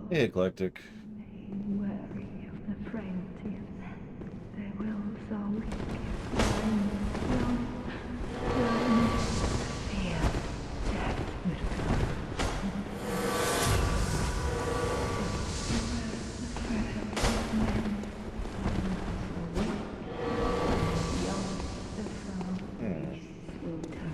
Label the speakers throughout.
Speaker 1: Hey, Eclectic.
Speaker 2: Wary of the frailty of men, their wills are weak. Young, fear, death would come. The frailty of men, young, the frail will turn.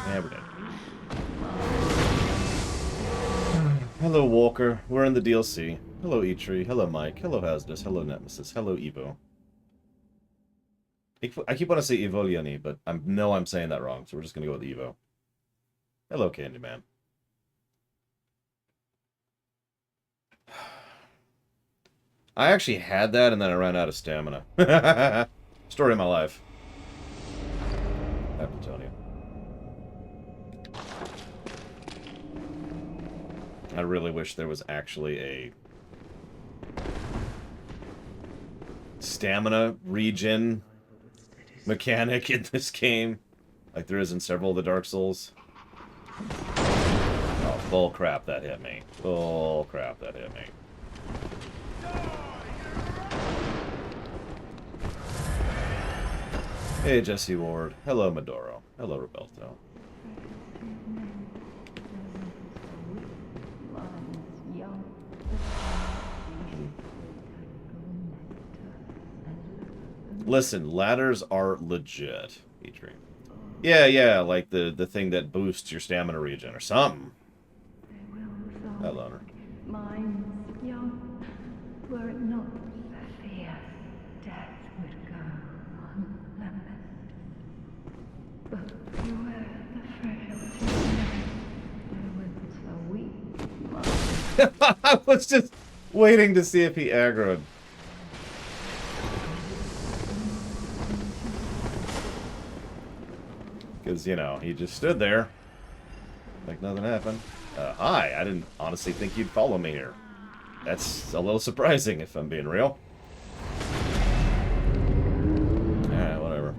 Speaker 1: Yeah, we're dead. Hello, Walker. We're in the DLC. Hello, Eitri. Hello, Mike. Hello, Hasdus. Hello, Nemesis. Hello, Evo. I keep wanting to say Evoliani, but I know I'm saying that wrong, so we're just going to go with Evo. Hello, Candyman. I actually had that, and then I ran out of stamina. Story of my life. I have to tell you. I really wish there was actually a stamina regen mechanic in this game, like there is in several of the Dark Souls. Oh, bull crap, that hit me. Bull crap, that hit me. Hey, Jesse Ward. Hello, Medoro. Hello, Roberto. Listen, ladders are legit, Petrie. Yeah, like the thing that boosts your stamina regen or something. Hello.
Speaker 2: Minds young, were it not for fear, death would go unlamented. But beware the frailty of men, their wills are weak.
Speaker 1: I was just waiting to see if he aggroed. Because, you know, he just stood there like nothing happened. Hi, I didn't honestly think you'd follow me here. That's a little surprising, if I'm being real. Alright, whatever.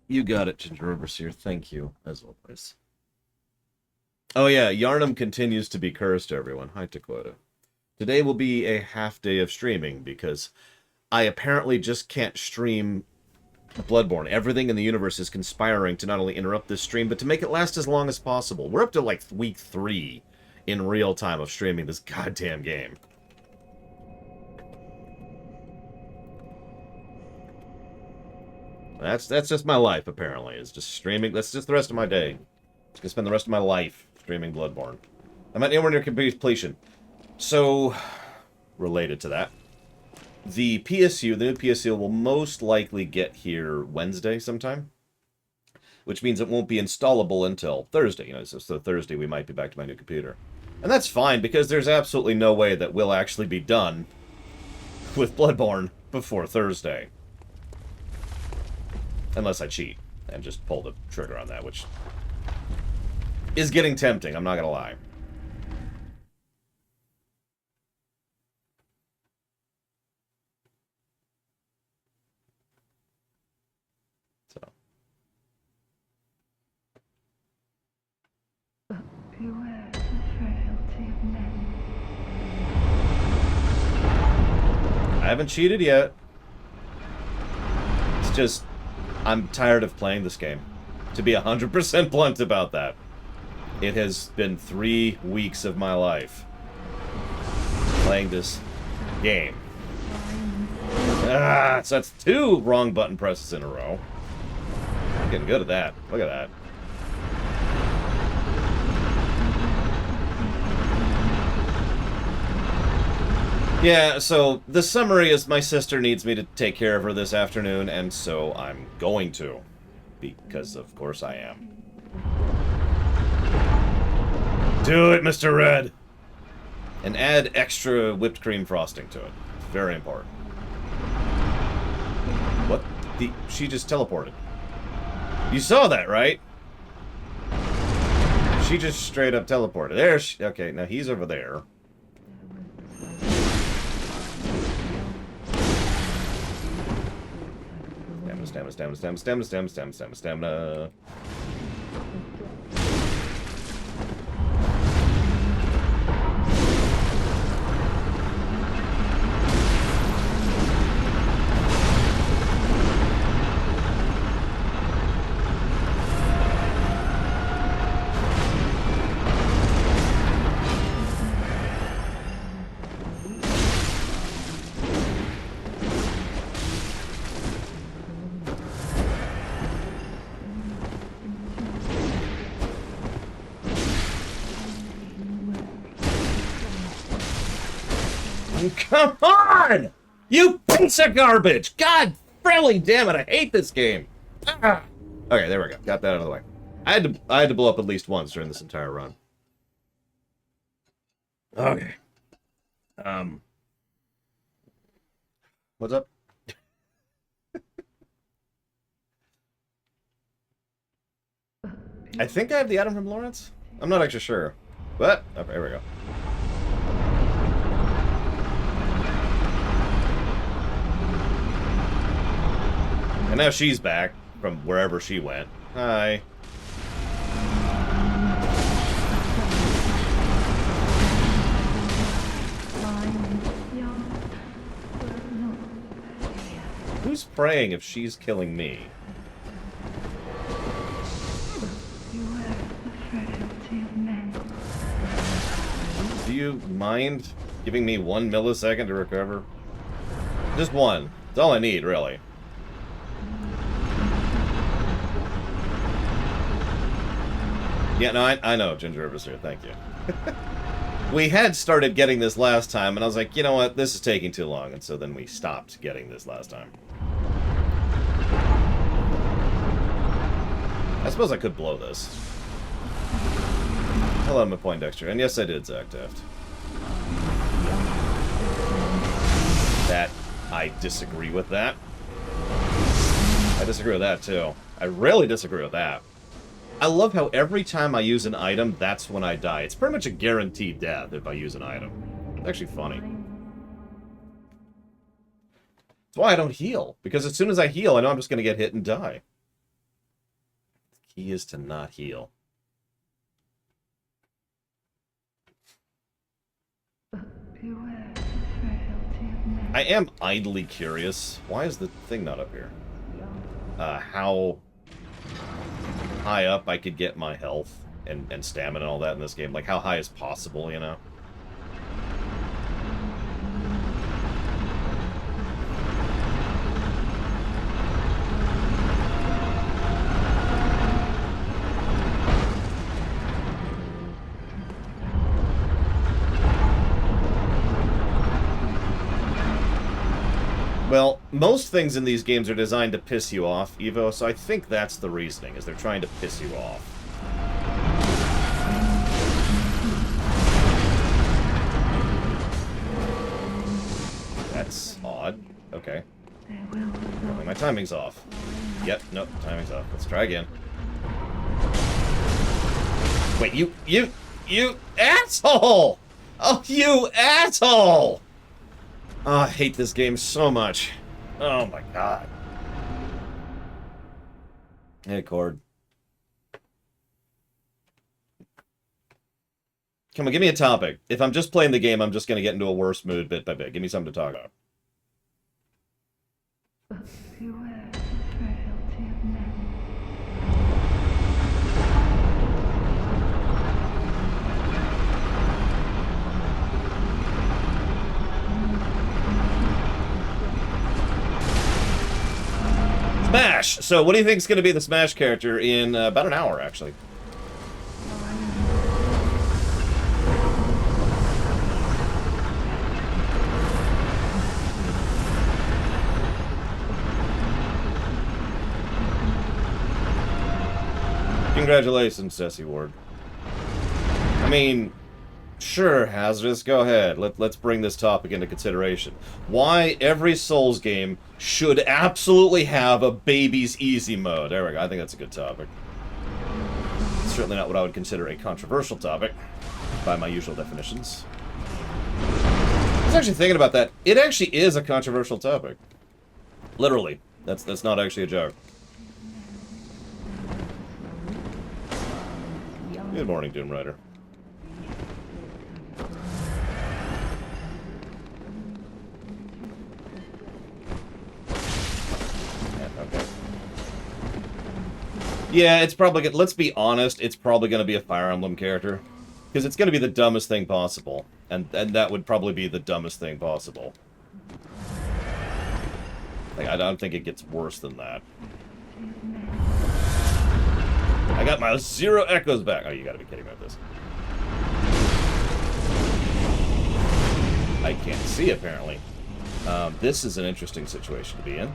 Speaker 1: You got it, Ginger Overseer. Thank you, as always. Oh yeah, Yharnam continues to be cursed, everyone. Hi, Dakota. Today will be a half day of streaming, because I apparently just can't stream Bloodborne. Everything in the universe is conspiring to not only interrupt this stream, but to make it last as long as possible. We're up to, like, week 3 in real time of streaming this goddamn game. That's just my life, apparently, is just streaming. That's just the rest of my day. I'm gonna spend the rest of my life streaming Bloodborne. I'm not anywhere near completion. So, related to that, the PSU, the new PSU, will most likely get here Wednesday sometime, which means it won't be installable until Thursday. You know, so Thursday we might be back to my new computer. And that's fine, because there's absolutely no way that we'll actually be done with Bloodborne before Thursday. Unless I cheat and just pull the trigger on that, which is getting tempting, I'm not gonna lie. So.
Speaker 2: Beware the frailty of men.
Speaker 1: I haven't cheated yet. It's just, I'm tired of playing this game. To be 100% blunt about that. It has been 3 weeks of my life playing this game. So that's 2 wrong button presses in a row. I'm getting good at that. Look at that. Yeah, so the summary is my sister needs me to take care of her this afternoon, and so I'm going to. Because, of course, I am. Do it, Mr. Red! And add extra whipped cream frosting to it. It's very important. What? She just teleported. You saw that, right? She just straight up teleported. There she... Okay, now he's over there. Stamina. Come on! You piece of garbage! God friendly damn it, I hate this game. Ah. Okay, there we go. Got that out of the way. I had to blow up at least once during this entire run. Okay. What's up? I think I have the item from Lawrence. I'm not actually sure. But, okay, here we go. And now she's back from wherever she went. Hi. Who's praying if she's killing me? Do you mind giving me 1 millisecond to recover? Just one. That's all I need, really. Yeah, no, I know Ginger was here. Thank you. We had started getting this last time, and I was like, you know what? This is taking too long, and so then we stopped getting this last time. I suppose I could blow this. Hello, my Poindexter. And yes, I did, Zach Deft. That, I disagree with that. I disagree with that, too. I really disagree with that. I love how every time I use an item, that's when I die. It's pretty much a guaranteed death if I use an item. It's actually funny. That's why I don't heal. Because as soon as I heal, I know I'm just going to get hit and die. The key is to not heal. I am idly curious. Why is the thing not up here? How high up I could get my health and stamina and all that in this game. Like, how high is possible, you know? Well, most things in these games are designed to piss you off, Evo, so I think that's the reasoning, is they're trying to piss you off. That's odd. Okay. Apparently my timing's off. Yep, nope, timing's off. Let's try again. Wait, you asshole! Oh, you asshole! Oh, I hate this game so much. Oh my god. Hey, Cord. Come on, give me a topic. If I'm just playing the game, I'm just going to get into a worse mood bit by bit. Give me something to talk about. Smash! So, what do you think is going to be the Smash character in about an hour, actually? Congratulations, Ceci Ward. I mean, Sure, Hazardous, go ahead. Let's bring this topic into consideration. Why every Souls game should absolutely have a baby's easy mode. There we go. I think that's a good topic. Certainly not what I would consider a controversial topic, by my usual definitions. I was actually thinking about that. It actually is a controversial topic. Literally. That's not actually a joke. Good morning, Doom Rider. Yeah, it's probably gonna, let's be honest, it's probably going to be a Fire Emblem character. Because it's going to be the dumbest thing possible. And that would probably be the dumbest thing possible. Like, I don't think it gets worse than that. I got my 0 echoes back. Oh, you gotta be kidding me with this. I can't see, apparently. This is an interesting situation to be in.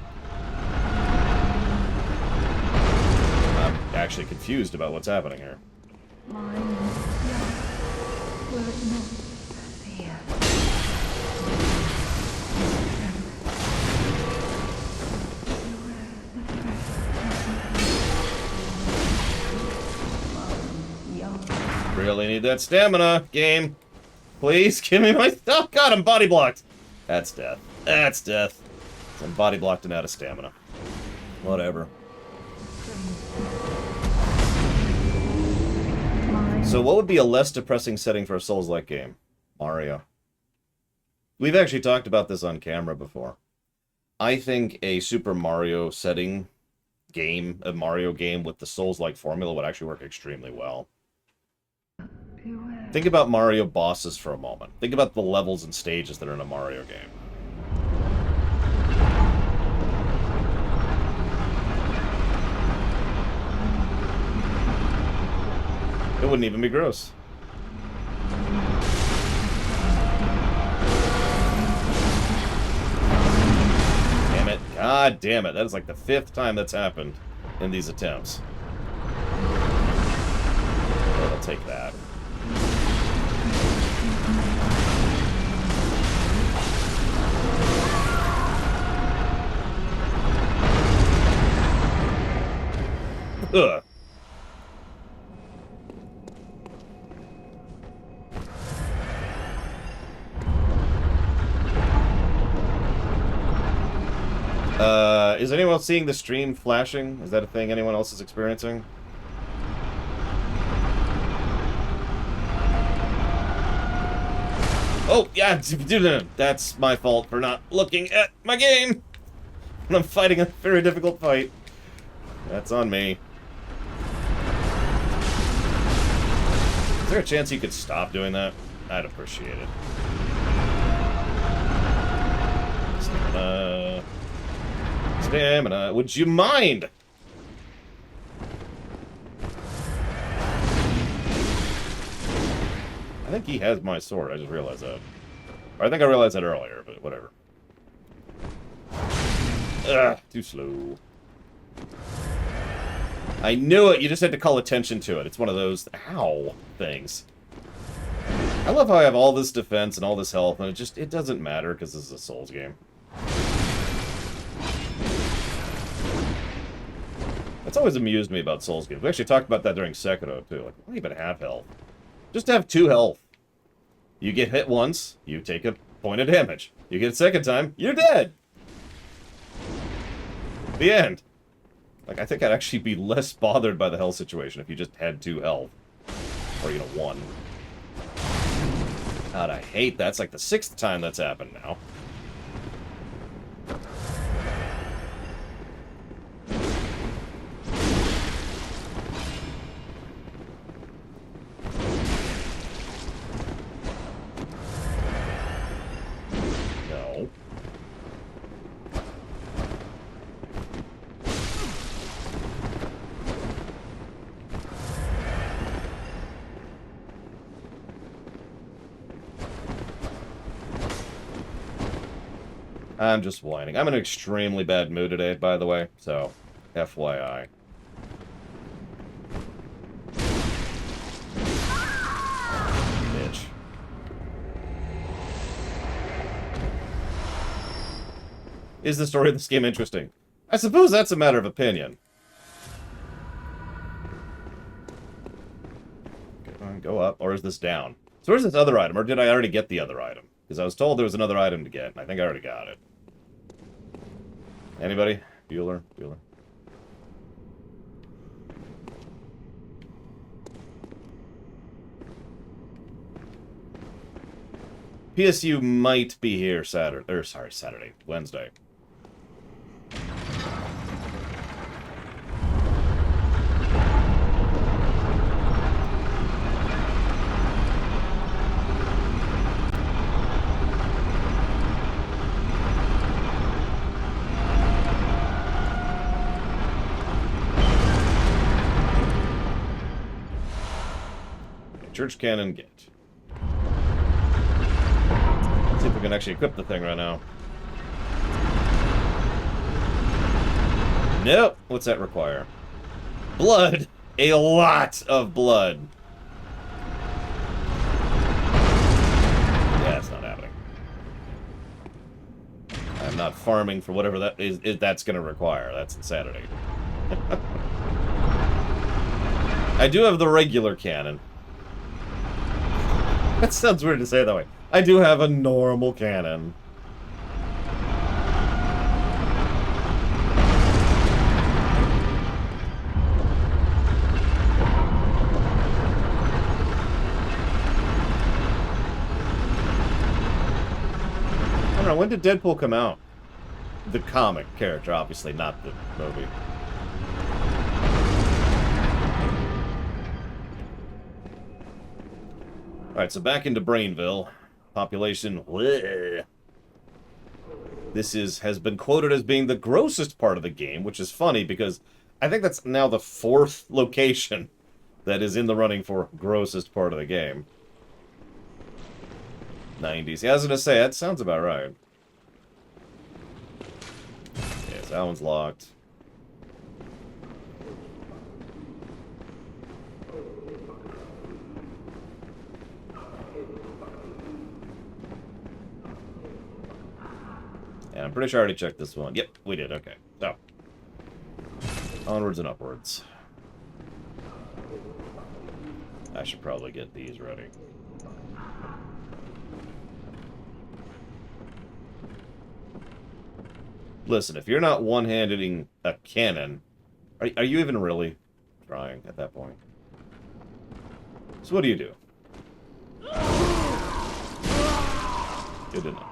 Speaker 1: Actually confused about what's happening here. Really need that stamina, game. Please give me my... Oh god, I'm body blocked. That's death. That's death. I'm body blocked and out of stamina. Whatever. So what would be a less depressing setting for a Souls-like game? Mario. We've actually talked about this on camera before. I think a Super Mario setting game, a Mario game with the Souls-like formula would actually work extremely well. Think about Mario bosses for a moment. Think about the levels and stages that are in a Mario game. It wouldn't even be gross. Damn it. God damn it. That is like the 5th time that's happened in these attempts. Well, I'll take that. Ugh. Is anyone else seeing the stream flashing? Is that a thing anyone else is experiencing? Oh, yeah, that's my fault for not looking at my game when I'm fighting a very difficult fight. That's on me. Is there a chance you could stop doing that? I'd appreciate it. Stamina, would you mind? I think he has my sword, I just realized that. Or I think I realized that earlier, but whatever. Ugh, too slow. I knew it, you just had to call attention to it. It's one of those, ow, things. I love how I have all this defense and all this health, and it doesn't matter because this is a Souls game. That's always amused me about Souls games. We actually talked about that during Sekiro, too. Like, why even have health? Just have 2 health. You get hit once, you take a point of damage. You get a second time, you're dead! The end. Like, I think I'd actually be less bothered by the health situation if you just had 2 health. Or, 1. God, I hate that. That's like the 6th time that's happened now. I'm just whining. I'm in an extremely bad mood today, by the way, so FYI. Bitch. Is the story of this game interesting? I suppose that's a matter of opinion. Go up, or is this down? So where's this other item, or did I already get the other item? Because I was told there was another item to get, and I think I already got it. Anybody? Bueller? Bueller? PSU might be here Saturday, or sorry, Saturday, Wednesday. Church cannon, get. Let's see if we can actually equip the thing right now. Nope. What's that require? Blood! A lot of blood! Yeah, it's not happening. I'm not farming for whatever that is that's gonna require. That's insanity. I do have the regular cannon. That sounds weird to say it that way. I do have a normal cannon. I don't know, when did Deadpool come out? The comic character, obviously, not the movie. Alright, so back into Brainville. Population... bleh. This has been quoted as being the grossest part of the game, which is funny because I think that's now the 4th location that is in the running for grossest part of the game. 90s. Yeah, I was going to say, that sounds about right. Yes, that one's locked. And I'm pretty sure I already checked this one. Yep, we did. Okay. So, onwards and upwards. I should probably get these ready. Listen, if you're not one-handing a cannon, are you even really trying at that point? So what do you do? Good to know.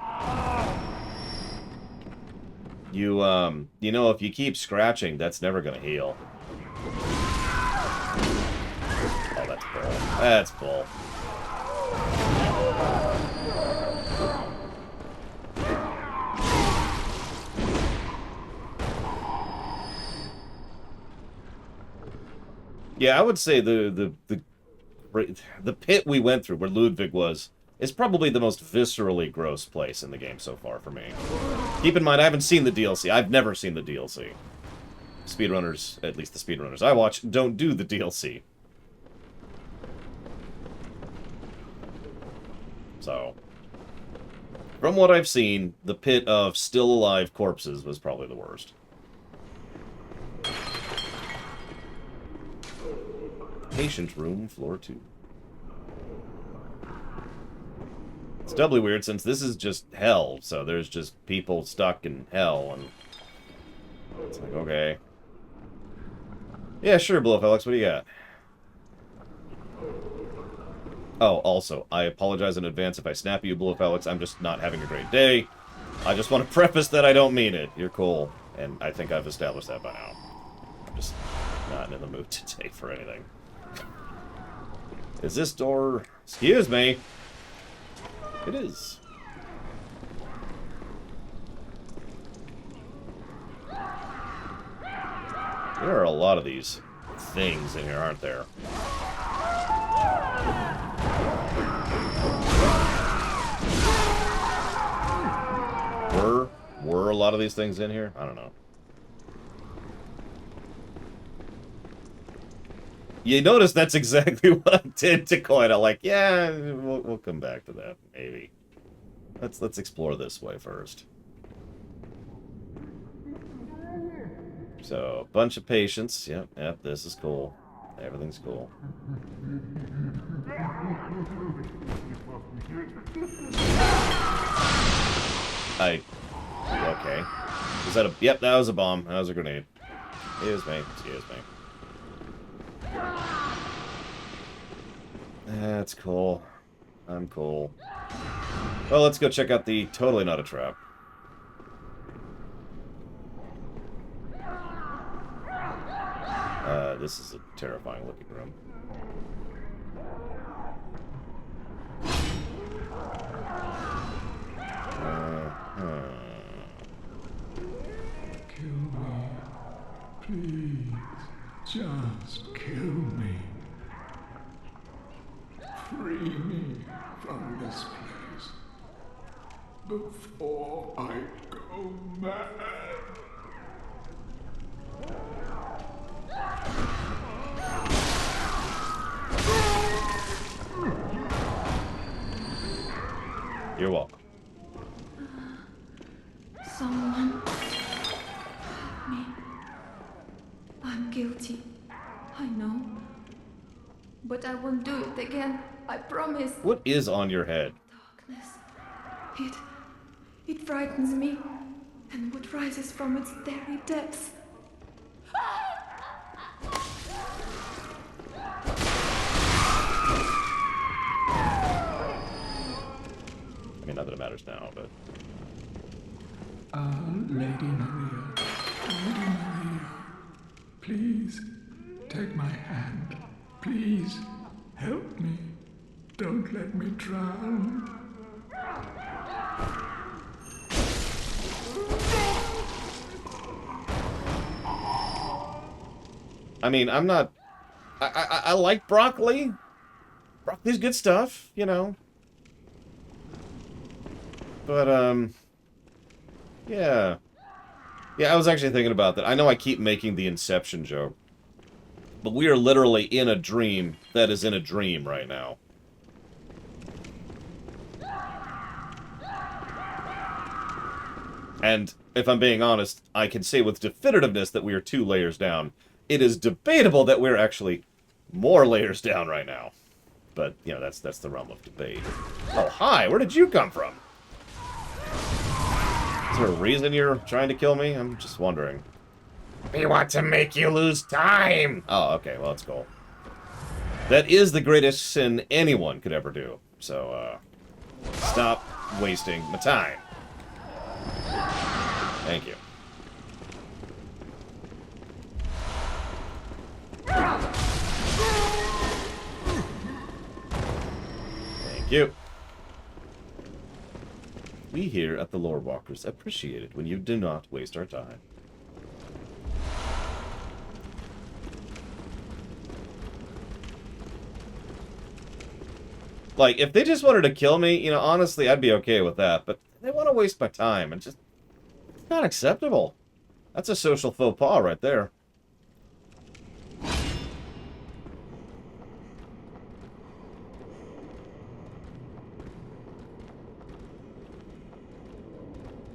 Speaker 1: You know, if you keep scratching, that's never gonna heal. Oh, that's bull. That's bull. Yeah, I would say the pit we went through, where Ludwig was, is probably the most viscerally gross place in the game so far for me. Keep in mind, I haven't seen the DLC. I've never seen the DLC. Speedrunners, at least the speedrunners I watch, don't do the DLC. So, from what I've seen, the pit of still alive corpses was probably the worst. Patient room, floor 2. It's doubly weird since this is just hell, so there's just people stuck in hell, and it's like, okay. Yeah, sure, Blue Felix, what do you got? Oh, also, I apologize in advance if I snap you, Blue Felix. I'm just not having a great day. I just want to preface that I don't mean it. You're cool, and I think I've established that by now. I'm just not in the mood today for anything. Is this door... Excuse me! It is. There are a lot of these things in here, aren't there? Were a lot of these things in here? I don't know. You notice that's exactly what I did to Coin. I'm like, yeah, we'll come back to that, maybe. Let's explore this way first. So, bunch of patience. Yep, yep, this is cool. Everything's cool. Okay. Was that a... Yep, that was a bomb. That was a grenade. Excuse me. Excuse me. That's cool. I'm cool. Well, let's go check out the totally not a trap. This is a terrifying looking room.
Speaker 3: Kill me. Please. Just kill me. Free me from this place before I go mad.
Speaker 1: You're welcome.
Speaker 2: Someone help me. I'm guilty. I know. But I won't do it again. I promise.
Speaker 1: What is on your head?
Speaker 2: Darkness. It frightens me. And what rises from its very depths.
Speaker 1: I mean, not that it matters now, but...
Speaker 3: Lady Maria. Lady Maria. Please, take my hand. Please, help me. Don't let me drown.
Speaker 1: I mean, I'm not... I like broccoli. Broccoli's good stuff, you know. But, yeah. Yeah, I was actually thinking about that. I know I keep making the Inception joke. But we are literally in a dream that is in a dream right now. And, if I'm being honest, I can say with definitiveness that we are 2 layers down. It is debatable that we're actually more layers down right now. But, you know, that's the realm of debate. Oh, hi! Where did you come from? Is there a reason you're trying to kill me? I'm just wondering. We want to make you lose time! Oh, okay, well, that's cool. That is the greatest sin anyone could ever do. So, stop wasting my time. Thank you. Thank you. We here at the Lore Walkers appreciate it when you do not waste our time. Like, if they just wanted to kill me, you know, honestly, I'd be okay with that. But they want to waste my time, and just... It's not acceptable. That's a social faux pas right there.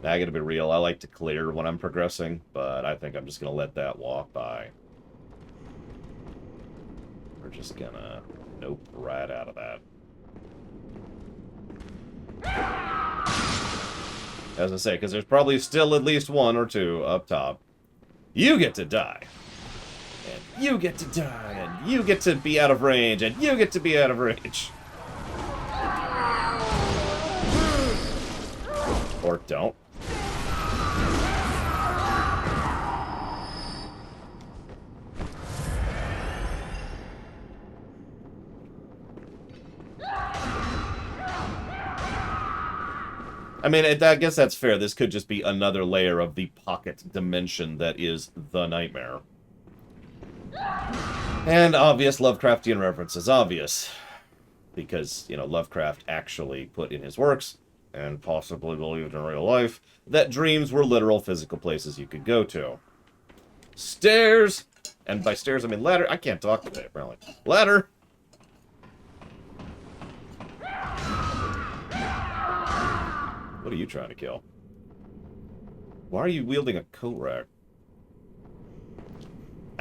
Speaker 1: I gotta be real, I like to clear when I'm progressing, but I think I'm just gonna let that walk by. We're just gonna... Nope, right out of that. As I say, because there's probably still at least 1 or 2 up top. You get to die. And you get to die. And you get to be out of range. And you get to be out of range. Or don't. I mean, I guess that's fair. This could just be another layer of the pocket dimension that is the nightmare. And obvious Lovecraftian references. Obvious. Because, you know, Lovecraft actually put in his works, and possibly believed in real life, that dreams were literal physical places you could go to. Stairs! And by stairs, I mean ladder. I can't talk today, apparently. Ladder! What are you trying to kill? Why are you wielding a coat rack?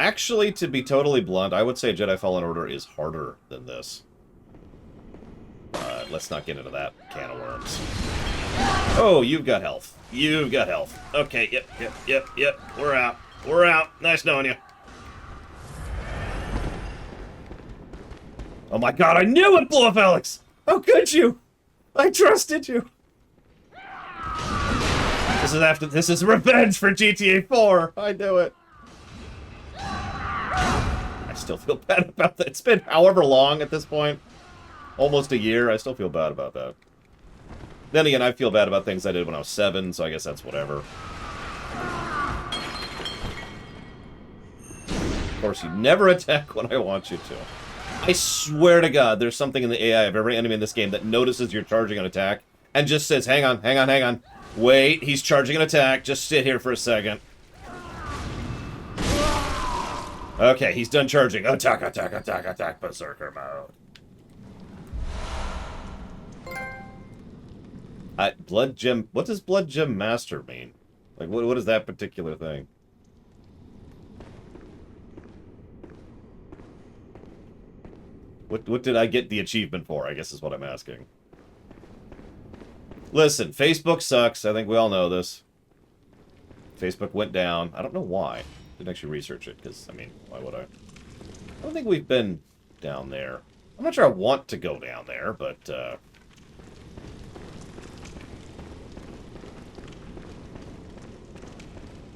Speaker 1: Actually, to be totally blunt, I would say Jedi Fallen Order is harder than this. Let's not get into that can of worms. Oh, you've got health. You've got health. Okay, yep. We're out. We're out. Nice knowing you. Oh my god, I knew it, Blow Up Alex! How could you? I trusted you. This is revenge for GTA 4. I knew it. I still feel bad about that. It's been however long at this point. Almost a year. I still feel bad about that. Then again, I feel bad about things I did when I was 7, so I guess that's whatever. Of course, you never attack when I want you to. I swear to God, there's something in the AI of every enemy in this game that notices you're charging an attack and just says, hang on. Wait, he's charging an attack. Just sit here for a second. Okay, he's done charging. Attack, Berserker mode. Blood Gem... What does Blood Gem Master mean? Like, what is that particular thing? What did I get the achievement for, I guess is what I'm asking. Listen, Facebook sucks. I think we all know this. Facebook went down. I don't know why. Didn't actually research it, because, I mean, why would I? I don't think we've been down there. I'm not sure I want to go down there, but,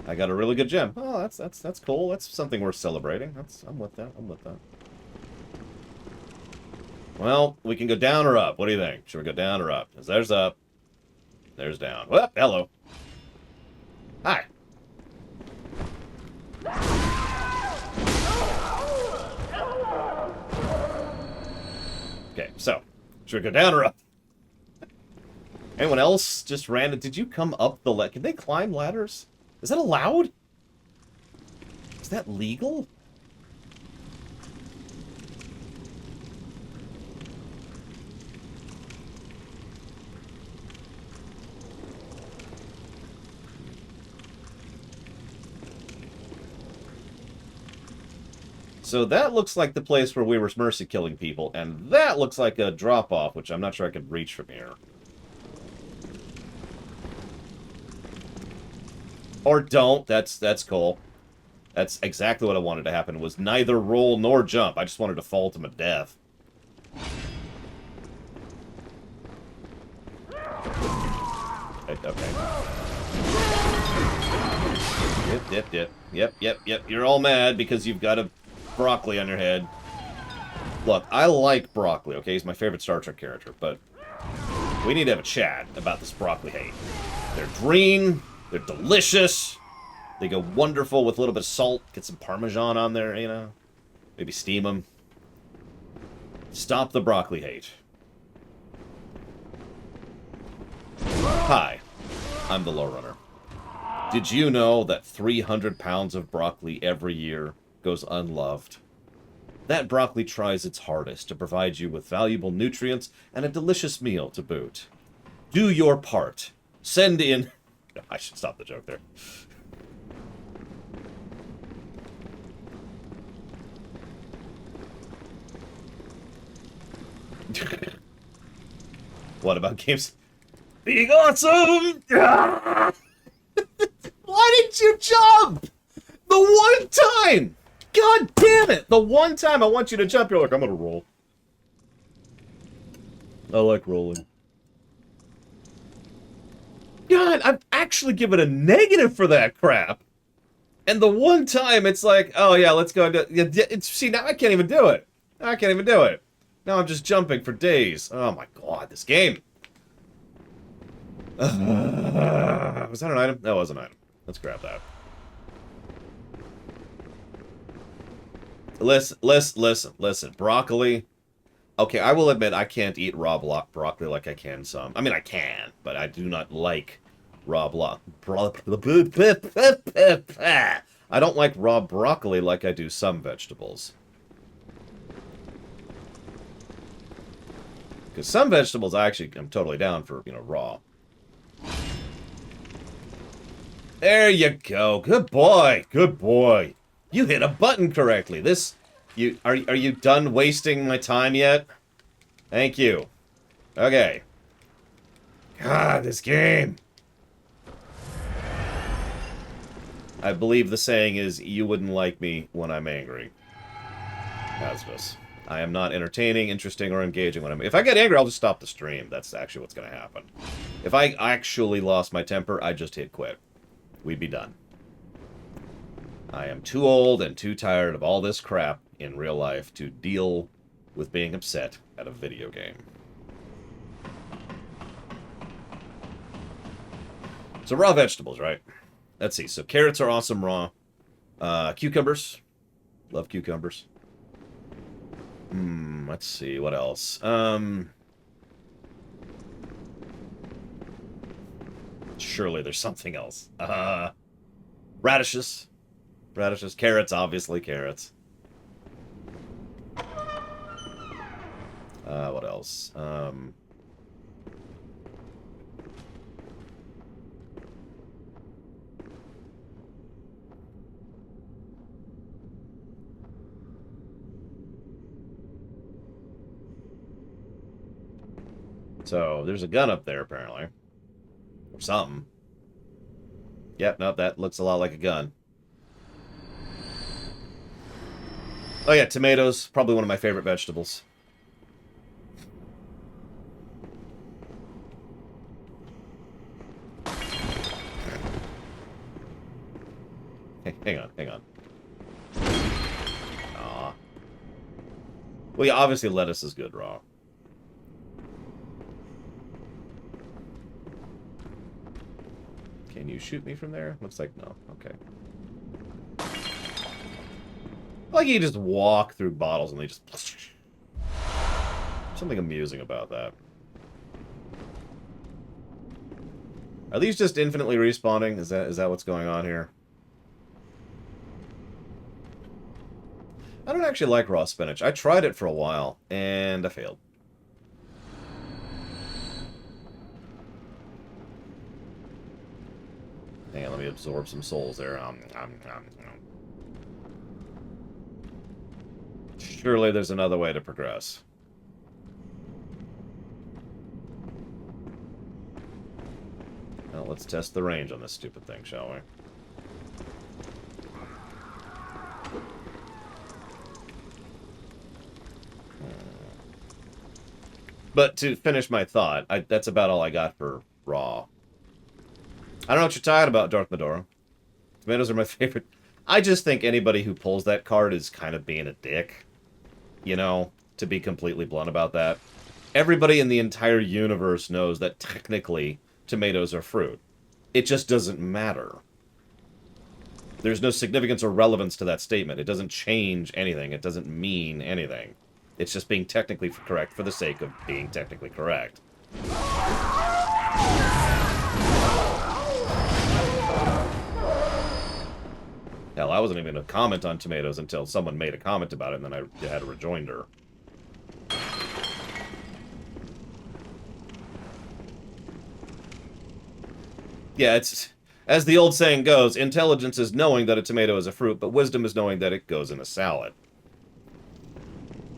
Speaker 1: I got a really good gem. Oh, that's cool. That's something worth celebrating. I'm with that. Well, we can go down or up. What do you think? Should we go down or up? 'Cause there's up. There's down. Well, hello. Hi. Okay, so, should we go down or up? Anyone else just random? Did you come up the ladder? Can they climb ladders? Is that allowed? Is that legal? So that looks like the place where we were mercy killing people, and that looks like a drop-off, which I'm not sure I could reach from here. Or don't. That's cool. That's exactly what I wanted to happen, was neither roll nor jump. I just wanted to fall to my death. Okay. Yep. You're all mad because you've got a broccoli on your head. Look, I like broccoli, okay? He's my favorite Star Trek character, but we need to have a chat about this broccoli hate. They're green, they're delicious, they go wonderful with a little bit of salt, get some Parmesan on there, you know? Maybe steam them. Stop the broccoli hate. Hi, I'm the Lowrunner. Did you know that 300 pounds of broccoli every year goes unloved? That broccoli tries its hardest to provide you with valuable nutrients and a delicious meal to boot. Do your part. Send in... I should stop the joke there. What about games being awesome? Why didn't you jump? The one time! God damn it! The one time I want you to jump, you're like, I'm gonna roll. I like rolling. God, I've actually given a negative for that crap. And the one time it's like, oh yeah, let's go. See, now I can't even do it. I can't even do it. Now I'm just jumping for days. Oh my god, this game. Was that an item? That was an item. Let's grab that. Listen. Broccoli. Okay, I will admit I can't eat raw broccoli like I can some. I mean, I can, but I do not like raw I don't like raw broccoli like I do some vegetables. Because some vegetables I actually am totally down for, you know, raw. There you go. Good boy. Good boy. You hit a button correctly. Are you done wasting my time yet? Thank you. Okay. God, this game. I believe the saying is, you wouldn't like me when I'm angry. Asvis. I am not entertaining, interesting, or engaging when I'm... If I get angry, I'll just stop the stream. That's actually what's going to happen. If I actually lost my temper, I'd just hit quit. We'd be done. I am too old and too tired of all this crap in real life to deal with being upset at a video game. So raw vegetables, right? Let's see. So carrots are awesome raw. Cucumbers. Love cucumbers. Let's see. What else? Surely there's something else. Radishes. Radishes. Carrots, obviously. Carrots. What else? So, there's a gun up there, apparently. Or something. Yep, nope, that looks a lot like a gun. Oh yeah, tomatoes, probably one of my favorite vegetables. Hey, hang on, hang on. Aw. Well, yeah, obviously lettuce is good raw. Can you shoot me from there? Looks like no. Okay. Like you just walk through bottles and they just... Something amusing about that. Are these just infinitely respawning? Is that what's going on here? I don't actually like raw spinach. I tried it for a while, and I failed. Hang on, let me absorb some souls there. Surely there's another way to progress. Well, let's test the range on this stupid thing, shall we? But to finish my thought, that's about all I got for raw. I don't know what you're talking about, Darth Medora. Tomatoes are my favorite. I just think anybody who pulls that card is kind of being a dick. You know, to be completely blunt about that. Everybody in the entire universe knows that technically tomatoes are fruit. It just doesn't matter. There's no significance or relevance to that statement. It doesn't change anything. It doesn't mean anything. It's just being technically correct for the sake of being technically correct. Hell, I wasn't even going to comment on tomatoes until someone made a comment about it, and then I had a rejoinder. Yeah, it's... As the old saying goes, intelligence is knowing that a tomato is a fruit, but wisdom is knowing that it goes in a salad.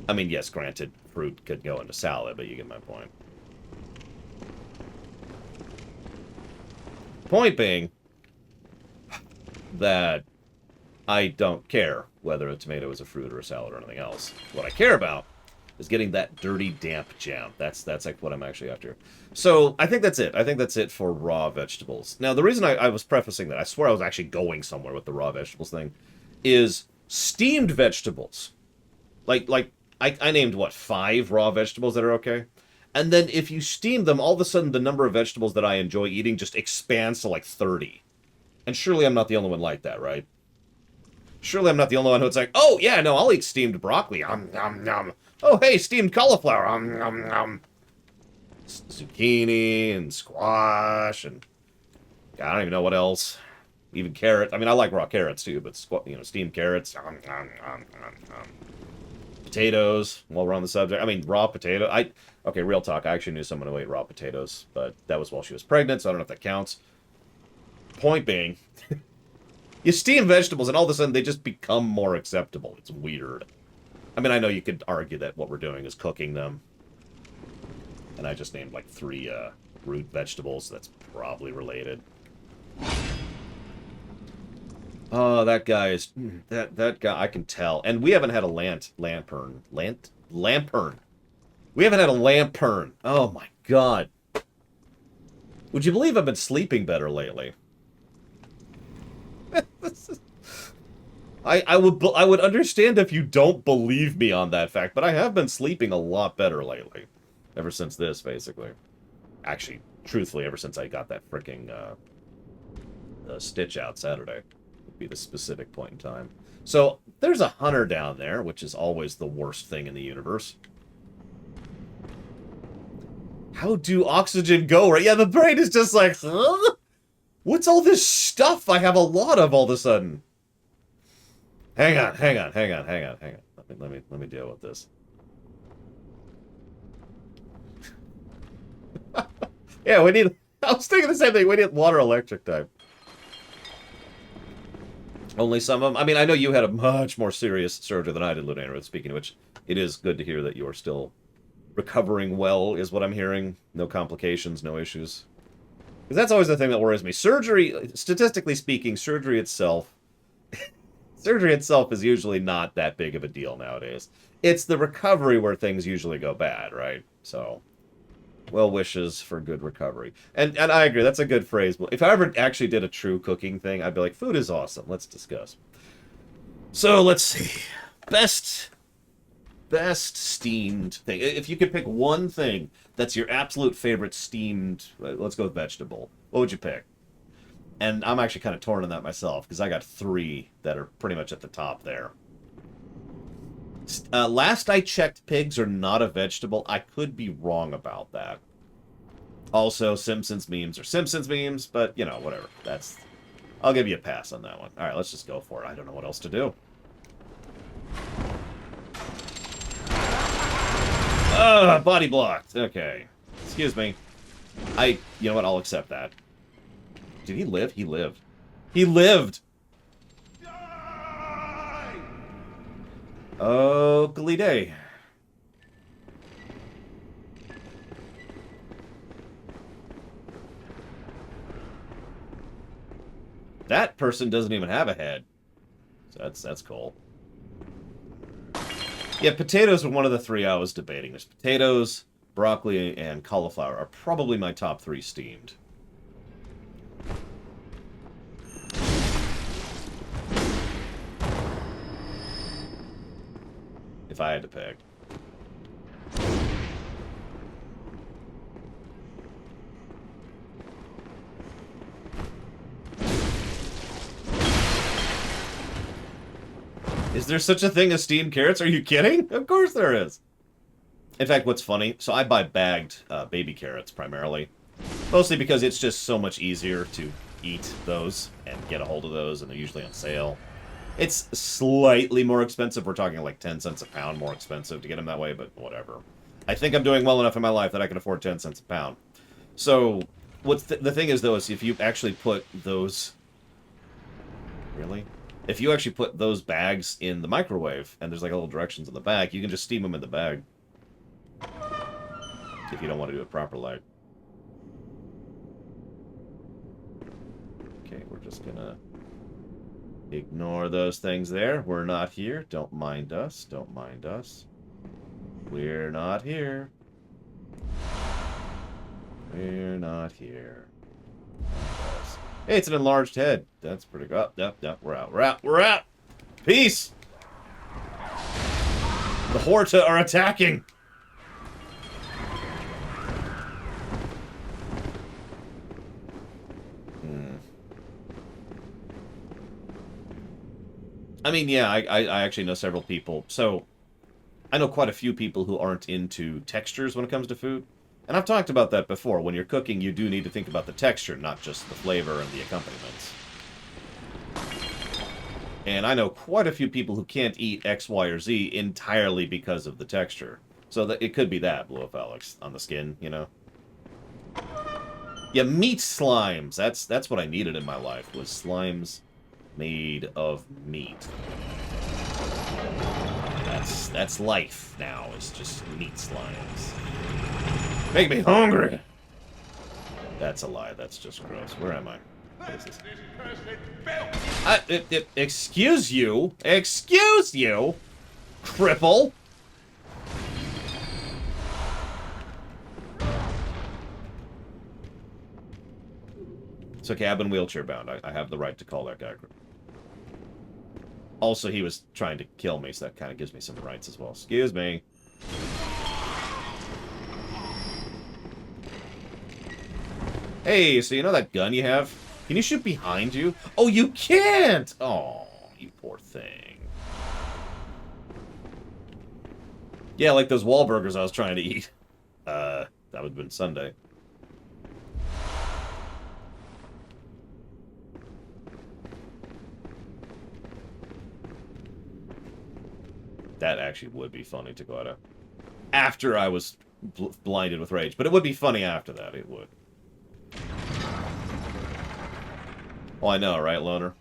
Speaker 1: I mean, yes, granted, fruit could go into salad, but you get my point. Point being that I don't care whether a tomato is a fruit or a salad or anything else. What I care about is getting that dirty, damp jam. That's like what I'm actually after. So I think that's it. I think that's it for raw vegetables. Now, the reason I was prefacing that, I swear I was actually going somewhere with the raw vegetables thing, is steamed vegetables. Like I named, what, 5 raw vegetables that are okay? And then if you steam them, all of a sudden the number of vegetables that I enjoy eating just expands to like 30. And surely I'm not the only one like that, right? Surely I'm not the only one who's like, oh, yeah, no, I'll eat steamed broccoli. Oh, hey, steamed cauliflower. Zucchini and squash and I don't even know what else. Even carrot. I mean, I like raw carrots too, but steamed carrots. Potatoes, while we're on the subject. I mean, raw potato. Okay, real talk. I actually knew someone who ate raw potatoes, but that was while she was pregnant, so I don't know if that counts. Point being, You steam vegetables, and all of a sudden they just become more acceptable. It's weird. I mean, I know you could argue that what we're doing is cooking them. And I just named, like, 3 root vegetables, so that's probably related. Oh, that guy is... That guy, I can tell. And we haven't had a Lampern. Lampern. We haven't had a Lampern. Oh, my God. Would you believe I've been sleeping better lately? I would understand if you don't believe me on that fact, but I have been sleeping a lot better lately. Ever since this, basically. Actually, truthfully, ever since I got that freaking stitch out Saturday. Would be the specific point in time. So, there's a hunter down there, which is always the worst thing in the universe. How do oxygen go? Right? Yeah, the brain is just like, huh? What's all this stuff I have a lot of all of a sudden? Hang on. Let me deal with this. Yeah, we need... I was thinking the same thing. We need water electric type. Only some of them. I mean, I know you had a much more serious surgery than I did, Lunara. Speaking of which, it is good to hear that you are still recovering well, is what I'm hearing. No complications, no issues. Because that's always the thing that worries me. Surgery, statistically speaking, surgery itself is usually not that big of a deal nowadays. It's the recovery where things usually go bad, right? So, well wishes for good recovery. And I agree, that's a good phrase. If I ever actually did a true cooking thing, I'd be like, food is awesome. Let's discuss. So, let's see. Best steamed thing. If you could pick one thing that's your absolute favorite steamed, let's go with vegetable, what would you pick? And I'm actually kind of torn on that myself, because I got 3 that are pretty much at the top there. Last I checked, pigs are not a vegetable. I could be wrong about that. Also, Simpsons memes are Simpsons memes, but, you know, whatever. I'll give you a pass on that one. Alright, let's just go for it. I don't know what else to do. Body blocked. Okay. Excuse me. You know what? I'll accept that. Did he live? He lived. He lived! Oh, Galide. That person doesn't even have a head. So that's cool. Yeah, potatoes were one of the 3 I was debating. There's potatoes, broccoli, and cauliflower are probably my top 3 steamed. If I had to pick. Is there such a thing as steamed carrots? Are you kidding? Of course there is. In fact, what's funny, so I buy bagged baby carrots primarily. Mostly because it's just so much easier to eat those and get a hold of those, and they're usually on sale. It's slightly more expensive. We're talking like 10 cents a pound more expensive to get them that way, but whatever. I think I'm doing well enough in my life that I can afford 10 cents a pound. So, what's the thing is, though, is if you actually put those... Really? If you actually put those bags in the microwave, and there's like little directions on the bag, you can just steam them in the bag. If you don't want to do it proper like. Okay, we're just gonna ignore those things there. We're not here. Don't mind us. Don't mind us. We're not here. We're not here. Hey, it's an enlarged head. That's pretty good. Oh, yep, we're out. We're out. We're out. Peace. The Horta are attacking. I mean, yeah, I actually know several people. So, I know quite a few people who aren't into textures when it comes to food. And I've talked about that before. When you're cooking, you do need to think about the texture, not just the flavor and the accompaniments. And I know quite a few people who can't eat X, Y, or Z entirely because of the texture. So that it could be that, Blue Alex, on the skin, you know? Yeah, meat slimes. That's what I needed in my life, was slimes made of meat. That's life now. It's just meat slimes. Make me hungry. That's a lie. That's just gross. Where am I? What is this? Excuse you? Excuse you? Cripple? It's okay, I've been wheelchair bound. I have the right to call that guy. Also, he was trying to kill me, so that kind of gives me some rights as well. Excuse me. Hey, so you know that gun you have? Can you shoot behind you? Oh, you can't! Oh, you poor thing. Yeah, like those Wahlburgers I was trying to eat. That would have been Sunday. That actually would be funny to go out of. After I was blinded with rage. But it would be funny after that, it would. Oh, I know, right, Loner?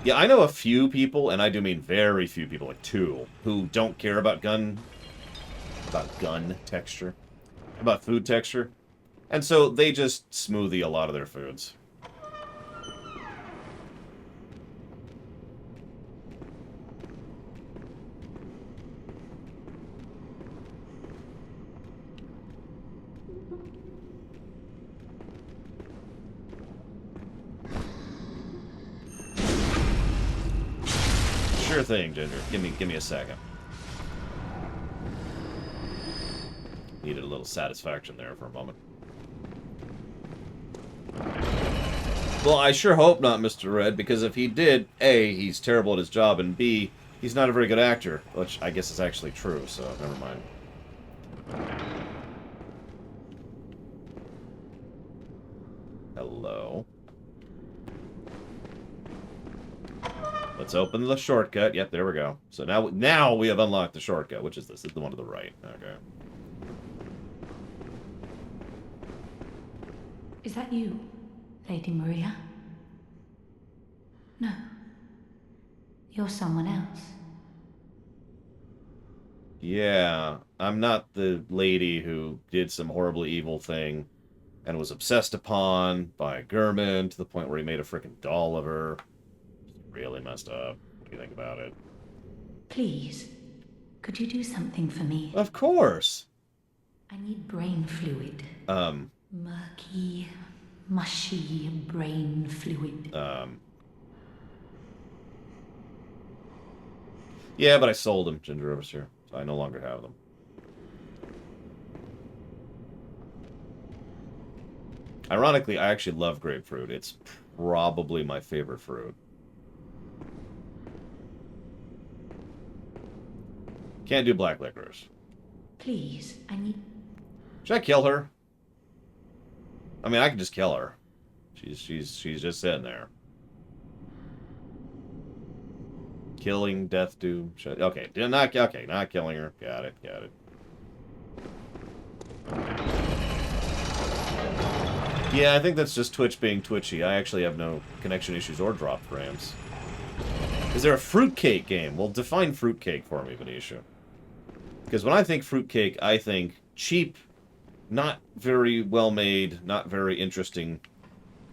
Speaker 1: Yeah, I know a few people, and I do mean very few people, like 2, who don't care about gun texture. About food texture. And so they just smoothie a lot of their foods. Sure thing, Ginger. Give me a second. Needed a little satisfaction there for a moment. Well, I sure hope not, Mr. Red, because if he did, A, he's terrible at his job, and B, he's not a very good actor, which I guess is actually true, so never mind. Hello. Let's open the shortcut. Yep, there we go. So now we have unlocked the shortcut. Which is this? This is the one to the right. Okay.
Speaker 4: Is that you, Lady Maria? No. You're someone else.
Speaker 1: Yeah, I'm not the lady who did some horribly evil thing and was obsessed upon by Gurman to the point where he made a freaking doll of her. Really messed up. What do you think about it?
Speaker 4: Please, could you do something for me?
Speaker 1: Of course!
Speaker 4: I need brain fluid. Murky, mushy brain fluid.
Speaker 1: Yeah, but I sold them, Ginger Overseer, so I no longer have them. Ironically, I actually love grapefruit. It's probably my favorite fruit. Can't do black licorice.
Speaker 4: Please, I need...
Speaker 1: Should I kill her? I mean, I can just kill her. She's just sitting there. Killing, death doom. Okay, not killing her. Got it. Yeah, I think that's just Twitch being twitchy. I actually have no connection issues or drop frames. Is there a fruitcake game? Well, define fruitcake for me, Venetia. Because when I think fruitcake, I think cheap, not very well made, not very interesting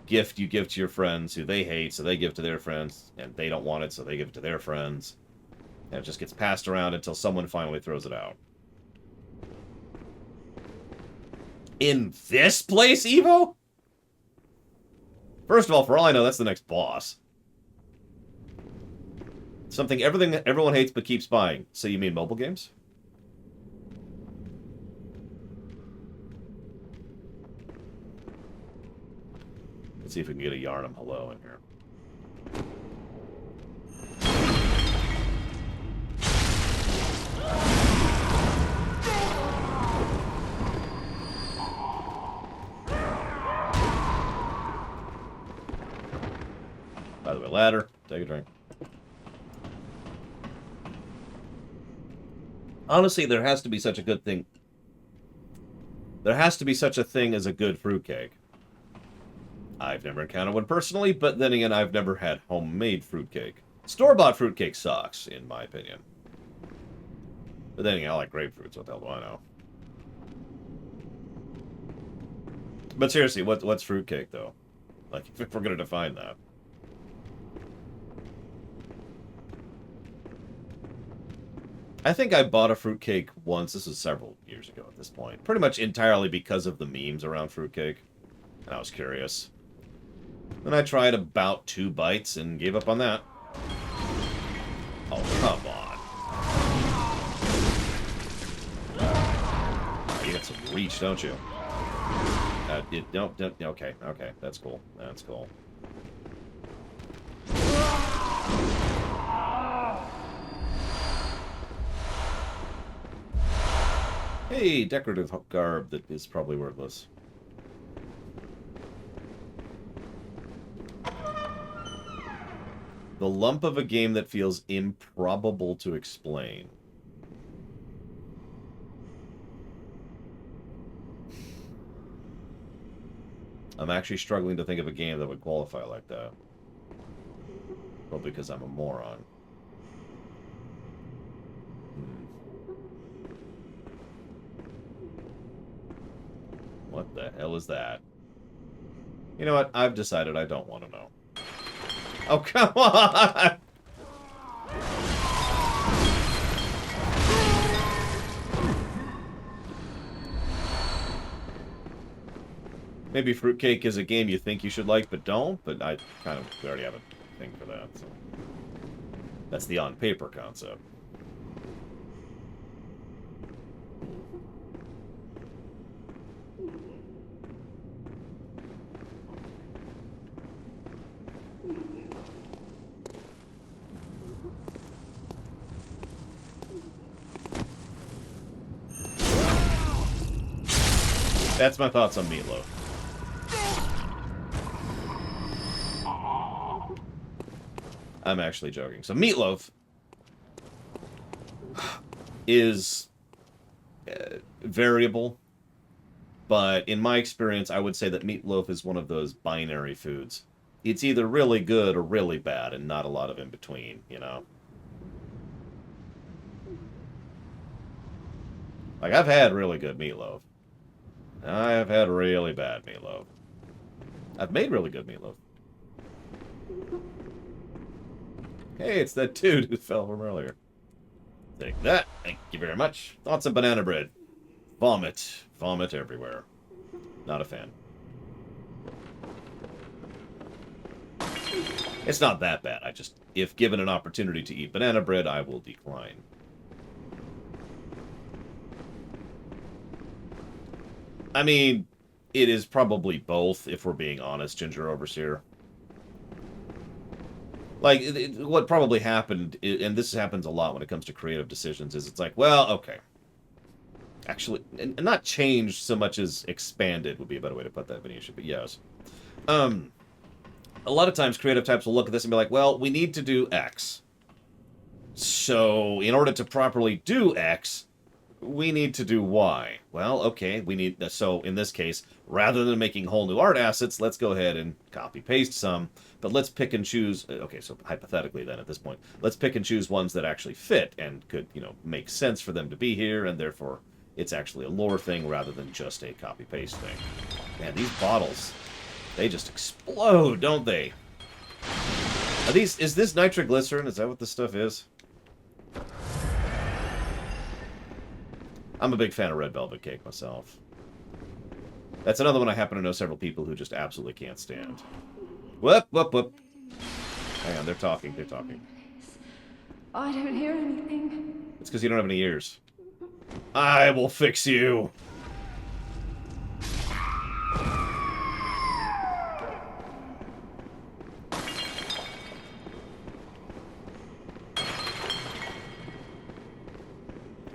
Speaker 1: gift you give to your friends who they hate, so they give to their friends, and they don't want it, so they give it to their friends. And it just gets passed around until someone finally throws it out. In this place, Evo? First of all, for all I know, that's the next boss. Something everyone hates but keeps buying. So you mean mobile games? Let's see if we can get a Yharnam hello in here. By the way, ladder. Take a drink. Honestly, there has to be such a good thing. There has to be such a thing as a good fruitcake. I've never encountered one personally, but then again, I've never had homemade fruitcake. Store-bought fruitcake sucks, in my opinion. But then again, I like grapefruits. What the hell do I know? But seriously, what's fruitcake, though? Like, if we're going to define that. I think I bought a fruitcake once. This was several years ago at this point. Pretty much entirely because of the memes around fruitcake. And I was curious. Then I tried about 2 bites and gave up on that. Oh, come on. You got some reach, don't you? Okay, that's cool. That's cool. Hey, decorative garb that is probably worthless. The lump of a game that feels improbable to explain. I'm actually struggling to think of a game that would qualify like that. Probably because I'm a moron. What the hell is that? You know what? I've decided I don't want to know. Oh, come on! Maybe fruitcake is a game you think you should like, but don't. But I kind of already have a thing for that. So that's the on-paper concept. That's my thoughts on meatloaf. I'm actually joking. So meatloaf is variable, but in my experience, I would say that meatloaf is one of those binary foods. It's either really good or really bad, and not a lot of in between, you know? Like, I've had really good meatloaf. I have had really bad meatloaf. I've made really good meatloaf. Hey, it's that dude who fell from earlier. Take that. Thank you very much. Thoughts of banana bread. Vomit. Vomit everywhere. Not a fan. It's not that bad. I just, if given an opportunity to eat banana bread, I will decline. I mean, it is probably both, if we're being honest, Ginger Overseer. Like, what probably happened, and this happens a lot when it comes to creative decisions, is it's like, well, okay. Actually, and not changed so much as expanded would be a better way to put that, Venetia, but yes. A lot of times creative types will look at this and be like, well, we need to do X. So, in order to properly do X, we need to do Y. Well, okay, we need... So, in this case, rather than making whole new art assets, let's go ahead and copy-paste some. But let's pick and choose... Okay, so hypothetically then, at this point, let's pick and choose ones that actually fit and could, you know, make sense for them to be here, and therefore it's actually a lore thing rather than just a copy-paste thing. Man, these bottles, they just explode, don't they? Are these... Is this nitroglycerin? Is that what this stuff is? I'm a big fan of red velvet cake myself. That's another one I happen to know several people who just absolutely can't stand. Whoop, whoop, whoop. Hang on, they're talking, they're talking.
Speaker 2: I don't hear anything.
Speaker 1: It's because you don't have any ears. I will fix you.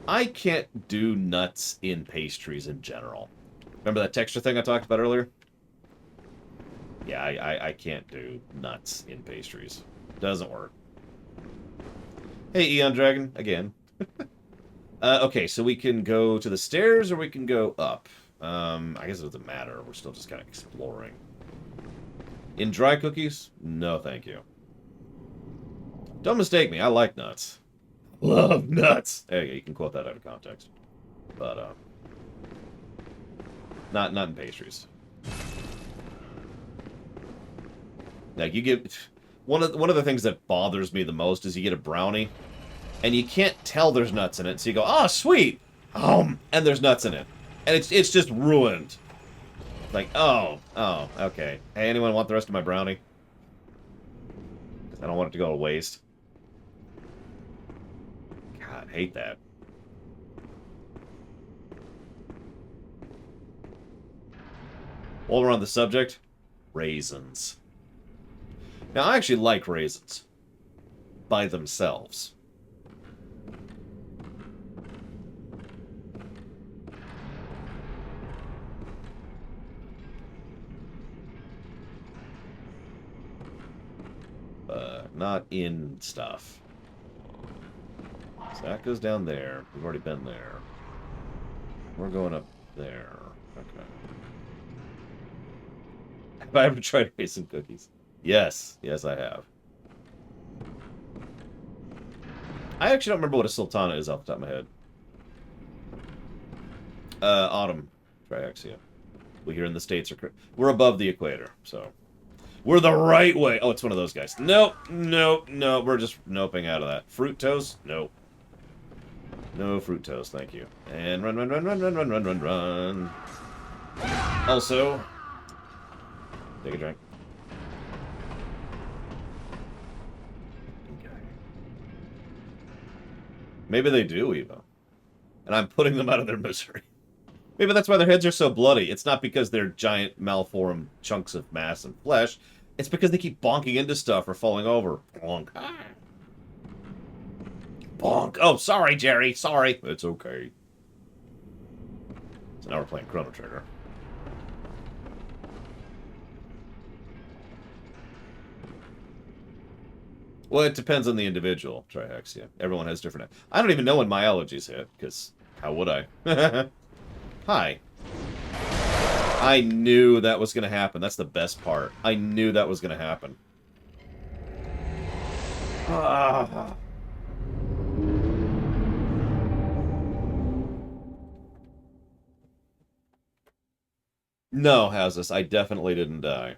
Speaker 1: I can't do nuts in pastries in general. Remember that texture thing I talked about earlier? Yeah, I can't do nuts in pastries. Doesn't work. Hey, Eon Dragon, again. Okay, so we can go to the stairs or we can go up. I guess it doesn't matter. We're still just kind of exploring. In dry cookies? No, thank you. Don't mistake me, I like nuts. Love nuts! There you go, you can quote that out of context. But, not in pastries. Like, you get... One of the things that bothers me the most is you get a brownie, and you can't tell there's nuts in it, so you go, oh, sweet! And there's nuts in it. And it's just ruined. Like, oh, okay. Hey, anyone want the rest of my brownie? I don't want it to go to waste. God, I hate that. While we're on the subject, raisins. Now, I actually like raisins. By themselves. Not in stuff. So that goes down there. We've already been there. We're going up there. Okay. Have I ever tried raisin cookies? Yes. Yes, I have. I actually don't remember what a sultana is off the top of my head. Autumn. Triaxia. We here in the States are... We're above the equator, so... We're the right way. Oh, it's one of those guys. Nope, nope, nope. We're just noping out of that. Fruit toast? Nope. No fruit toast, thank you. And run, run, run, run, run, run, run, run, run. Also, take a drink. Okay. Maybe they do, Evo. And I'm putting them out of their misery. Maybe that's why their heads are so bloody. It's not because they're giant, malformed chunks of mass and flesh. It's because they keep bonking into stuff or falling over. Bonk. Bonk. Oh, sorry, Jerry. Sorry. It's okay. So now we're playing Chrono Trigger. Well, it depends on the individual, Trihexia. Everyone has different... I don't even know when my allergies hit, because how would I? Hi. I knew that was going to happen. That's the best part. I knew that was going to happen. No, Hazis, I definitely didn't die.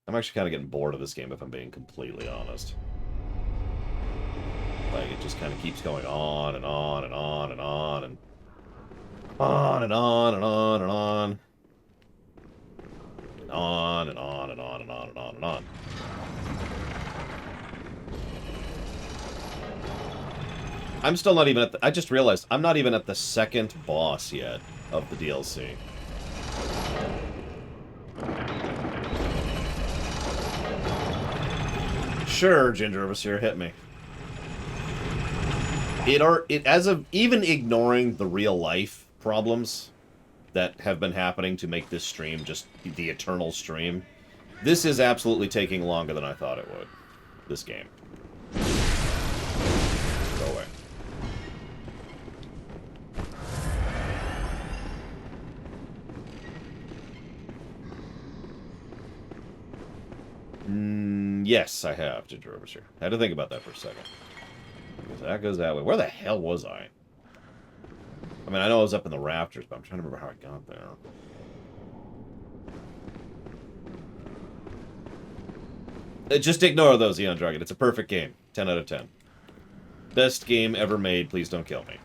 Speaker 1: I'm actually kind of getting bored of this game, if I'm being completely honest. Like, it just kind of keeps going on and on and on and on and on and on and on and on and on and on and on and on and on and on. I'm still not even at the... I just realized I'm not even at the second boss yet of the DLC. Sure, Ginger Overseer, hit me. As of even ignoring the real life problems that have been happening to make this stream just the eternal stream, this is absolutely taking longer than I thought it would. This game. Go away. Yes, I have, Ginger Overseer. I had to think about that for a second. Because that goes that way. Where the hell was I? I mean, I know I was up in the rafters, but I'm trying to remember how I got there. Just ignore those, Eon Dragon. It's a perfect game. 10 out of 10. Best game ever made. Please don't kill me.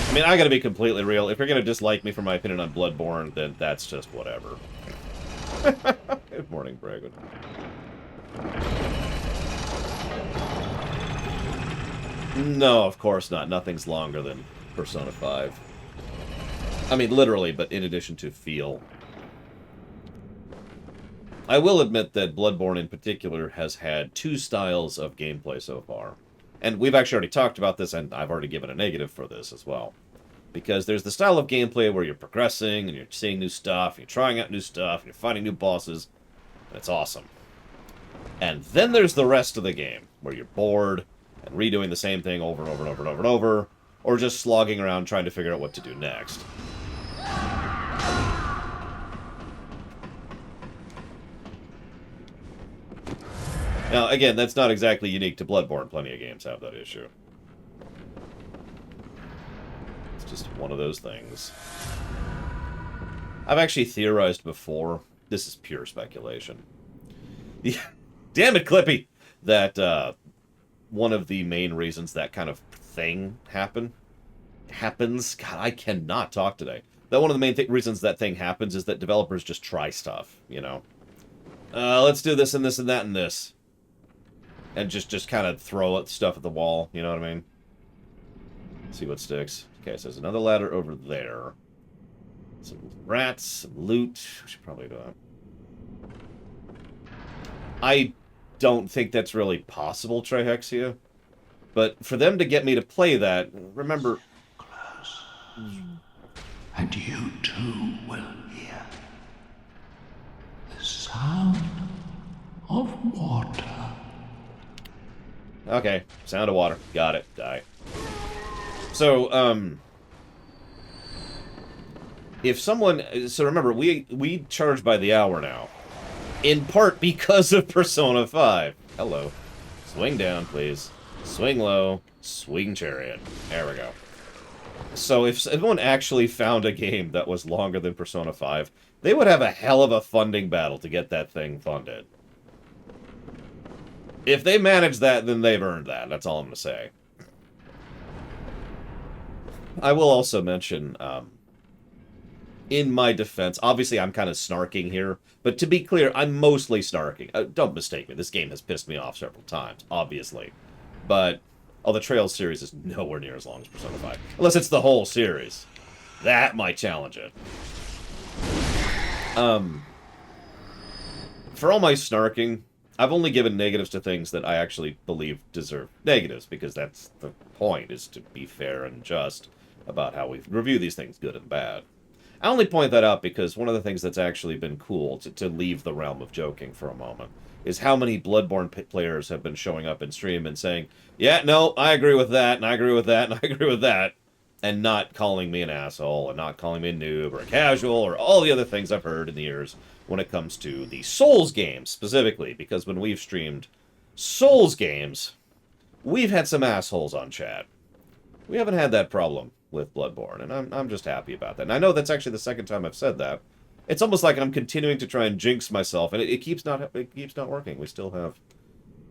Speaker 1: I mean, I gotta be completely real. If you're gonna dislike me for my opinion on Bloodborne, then that's just whatever. Good morning, Bragon. No, of course not. Nothing's longer than Persona 5. I mean, literally, but in addition to feel. I will admit that Bloodborne in particular has had two styles of gameplay so far. And we've actually already talked about this, and I've already given a negative for this as well. Because there's the style of gameplay where you're progressing, and you're seeing new stuff, and you're trying out new stuff, and you're fighting new bosses, and it's awesome. And then there's the rest of the game, where you're bored, and redoing the same thing over and over and over and over and over, or just slogging around trying to figure out what to do next. Now, again, that's not exactly unique to Bloodborne. Plenty of games have that issue. It's just one of those things. I've actually theorized before, this is pure speculation. Yeah, damn it, Clippy! That one of the main reasons that kind of thing happens, God, I cannot talk today. That one of the main reasons that thing happens is that developers just try stuff, you know? Let's do this and this and that and this. And just kind of throw stuff at the wall, you know what I mean? See what sticks. Okay, so there's another ladder over there. Some rats, some loot. We should probably do that. I don't think that's really possible, Trihexia. But for them to get me to play that, remember...
Speaker 3: Close. And you too will hear the sound of water.
Speaker 1: Okay, sound of water. Got it. Die. So, if someone... So remember, we charge by the hour now. In part because of Persona 5. Hello. Swing down, please. Swing low. Swing chariot. There we go. So if anyone actually found a game that was longer than Persona 5, they would have a hell of a funding battle to get that thing funded. If they manage that, then they've earned that. That's all I'm going to say. I will also mention, in my defense, obviously I'm kind of snarking here, but to be clear, I'm mostly snarking. Don't mistake me. This game has pissed me off several times, obviously. But, the Trails series is nowhere near as long as Persona 5. Unless it's the whole series. That might challenge it. For all my snarking... I've only given negatives to things that I actually believe deserve negatives, because that's the point, is to be fair and just about how we review these things, good and bad. I only point that out because one of the things that's actually been cool, to leave the realm of joking for a moment, is how many Bloodborne players have been showing up in stream and saying, yeah, no, I agree with that, and I agree with that, and I agree with that, and not calling me an asshole, and not calling me a noob, or a casual, or all the other things I've heard in the years when it comes to the Souls games, specifically, because when we've streamed Souls games, we've had some assholes on chat. We haven't had that problem with Bloodborne, and I'm just happy about that. And I know that's actually the second time I've said that. It's almost like I'm continuing to try and jinx myself, and it keeps not working. We still have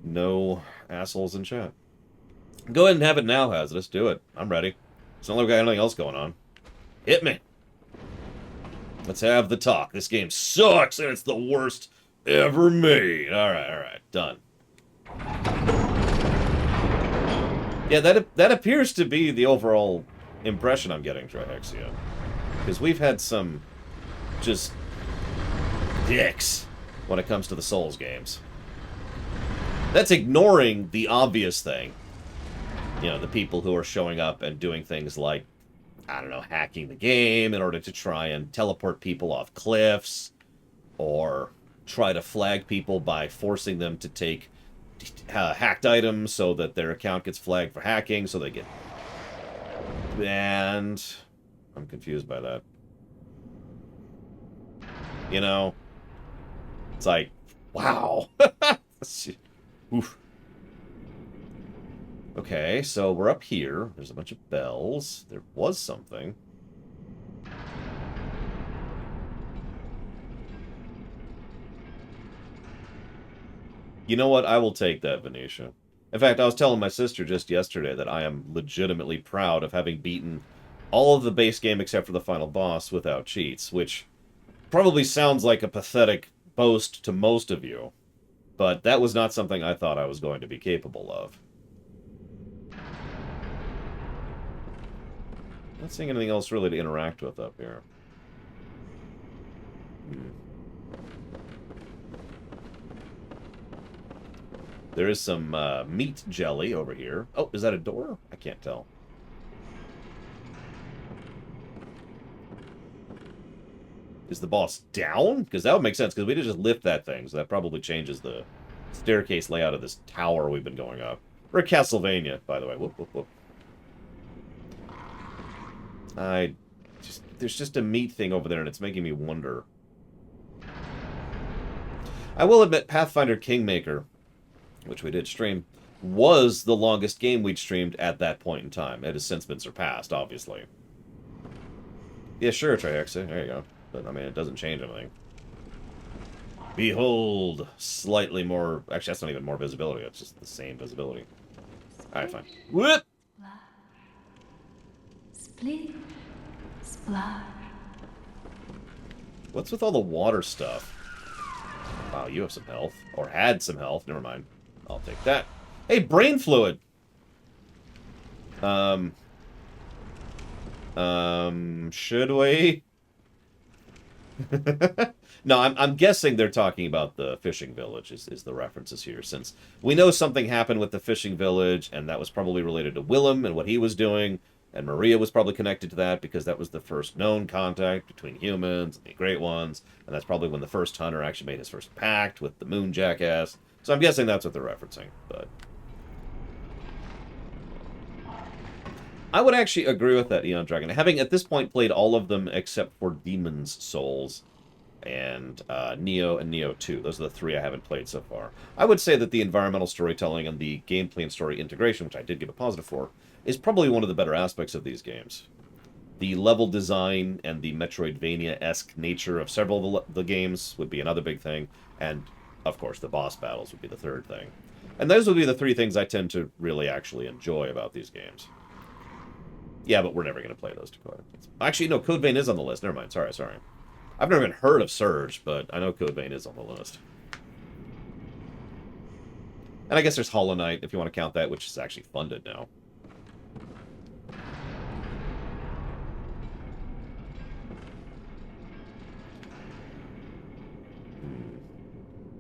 Speaker 1: no assholes in chat. Go ahead and have it now, Hazardous. Do it. I'm ready. It's not like we got anything else going on. Hit me. Let's have the talk. This game sucks, and it's the worst ever made. Alright, done. Yeah, that appears to be the overall impression I'm getting, Trihexia. Because we've had some just dicks when it comes to the Souls games. That's ignoring the obvious thing. You know, the people who are showing up and doing things like, I don't know, hacking the game in order to try and teleport people off cliffs, or try to flag people by forcing them to take hacked items so that their account gets flagged for hacking, so they get banned. I'm confused by that. You know? It's like, wow. Oof. Okay, so we're up here. There's a bunch of bells. There was something. You know what? I will take that, Venetia. In fact, I was telling my sister just yesterday that I am legitimately proud of having beaten all of the base game except for the final boss without cheats, which probably sounds like a pathetic boast to most of you, but that was not something I thought I was going to be capable of. Not seeing anything else really to interact with up here. There is some meat jelly over here. Oh, is that a door? I can't tell. Is the boss down? Because that would make sense, because we did just lift that thing, so that probably changes the staircase layout of this tower we've been going up. We're at Castlevania, by the way. Whoop, whoop, whoop. There's just a meat thing over there, and it's making me wonder. I will admit, Pathfinder Kingmaker, which we did stream, was the longest game we'd streamed at that point in time. It has since been surpassed, obviously. Yeah, sure, Trihexa. There you go. But, I mean, it doesn't change anything. Behold! Slightly more... Actually, that's not even more visibility. It's just the same visibility. Alright, fine. Whoop!
Speaker 4: Split. Splash.
Speaker 1: What's with all the water stuff? Wow, you have some health. Or had some health. Never mind. I'll take that. Hey, brain fluid! Should we? No, I'm guessing they're talking about the fishing village is the references here, since we know something happened with the fishing village, and that was probably related to Willem and what he was doing, and Maria was probably connected to that because that was the first known contact between humans and the Great Ones, and that's probably when the first hunter actually made his first pact with the moon jackass. So I'm guessing that's what they're referencing, but... I would actually agree with that, Eon Dragon. Having, at this point, played all of them except for Demon's Souls and Neo and Neo 2. Those are the three I haven't played so far. I would say that the environmental storytelling and the gameplay and story integration, which I did give a positive for, is probably one of the better aspects of these games. The level design and the Metroidvania-esque nature of several of the games would be another big thing, and, of course, the boss battles would be the third thing. And those would be the three things I tend to really actually enjoy about these games. Yeah, but we're never going to play those two. Actually, no, Code Vein is on the list. Never mind. Sorry. I've never even heard of Surge, but I know Code Vein is on the list. And I guess there's Hollow Knight, if you want to count that, which is actually funded now.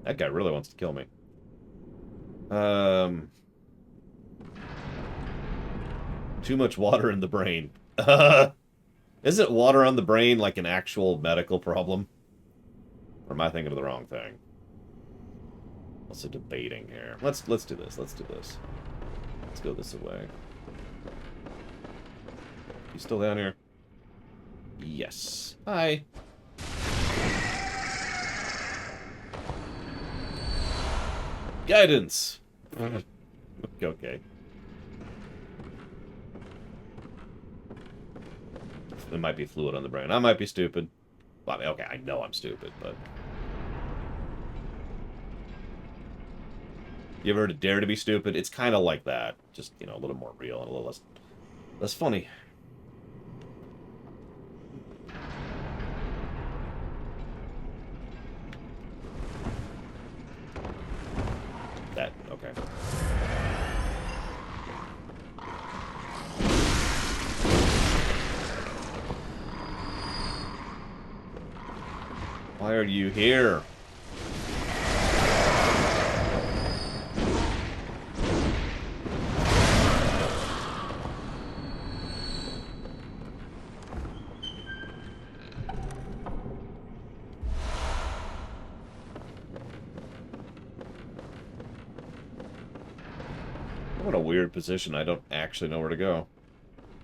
Speaker 1: That guy really wants to kill me. Too much water in the brain. Isn't water on the brain like an actual medical problem? Or am I thinking of the wrong thing? Also debating here. Let's do this. Let's do this. Let's go this way. You still down here? Yes. Hi. Guidance. Okay. It might be fluid on the brain. I might be stupid. Well, I mean, okay, I know I'm stupid, but... You ever heard of Dare to be Stupid? It's kind of like that. Just, you know, a little more real and a little less funny. That, okay. Why are you here? What a weird position. I don't actually know where to go.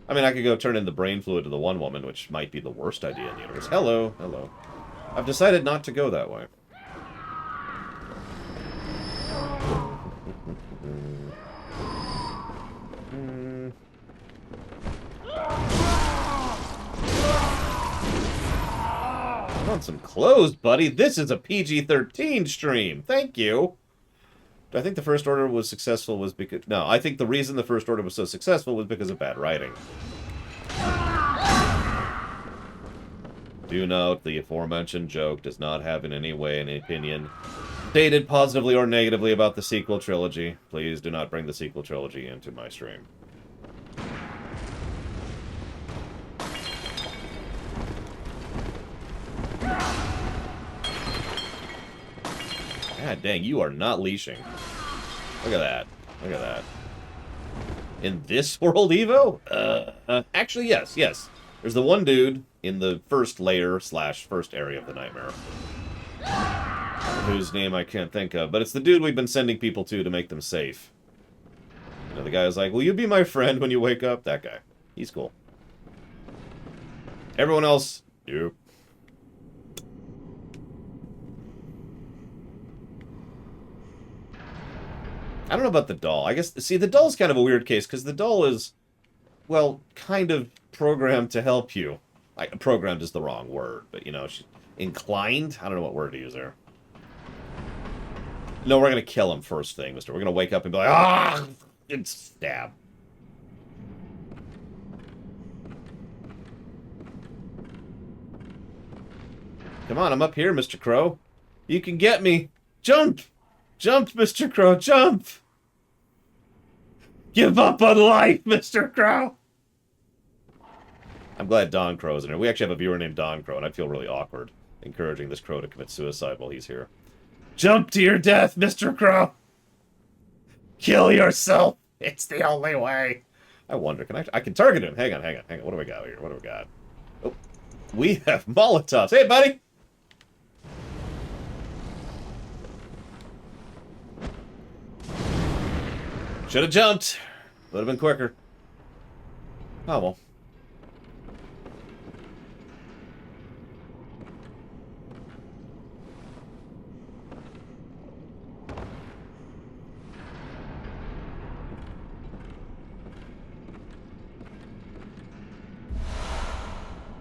Speaker 1: I mean, I could go turn in the brain fluid to the one woman, which might be the worst idea in the universe. Hello, hello. I've decided not to go that way. Want some clothes, buddy? This is a PG-13 stream. Thank you. Do I think the First Order was successful was because... No, I think the reason the First Order was so successful was because of bad writing. Do note, the aforementioned joke does not have in any way any opinion stated positively or negatively about the sequel trilogy. Please do not bring the sequel trilogy into my stream. God dang, you are not leashing. Look at that. Look at that. In this world, Evo? Actually, yes. There's the one dude in the first layer / first area of the nightmare, whose name I can't think of, but it's the dude we've been sending people to make them safe. You know, the guy is like, will you be my friend when you wake up? That guy. He's cool. Everyone else, nope. I don't know about the doll. I guess, see, the doll's kind of a weird case, because the doll is, well, kind of programmed to help you. Like, programmed is the wrong word, but, you know, she's inclined? I don't know what word to use there. No, we're going to kill him first thing, mister. We're going to wake up and be like, ah! And stab. Come on, I'm up here, Mr. Crow. You can get me. Jump! Jump, Mr. Crow, jump! Give up on life, Mr. Crow! I'm glad Don Crow's in here. We actually have a viewer named Don Crow, and I feel really awkward encouraging this crow to commit suicide while he's here. Jump to your death, Mr. Crow! Kill yourself! It's the only way! I wonder, I can target him. Hang on. What do we got here? What do we got? Oh, we have Molotovs. Hey, buddy! Should have jumped. Would have been quicker. Oh, well.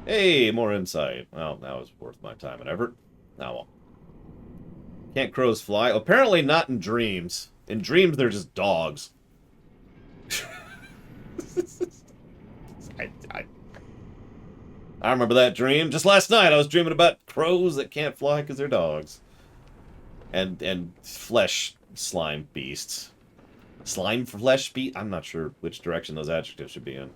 Speaker 1: Hey, more insight. Well, that was worth my time and effort. Oh, well. Can't crows fly? Apparently not in dreams. In dreams, they're just dogs. I remember that dream. Just last night, I was dreaming about crows that can't fly because they're dogs. And flesh slime beasts. Slime flesh beast? I'm not sure which direction those adjectives should be in.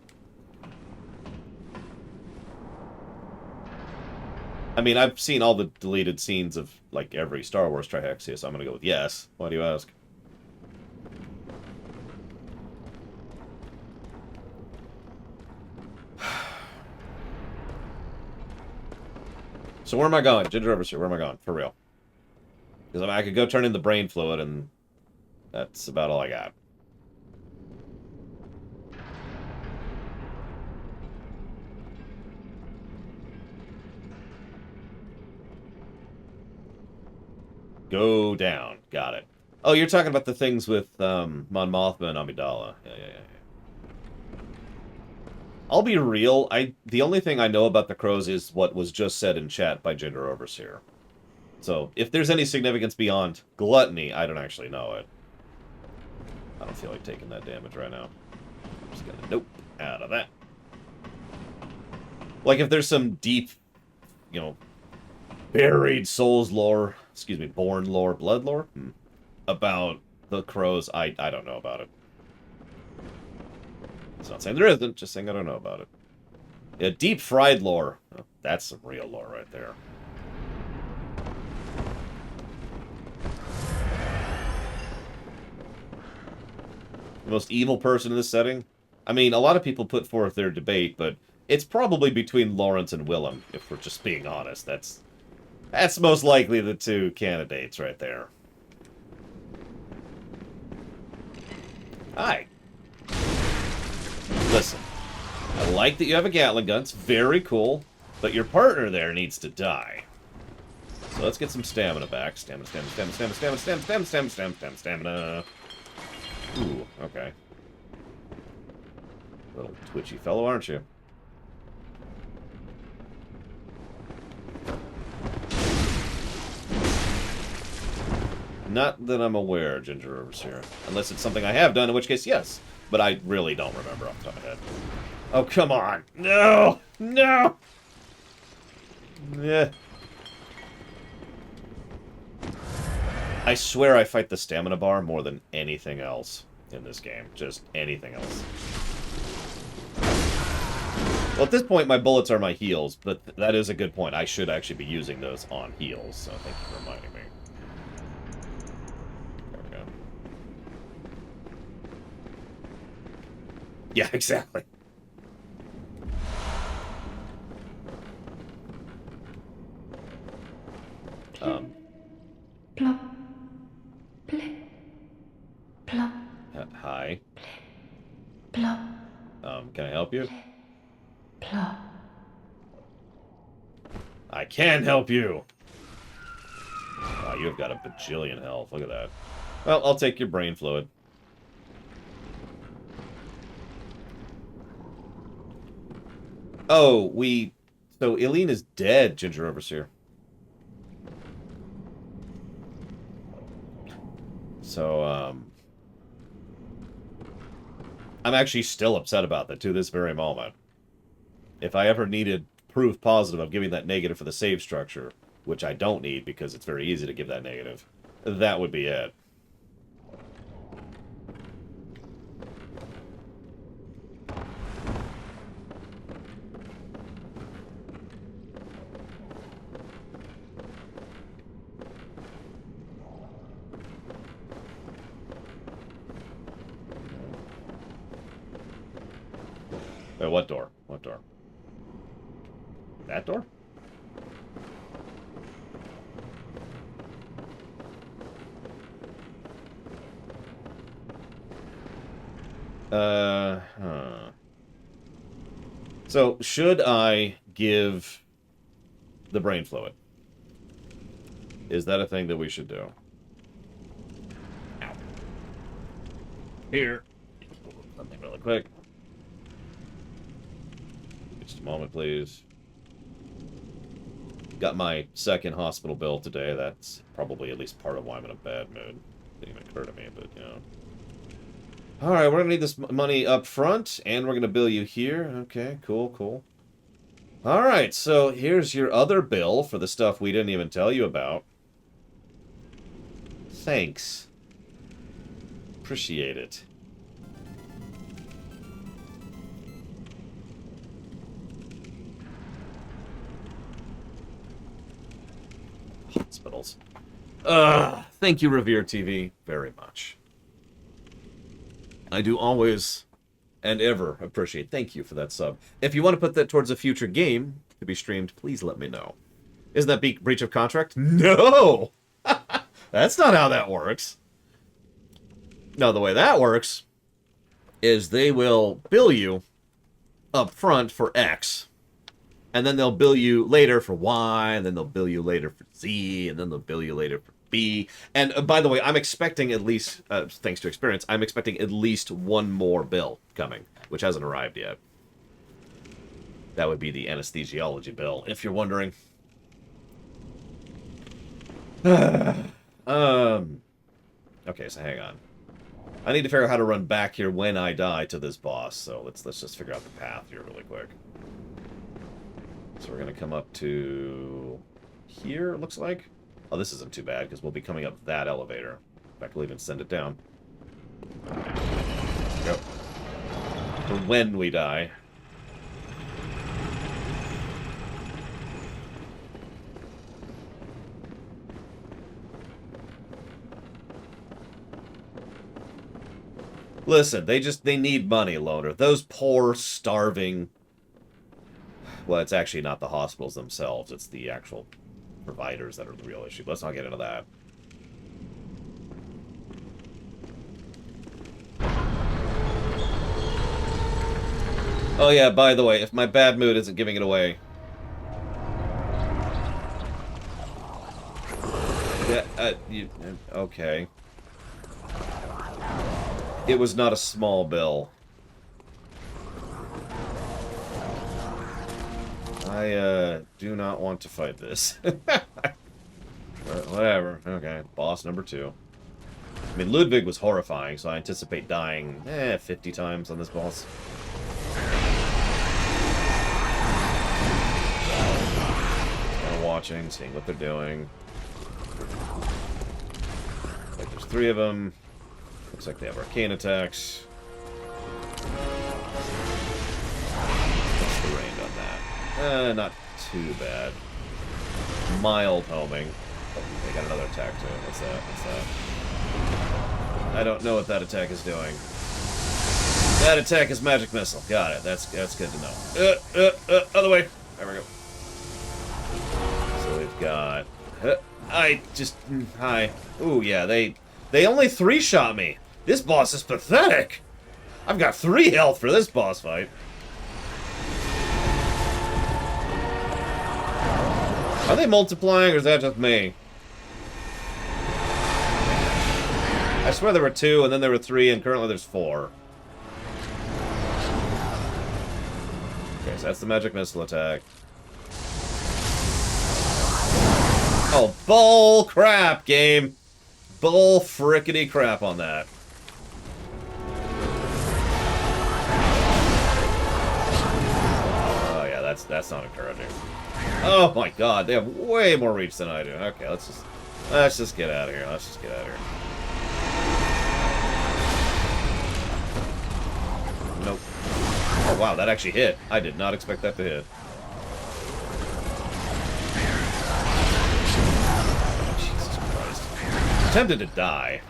Speaker 1: I mean, I've seen all the deleted scenes of, like, every Star Wars trihexia, so I'm gonna go with yes. Why do you ask? So where am I going? Ginger Overseer, where am I going? For real. Because I mean, I could go turn in the brain fluid, and that's about all I got. Go down. Got it. Oh, you're talking about the things with Mon Mothma and Amidala. Yeah. I'll be real. The only thing I know about the crows is what was just said in chat by Ginger Overseer. So, if there's any significance beyond gluttony, I don't actually know it. I don't feel like taking that damage right now. I'm just gonna, nope, out of that. Like, if there's some deep, you know, buried souls lore, excuse me, born lore, blood lore, about the crows, I don't know about it. It's not saying there isn't, just saying I don't know about it. Yeah, deep fried lore. Oh, that's some real lore right there. The most evil person in this setting? I mean, a lot of people put forth their debate, but it's probably between Lawrence and Willem, if we're just being honest. That's most likely the two candidates right there. Hi. Listen, I like that you have a Gatling gun. It's very cool, but your partner there needs to die. So let's get some stamina back. Stamina. Ooh, okay. Little twitchy fellow, aren't you? Not that I'm aware, Ginger Overseer. Unless it's something I have done, in which case, yes. But I really don't remember off the top of my head. Oh, come on. No! No! Yeah. I swear I fight the stamina bar more than anything else in this game. Just anything else. Well, at this point, my bullets are my heals, but that is a good point. I should actually be using those on heals, so thank you for reminding me. Yeah, exactly.
Speaker 4: Plop. Plip. Plop.
Speaker 1: Hi.
Speaker 4: Plip.
Speaker 1: help you?
Speaker 4: Plot.
Speaker 1: I can help you! Wow, you've got a bajillion health. Look at that. Well, I'll take your brain fluid. Oh, So, Eileen is dead, Ginger Overseer. So, I'm actually still upset about that to this very moment. If I ever needed proof positive of giving that negative for the save structure, which I don't need because it's very easy to give that negative, that would be it. Wait, what door? What door? That door? Huh. So, should I give the brain fluid? Is that a thing that we should do? Ow. Here. Something really quick. Just a moment, please. Got my second hospital bill today. That's probably at least part of why I'm in a bad mood. Didn't even occur to me, but, you know. Alright, we're gonna need this money up front, and we're gonna bill you here. Okay, cool, cool. Alright, so here's your other bill for the stuff we didn't even tell you about. Thanks. Appreciate it. Hospitals. Thank you, Revere TV, very much. I do always and ever appreciate. Thank you for that sub. If you want to put that towards a future game to be streamed, please let me know. Isn't that breach of contract? No! That's not how that works. No, the way that works is they will bill you up front for X, and then they'll bill you later for Y, and then they'll bill you later for Z, and then they'll bill you later for B. And by the way, I'm expecting at least, thanks to experience, I'm expecting at least one more bill coming, which hasn't arrived yet. That would be the anesthesiology bill, if you're wondering. Okay, so hang on. I need to figure out how to run back here when I die to this boss, so let's just figure out the path here really quick. So we're gonna come up to here, it looks like. Oh, this isn't too bad, because we'll be coming up that elevator. In fact, we'll even send it down. Go. For when we die. Listen, they need money, Loner. Those poor, starving... Well, it's actually not the hospitals themselves. It's the actual providers that are the real issue. Let's not get into that. Oh yeah, by the way, if my bad mood isn't giving it away... Yeah, okay. It was not a small bill. I, do not want to fight this. Whatever. Okay, boss number 2. I mean, Ludwig was horrifying, so I anticipate dying, 50 times on this boss. Kind of watching, seeing what they're doing. Like, there's 3 of them. Looks like they have arcane attacks. What's the range on that? Not too bad. Mild homing. Oh, they got another attack too. What's that? What's that? I don't know what that attack is doing. That attack is magic missile. Got it. That's good to know. Other way. There we go. So we've got... Hi. Ooh, yeah, they only 3-shot me. This boss is pathetic. I've got 3 health for this boss fight. Are they multiplying, or is that just me? I swear there were 2, and then there were 3, and currently there's 4. Okay, so that's the magic missile attack. Oh, bull crap, game! Bull frickety crap on that. Oh yeah, that's not encouraging. Oh my god, they have way more reach than I do. Okay, let's just get out of here. Let's just get out of here. Nope. Oh wow, that actually hit. I did not expect that to hit. Jesus Christ. I'm tempted to die.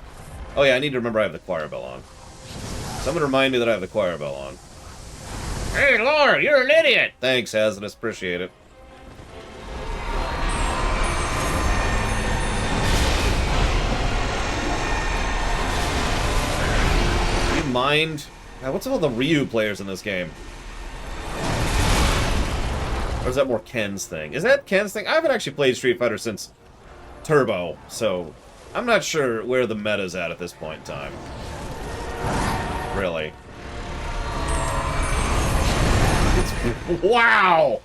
Speaker 1: Oh yeah, I need to remember I have the choir bell on. Someone remind me that I have the choir bell on. Hey, Lord, you're an idiot! Thanks, Hazardous. Appreciate it. Do you mind? God, what's all the Ryu players in this game? Or is that more Ken's thing? Is that Ken's thing? I haven't actually played Street Fighter since Turbo, so I'm not sure where the meta's at this point in time. Really. Wow!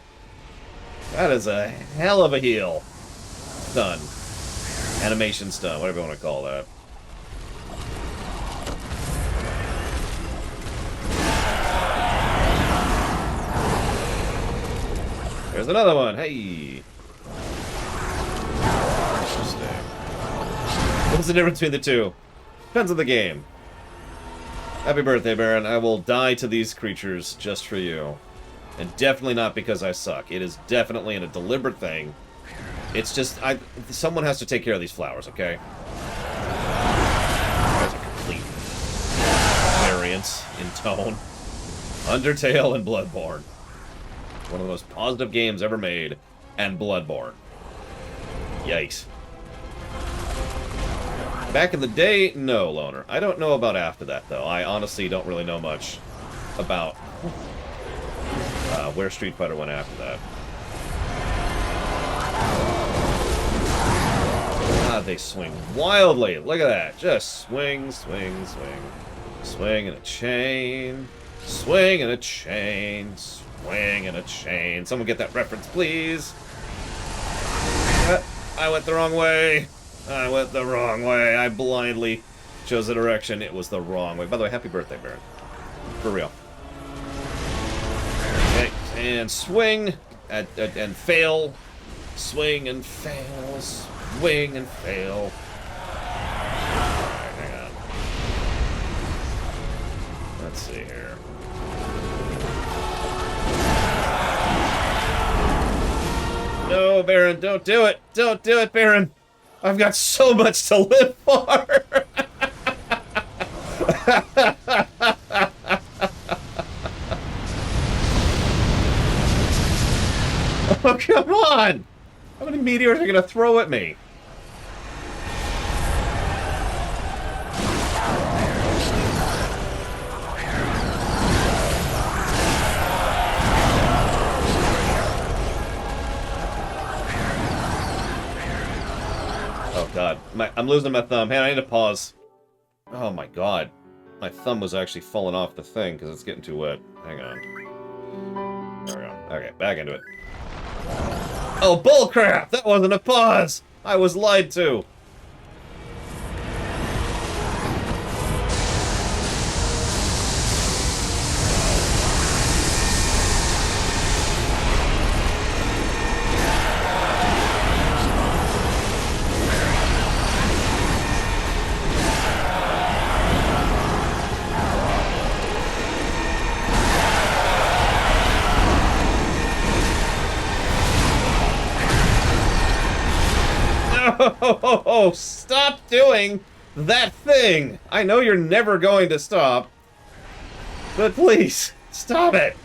Speaker 1: That is a hell of a heal. Stun. Animation stun, whatever you want to call that. There's another one. Hey! Interesting. What's the difference between the two? Depends on the game. Happy birthday, Baron. I will die to these creatures just for you. And definitely not because I suck. It is definitely a deliberate thing. It's just, someone has to take care of these flowers, okay? There's a complete variance in tone. Undertale and Bloodborne. One of the most positive games ever made. And Bloodborne. Yikes. Back in the day, no, Loner. I don't know about after that, though. I honestly don't really know much about where Street Fighter went after that. God, they swing wildly. Look at that. Just swing, swing, swing. Swing in a chain. Swing in a chain. Swing in a chain. Someone get that reference, please. I went the wrong way. I went the wrong way. I blindly chose a direction. It was the wrong way. By the way, happy birthday, Baron. For real. Okay, and swing and fail. Swing and fail. Swing and fail. Alright, hang on. Let's see here. No, Baron, don't do it. Don't do it, Baron. I've got so much to live for. Oh, come on! How many meteors are you gonna throw at me? Oh god, I'm losing my thumb. Hey, I need to pause. Oh my god. My thumb was actually falling off the thing because it's getting too wet. Hang on. There we go. Okay, back into it. Oh, bullcrap! That wasn't a pause! I was lied to! Oh, stop doing that thing! I know you're never going to stop, but please, stop it!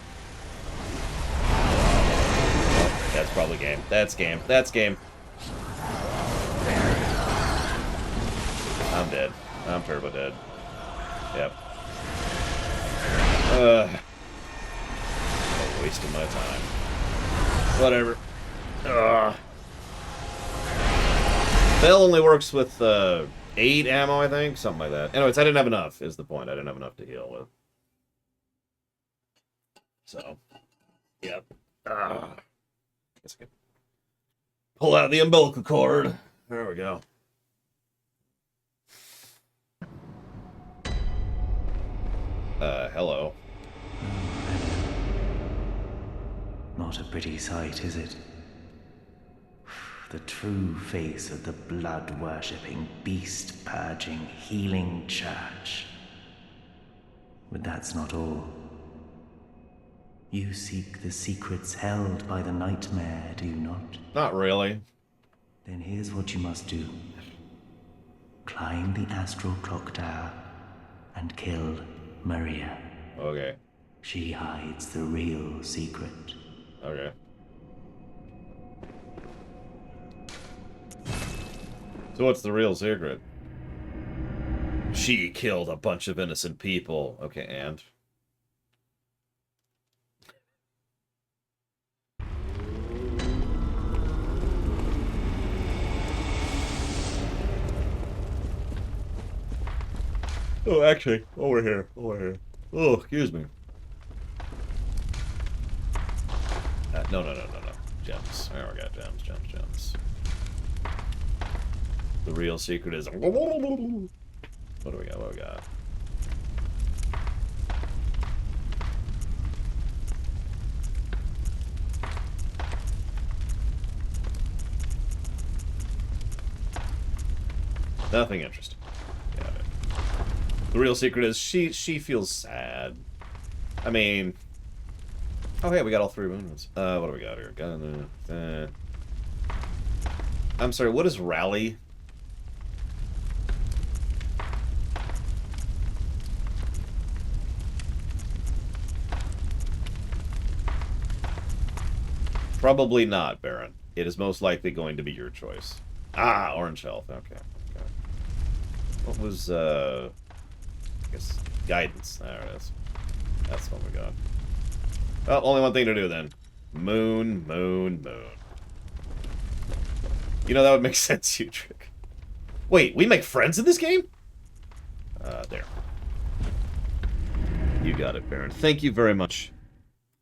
Speaker 1: Oh, that's probably game. That's game. That's game. I'm dead. I'm turbo dead. Yep. Wasting my time. Whatever. Ugh. Bell only works with 8 ammo, I think, something like that. Anyways, I didn't have enough. Is the point? I didn't have enough to heal with. So, yep. Guess I can pull out the umbilical cord. There we go. Hello.
Speaker 5: Not a pretty sight, is it? The true face of the blood-worshipping, beast-purging, healing church. But that's not all. You seek the secrets held by the nightmare, do you not?
Speaker 1: Not really.
Speaker 5: Then here's what you must do. Climb the astral clock tower and kill Maria.
Speaker 1: Okay.
Speaker 5: She hides the real secret.
Speaker 1: Okay. So what's the real secret? She killed a bunch of innocent people. Okay, and? Oh, actually, over here. Oh, excuse me. No. Gems. There we go, gems. The real secret is... What do we got? Nothing interesting. Got it. The real secret is she feels sad. I mean... Oh, hey, we got all 3 wounds. What do we got here? I'm sorry, what is rally? Probably not, Baron. It is most likely going to be your choice. Ah, orange health. Okay. What was, I guess, guidance. There it is. That's what we got. Well, only one thing to do then. Moon. You know, that would make sense, you trick. Wait, we make friends in this game? There. You got it, Baron. Thank you very much.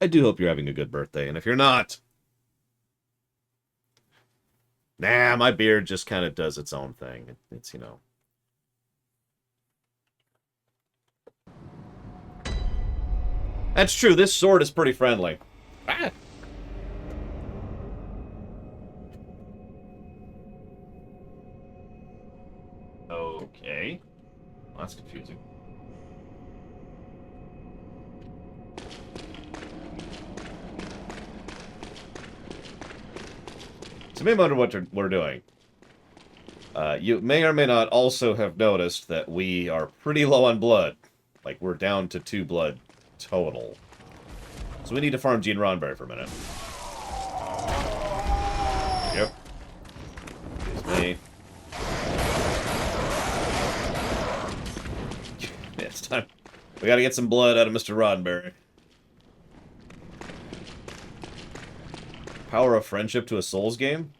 Speaker 1: I do hope you're having a good birthday, and if you're not... Nah, my beard just kind of does its own thing. It's, you know... That's true, this sword is pretty friendly. Ah! Okay. Well, that's confusing. So maybe wonder what we're doing. You may or may not also have noticed that we are pretty low on blood. Like, we're down to 2 blood total. So we need to farm Gene Ronberry for a minute. Yep. Excuse me. Yeah, it's time. We gotta get some blood out of Mr. Roddenberry. Power of friendship to a Souls game.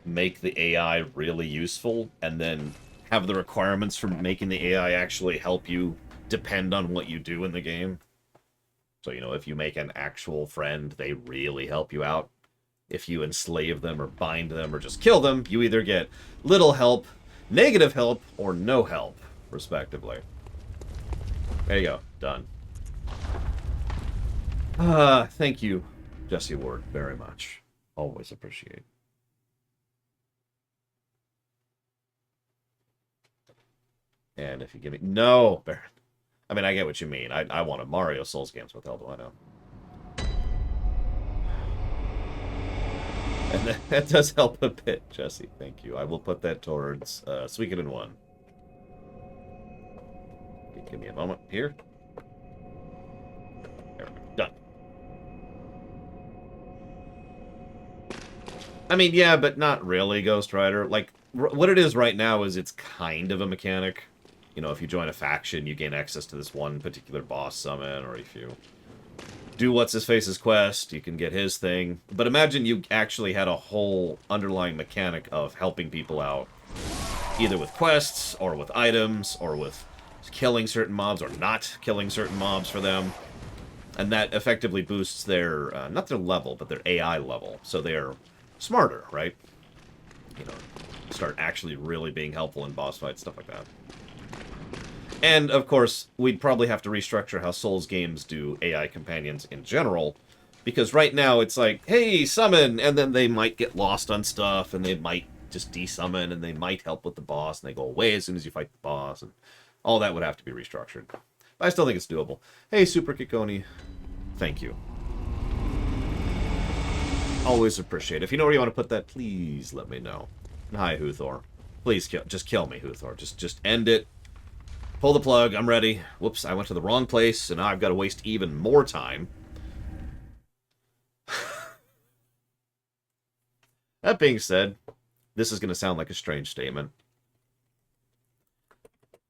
Speaker 1: Make the AI really useful, and then have the requirements for making the AI actually help you depend on what you do in the game. So, you know, if you make an actual friend, they really help you out. If you enslave them or bind them or just kill them, you either get little help, negative help, or no help, respectively. There you go. Done. Thank you, Jesse Ward, very much. Always appreciate. And if you give me... No, Baron. I mean, I get what you mean. I want a Mario Souls games. What the hell do I know? And that does help a bit, Jesse. Thank you. I will put that towards Suikoden 1. Okay, give me a moment here. There we go. Done. I mean, yeah, but not really, Ghost Rider. Like, what it is right now is it's kind of a mechanic. You know, if you join a faction, you gain access to this one particular boss summon, or if you do what's-his-face's quest, you can get his thing. But imagine you actually had a whole underlying mechanic of helping people out, either with quests, or with items, or with killing certain mobs, or not killing certain mobs for them. And that effectively boosts their, not their level, but their AI level. So they're smarter, right? You know, start actually really being helpful in boss fights, stuff like that. And, of course, we'd probably have to restructure how Souls games do AI companions in general, because right now it's like, hey, summon, and then they might get lost on stuff, and they might just desummon, and they might help with the boss, and they go away as soon as you fight the boss, and all that would have to be restructured. But I still think it's doable. Hey, Super Kikoni, thank you. Always appreciate it. If you know where you want to put that, please let me know. And hi, Huthor. Please just kill me, Huthor. Just end it. Pull the plug, I'm ready. Whoops, I went to the wrong place, and now I've got to waste even more time. That being said, this is going to sound like a strange statement.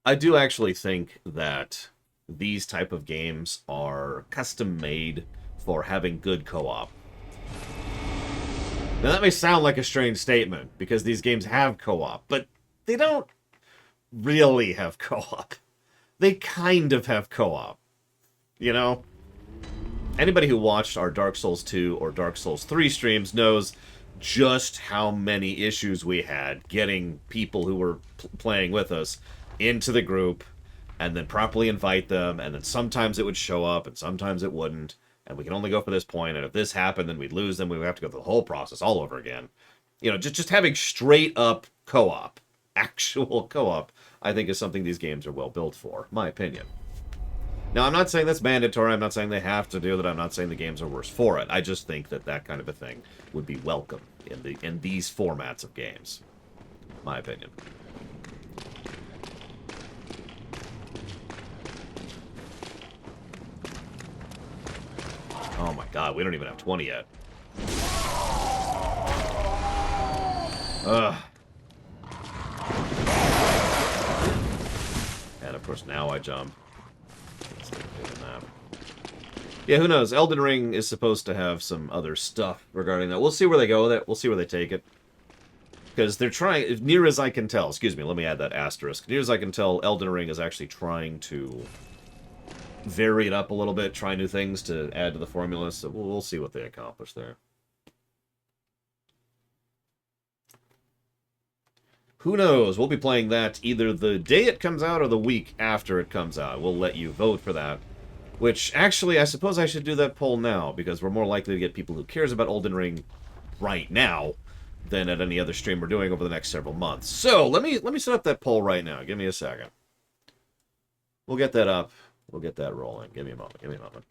Speaker 1: I do actually think that these type of games are custom-made for having good co-op. Now, that may sound like a strange statement, because these games have co-op, but they don't really have co-op. They kind of have co-op. You know? Anybody who watched our Dark Souls 2 or Dark Souls 3 streams knows just how many issues we had getting people who were playing with us into the group, and then properly invite them, and then sometimes it would show up, and sometimes it wouldn't, and we can only go for this point, and if this happened, then we'd lose them, we would have to go through the whole process all over again. You know, just having straight-up co-op, actual co-op, I think is something these games are well built for, my opinion. Now, I'm not saying that's mandatory, I'm not saying they have to do that, I'm not saying the games are worse for it. I just think that that kind of a thing would be welcome in these formats of games. My opinion. Oh my god, we don't even have 20 yet. Ugh. And of course now I jump. Yeah, who knows? Elden Ring is supposed to have some other stuff regarding that. We'll see where they go with it. We'll see where they take it. Because they're trying, near as I can tell, excuse me, let me add that asterisk. Near as I can tell, Elden Ring is actually trying to vary it up a little bit, try new things to add to the formula, so we'll see what they accomplish there. Who knows? We'll be playing that either the day it comes out or the week after it comes out. We'll let you vote for that. Which, actually, I suppose I should do that poll now, because we're more likely to get people who cares about Elden Ring right now than at any other stream we're doing over the next several months. So, let me set up that poll right now. Give me a second. We'll get that up. We'll get that rolling. Give me a moment. Give me a moment.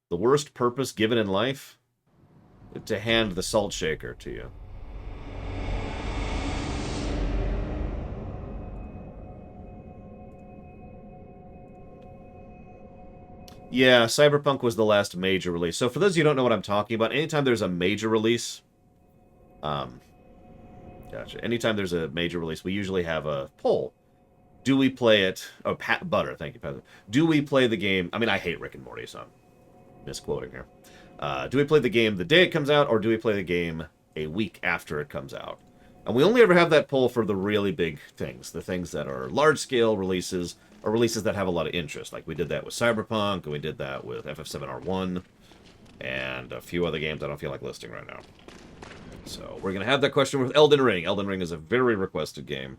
Speaker 1: The worst purpose given in life? To hand the salt shaker to you. Yeah, Cyberpunk was the last major release. So for those of you who don't know what I'm talking about, anytime there's a major release... Gotcha. Anytime there's a major release, we usually have a poll. Do we play it... Oh, Butter, thank you, Pat. Do we play the game... I mean, I hate Rick and Morty, so I'm misquoting here. Do we play the game the day it comes out, or do we play the game a week after it comes out? And we only ever have that poll for the really big things. The things that are large-scale releases, or releases that have a lot of interest. Like we did that with Cyberpunk, and we did that with FF7R1, and a few other games I don't feel like listing right now. So we're going to have that question with Elden Ring. Elden Ring is a very requested game,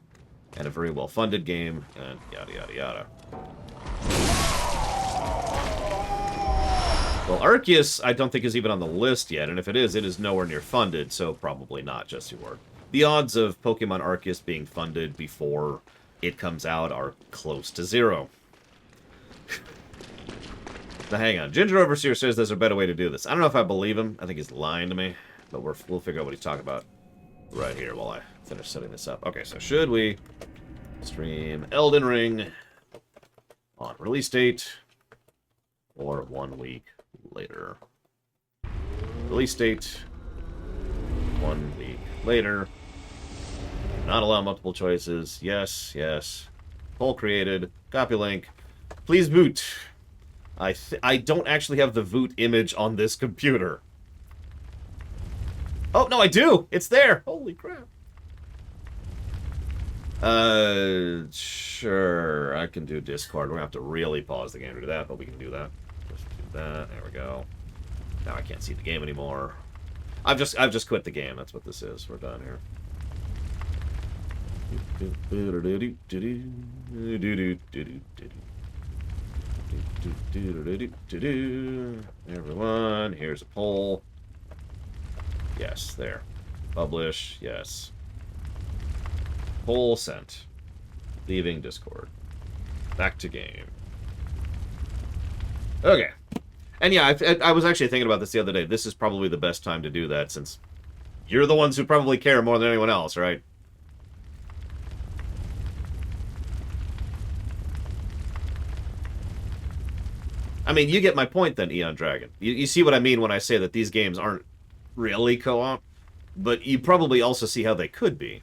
Speaker 1: and a very well-funded game, and yada yada yada. Well, Arceus, I don't think is even on the list yet, and if it is nowhere near funded, so probably not, Jesse Ward. The odds of Pokemon Arceus being funded before it comes out are close to 0. Now, hang on. Ginger Overseer says there's a better way to do this. I don't know if I believe him. I think he's lying to me, but we'll figure out what he's talking about right here while I finish setting this up. Okay, so should we stream Elden Ring on release date or 1 week later? Release date 1 week later. Not allow multiple choices. Yes, yes. Poll created. Copy link. Please boot. I don't actually have the Voot image on this computer. Oh, no, I do! It's there! Holy crap. Sure. I can do Discord. We're gonna have to really pause the game to do that, but we can do that. Just do that. There we go. Now I can't see the game anymore. I've just quit the game. That's what this is. We're done here. Everyone, here's a poll. Yes, there. Publish, yes. Poll sent. Leaving Discord. Back to game. Okay. And yeah, I was actually thinking about this the other day. This is probably the best time to do that, since you're the ones who probably care more than anyone else, right? I mean, you get my point then, Eon Dragon. You see what I mean when I say that these games aren't really co-op, but you probably also see how they could be.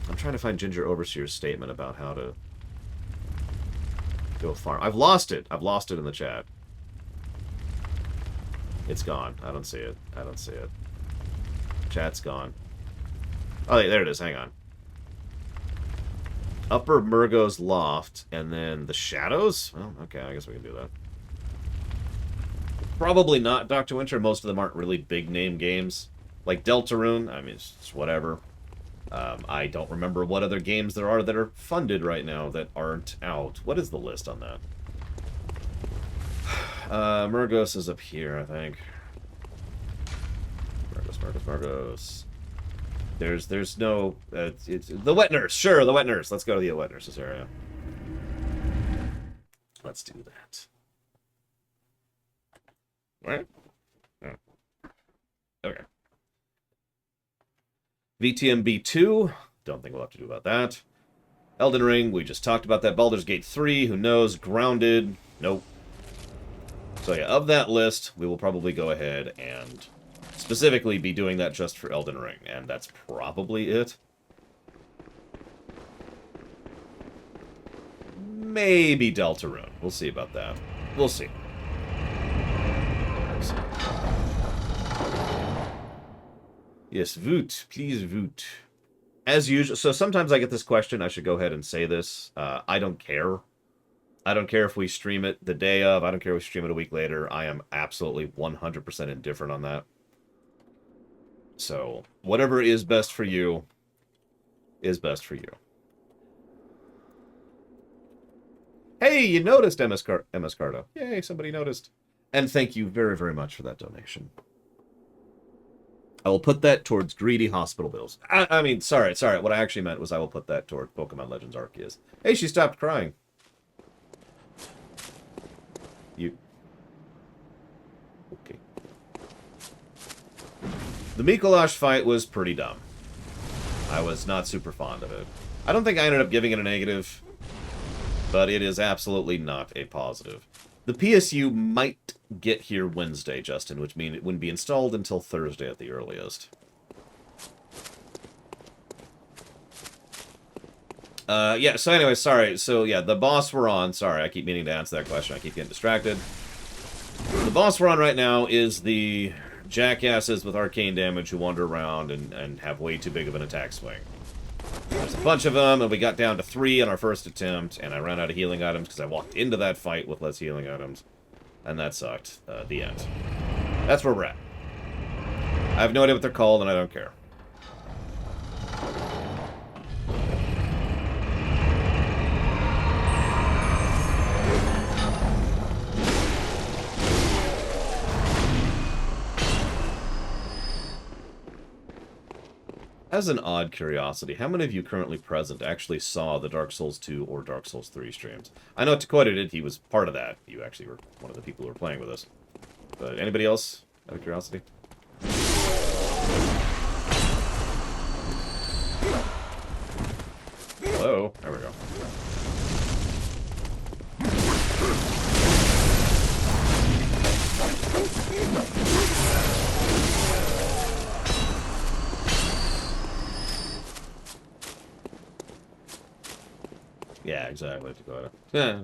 Speaker 1: I'm trying to find Ginger Overseer's statement about how to go farm. I've lost it. I've lost it in the chat. It's gone. I don't see it. I don't see it. Chat's gone. Oh, there it is. Hang on. Upper Murgo's Loft, and then the Shadows? Well, okay, I guess we can do that. Probably not Dr. Winter. Most of them aren't really big-name games. Like Deltarune, I mean, it's whatever. I don't remember what other games there are that are funded right now that aren't out. What is the list on that? Murgos is up here, I think. Murgos. There's no... it's the Wet Nurse. Sure, the Wet Nurse. Let's go to the Wet Nurse's area. Let's do that. What? Oh. Okay. VTMB 2. Don't think we'll have to do about that. Elden Ring. We just talked about that. Baldur's Gate 3. Who knows? Grounded. Nope. So yeah, of that list, we will probably go ahead and specifically be doing that just for Elden Ring, and that's probably it. Maybe Deltarune. We'll see about that. We'll see. Yes, Voot. Please Voot. As usual, so sometimes I get this question, I should go ahead and say this. I don't care. I don't care if we stream it the day of. I don't care if we stream it a week later. I am absolutely 100% indifferent on that. So, whatever is best for you is best for you. Hey, you noticed, MS Cardo. Yay, somebody noticed. And thank you very, very much for that donation. I will put that towards greedy hospital bills. I mean, sorry. What I actually meant was I will put that towards Pokemon Legends Arceus. Hey, she stopped crying. You... Okay. The Mikolash fight was pretty dumb. I was not super fond of it. I don't think I ended up giving it a negative, but it is absolutely not a positive. The PSU might get here Wednesday, Justin, which means it wouldn't be installed until Thursday at the earliest. Yeah, so anyway, sorry. So, yeah, the boss we're on... Sorry, I keep meaning to answer that question. I keep getting distracted. The boss we're on right now is the jackasses with arcane damage who wander around and have way too big of an attack swing. There's a bunch of them, and we got down to 3 on our first attempt, and I ran out of healing items because I walked into that fight with less healing items, and that sucked. The end. That's where we're at. I have no idea what they're called, and I don't care. As an odd curiosity, how many of you currently present actually saw the Dark Souls 2 or Dark Souls 3 streams? I know Takoida did, he was part of that. You actually were one of the people who were playing with us. But anybody else, out of curiosity? Hello? There we go. Yeah, exactly, Dakota. Yeah.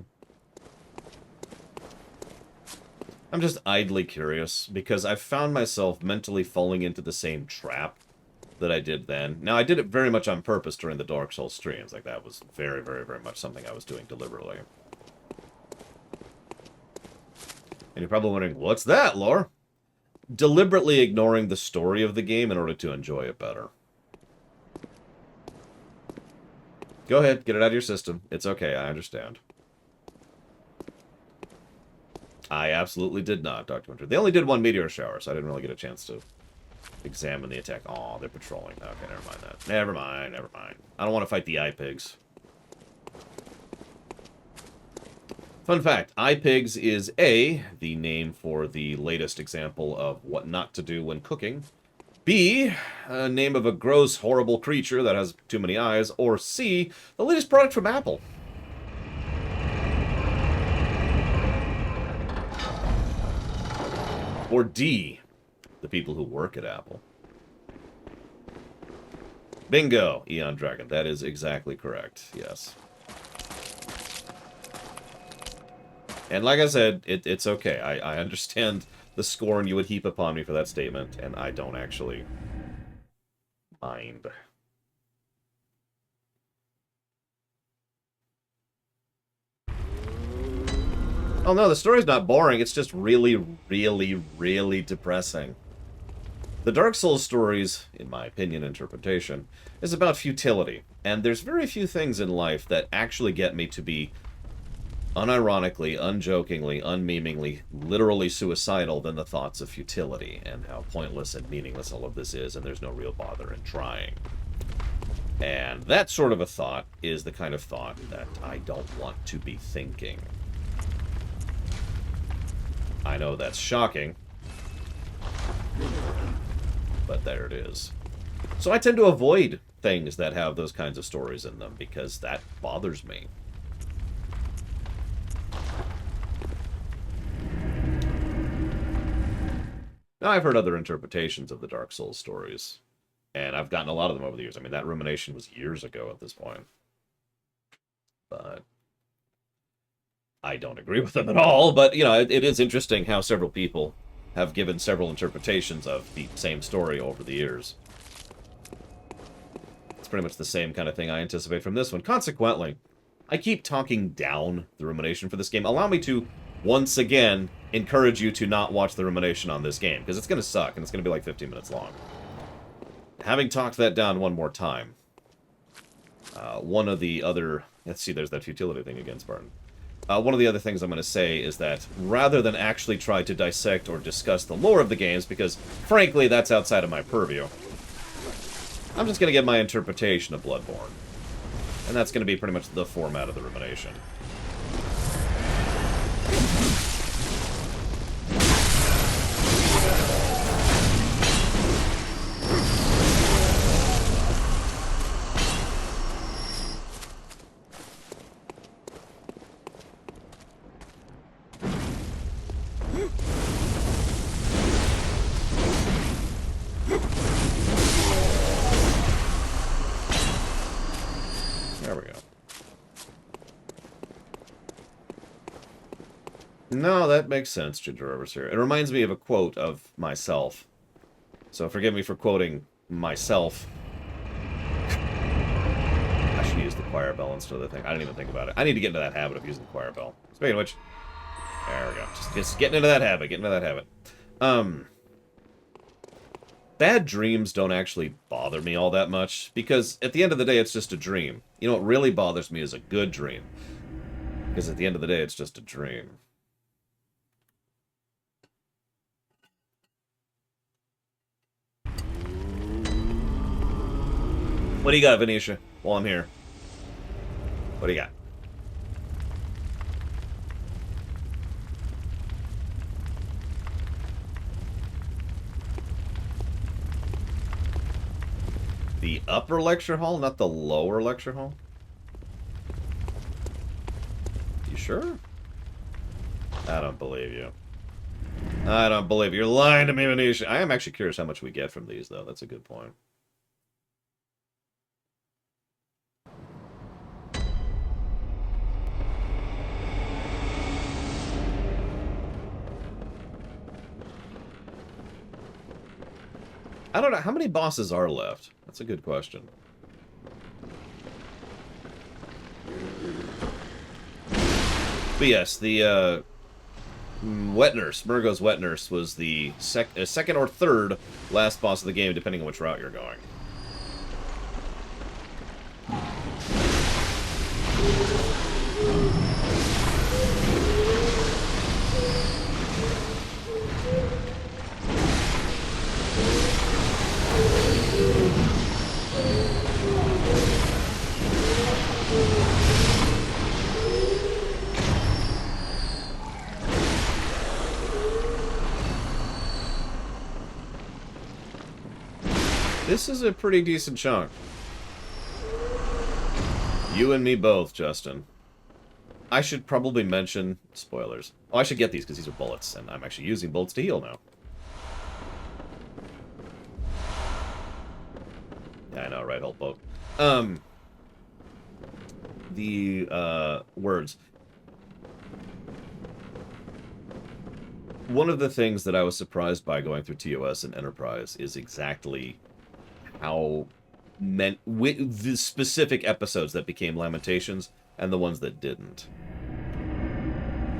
Speaker 1: I'm just idly curious, because I've found myself mentally falling into the same trap that I did then. Now, I did it very much on purpose during the Dark Souls streams. Like, that was very, very, very much something I was doing deliberately. And you're probably wondering, what's that, Lore? Deliberately ignoring the story of the game in order to enjoy it better. Go ahead, get it out of your system. It's okay, I understand. I absolutely did not, Dr. Winter. They only did one meteor shower, so I didn't really get a chance to examine the attack. Aw, they're patrolling. Okay, never mind that. Never mind, never mind. I don't want to fight the eye pigs. Fun fact, eye pigs is A, the name for the latest example of what not to do when cooking. B, a name of a gross, horrible creature that has too many eyes. Or C, the latest product from Apple. Or D, the people who work at Apple. Bingo, Eon Dragon. That is exactly correct. Yes. And like I said, it's okay. I understand the scorn you would heap upon me for that statement, and I don't actually mind. Oh no, the story's not boring. It's just really, really, really depressing. The Dark Souls stories, in my opinion, interpretation, is about futility. And there's very few things in life that actually get me to be unironically, unjokingly, unmemeingly, literally suicidal than the thoughts of futility and how pointless and meaningless all of this is, and there's no real bother in trying. And that sort of a thought is the kind of thought that I don't want to be thinking. I know that's shocking, but there it is. So I tend to avoid things that have those kinds of stories in them because that bothers me. Now, I've heard other interpretations of the Dark Souls stories, and I've gotten a lot of them over the years. I mean, that rumination was years ago at this point. But I don't agree with them at all, but, you know, it is interesting how several people have given several interpretations of the same story over the years. It's pretty much the same kind of thing I anticipate from this one. Consequently, I keep talking down the rumination for this game. Allow me to, once again, encourage you to not watch the rumination on this game, because it's going to suck, and it's going to be like 15 minutes long. Having talked that down one more time, one of the other... Let's see, there's that futility thing again, Spartan. One of the other things I'm going to say is that rather than actually try to dissect or discuss the lore of the games, because, frankly, that's outside of my purview, I'm just going to give my interpretation of Bloodborne. And that's going to be pretty much the format of the rumination. There we go. No, that makes sense, Ginger Overseer. It reminds me of a quote of myself. So forgive me for quoting myself. I should use the choir bell instead of the thing. I didn't even think about it. I need to get into that habit of using the choir bell. Speaking of which, there we go. Just getting into that habit. Getting into that habit. Bad dreams don't actually bother me all that much, because at the end of the day, it's just a dream. You know what really bothers me is a good dream. Because at the end of the day, it's just a dream. What do you got, Venetia, while I'm here? What do you got? The upper lecture hall, not the lower lecture hall? You sure? I don't believe you. I don't believe you. You're lying to me, Venetia. I am actually curious how much we get from these, though. That's a good point. I don't know. How many bosses are left? That's a good question. But yes, the Wet Nurse, Murgo's Wet Nurse, was the second or third last boss of the game, depending on which route you're going. This is a pretty decent chunk. You and me both, Justin. I should probably mention... Spoilers. Oh, I should get these, because these are bullets, and I'm actually using bullets to heal now. Yeah, I know, right, Hulk boat. Words. One of the things that I was surprised by going through TOS and Enterprise is exactly how the specific episodes that became Lamentations and the ones that didn't.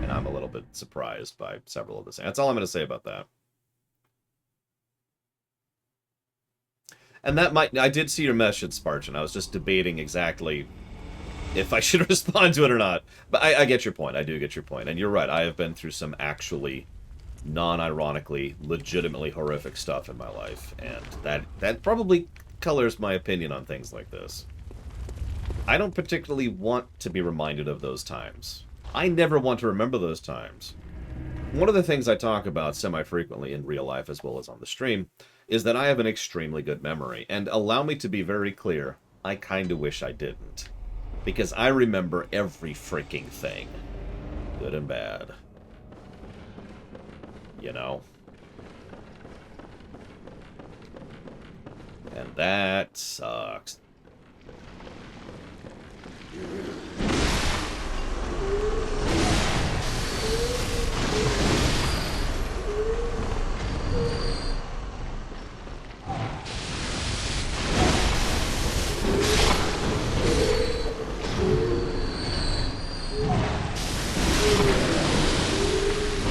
Speaker 1: And I'm a little bit surprised by several of the things. That's all I'm going to say about that. And that might... I did see your message, Sparchan. I was just debating exactly if I should respond to it or not. But I get your point. I do get your point. And you're right. I have been through some actually non-ironically, legitimately horrific stuff in my life. And that probably colors my opinion on things like this. I don't particularly want to be reminded of those times. I never want to remember those times. One of the things I talk about semi-frequently in real life as well as on the stream is that I have an extremely good memory. And allow me to be very clear, I kind of wish I didn't. Because I remember every freaking thing. Good and bad. You know? And that sucks.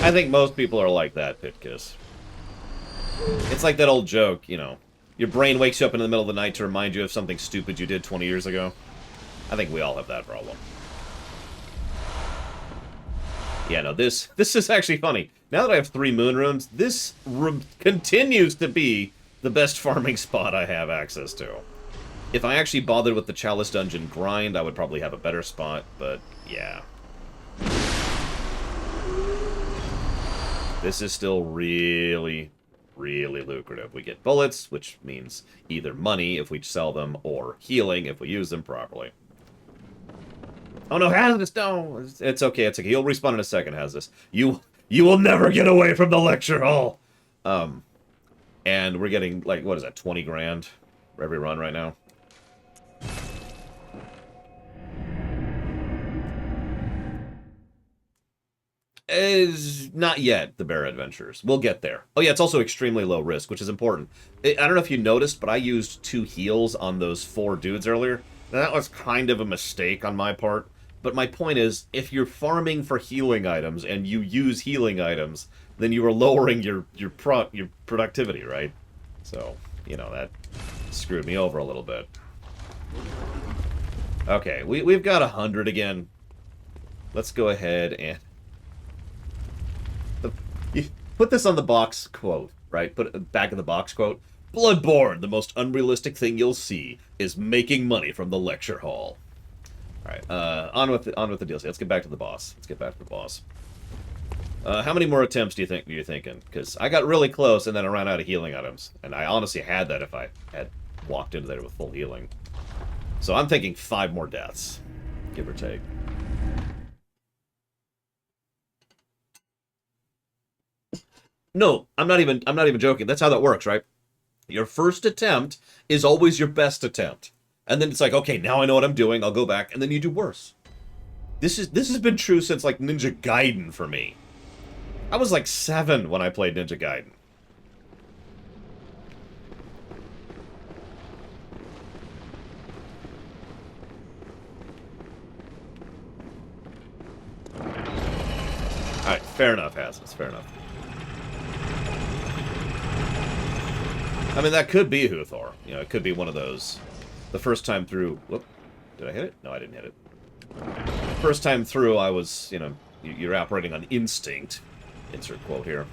Speaker 1: I think most people are like that, Pitkiss. It's like that old joke, you know. Your brain wakes you up in the middle of the night to remind you of something stupid you did 20 years ago. I think we all have that problem. Yeah, no, this is actually funny. Now that I have 3 moon runes, this continues to be the best farming spot I have access to. If I actually bothered with the Chalice Dungeon grind, I would probably have a better spot, but yeah. This is still really, really lucrative. We get bullets, which means either money if we sell them, or healing if we use them properly. Oh no, Hazardous, no! It's okay, it's okay. He'll respawn in a second, Hazardous. You will never get away from the lecture hall! And we're getting, like, what is that, 20 grand for every run right now? Is not yet, the Bear Adventures. We'll get there. Oh yeah, it's also extremely low risk, which is important. I don't know if you noticed, but I used 2 heals on those 4 dudes earlier. Now, that was kind of a mistake on my part. But my point is, if you're farming for healing items and you use healing items, then you are lowering your productivity, right? So, you know, that screwed me over a little bit. Okay, we've got 100 again. Let's go ahead and... Put this on the box quote, right? Put it back of the box quote. Bloodborne, the most unrealistic thing you'll see, is making money from the lecture hall. Alright, on with the DLC. Let's get back to the boss. How many more attempts are you thinking? Because I got really close and then I ran out of healing items. And I honestly had that if I had walked into there with full healing. So I'm thinking 5 more deaths, give or take. No, I'm not even joking. That's how that works, right? Your first attempt is always your best attempt. And then it's like, okay, now I know what I'm doing. I'll go back, and then you do worse. This has been true since like Ninja Gaiden for me. I was like 7 when I played Ninja Gaiden. Fair enough, Hazardous. Fair enough. I mean, that could be Huthor. You know, it could be one of those. The first time through... Whoop. Did I hit it? No, I didn't hit it. First time through, I was, you know, you're operating on instinct. Insert quote here.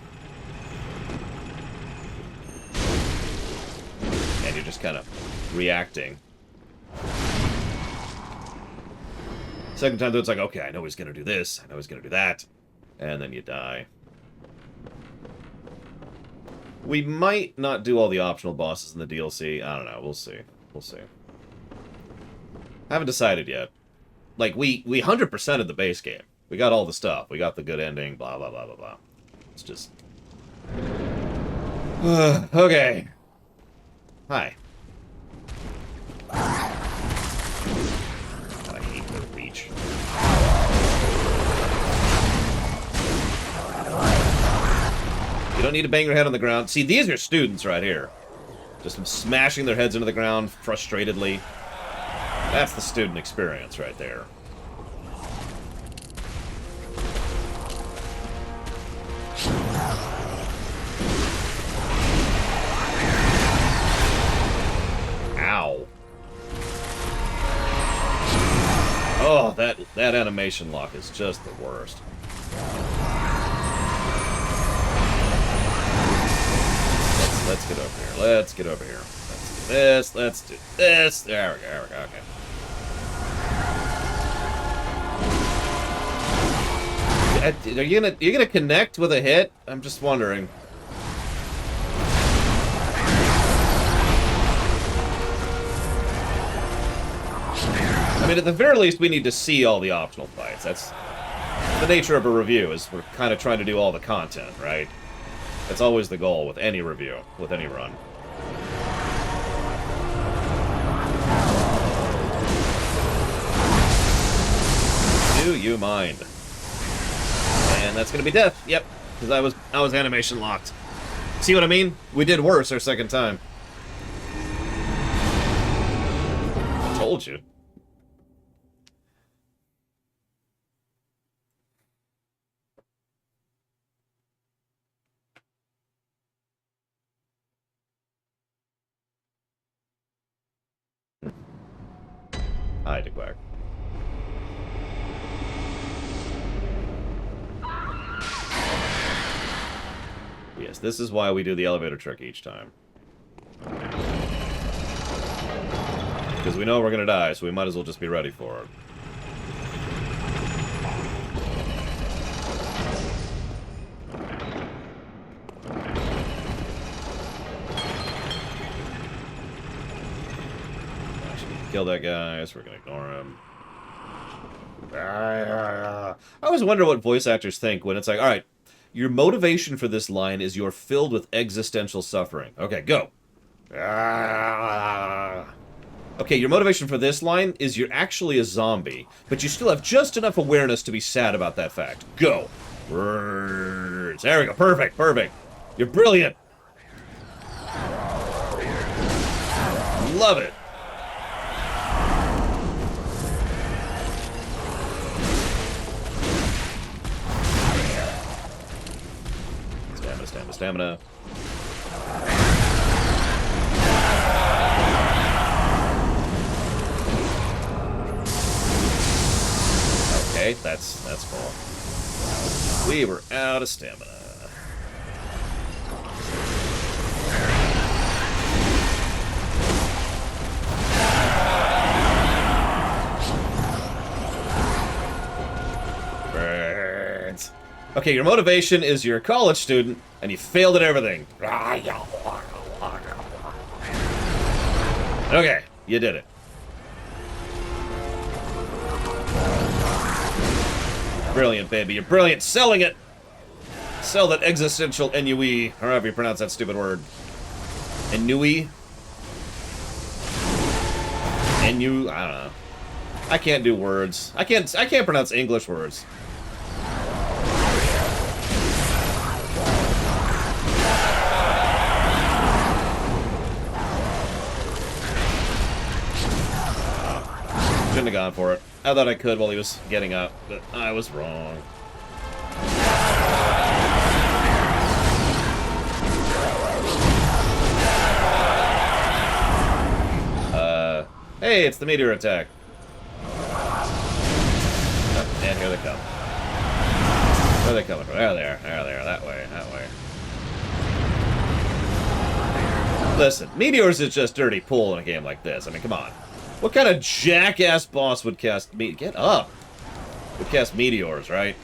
Speaker 1: And you're just kind of reacting. Second time through, it's like, okay, I know he's going to do this. I know he's going to do that. And then you die. We might not do all the optional bosses in the DLC. I don't know. We'll see. We'll see. Haven't decided yet. Like, we 100%ed the base game. We got all the stuff. We got the good ending, blah, blah, blah, blah, blah. It's just... okay. Hi. God, I hate the reach. You don't need to bang your head on the ground. See, these are students right here. Just smashing their heads into the ground frustratedly. That's the student experience right there. Ow. Oh, that animation lock is just the worst. Let's get over here. Let's get over here. Let's do this. Let's do this. There we go. There we go. Okay. Are you gonna connect with a hit? I'm just wondering. I mean, at the very least, we need to see all the optional fights. That's the nature of a review, is we're kind of trying to do all the content, right? That's always the goal with any review, with any run. Do you mind? And that's gonna be death. Yep, because I was animation locked. See what I mean? We did worse our second time. I told you. I declare. Yes, this is why we do the elevator trick each time. Because we know we're gonna die, so we might as well just be ready for it. Kill that guy, so we're gonna ignore him. I always wonder what voice actors think when it's like, alright, your motivation for this line is you're filled with existential suffering. Okay, go. Okay, your motivation for this line is you're actually a zombie, but you still have just enough awareness to be sad about that fact. Go. There we go. Perfect, perfect. You're brilliant. Love it. Stamina. Okay, that's cool. We were out of stamina. Burns. Okay, your motivation is you're a college student and you failed at everything. Okay, you did it. Brilliant, baby. You're brilliant. Selling it. Sell that existential ennui, or however you pronounce that stupid word. Ennui? Ennui? I don't know. I can't do words. I can't pronounce English words. Shouldn't have gone for it. I thought I could while he was getting up, but I was wrong. Hey, it's the meteor attack. Oh, and here they come. Where are they coming from? There they are. There they are. That way. That way. Listen, meteors is just dirty pool in a game like this. I mean, come on. What kind of jackass boss would cast Get up! Would cast meteors, right?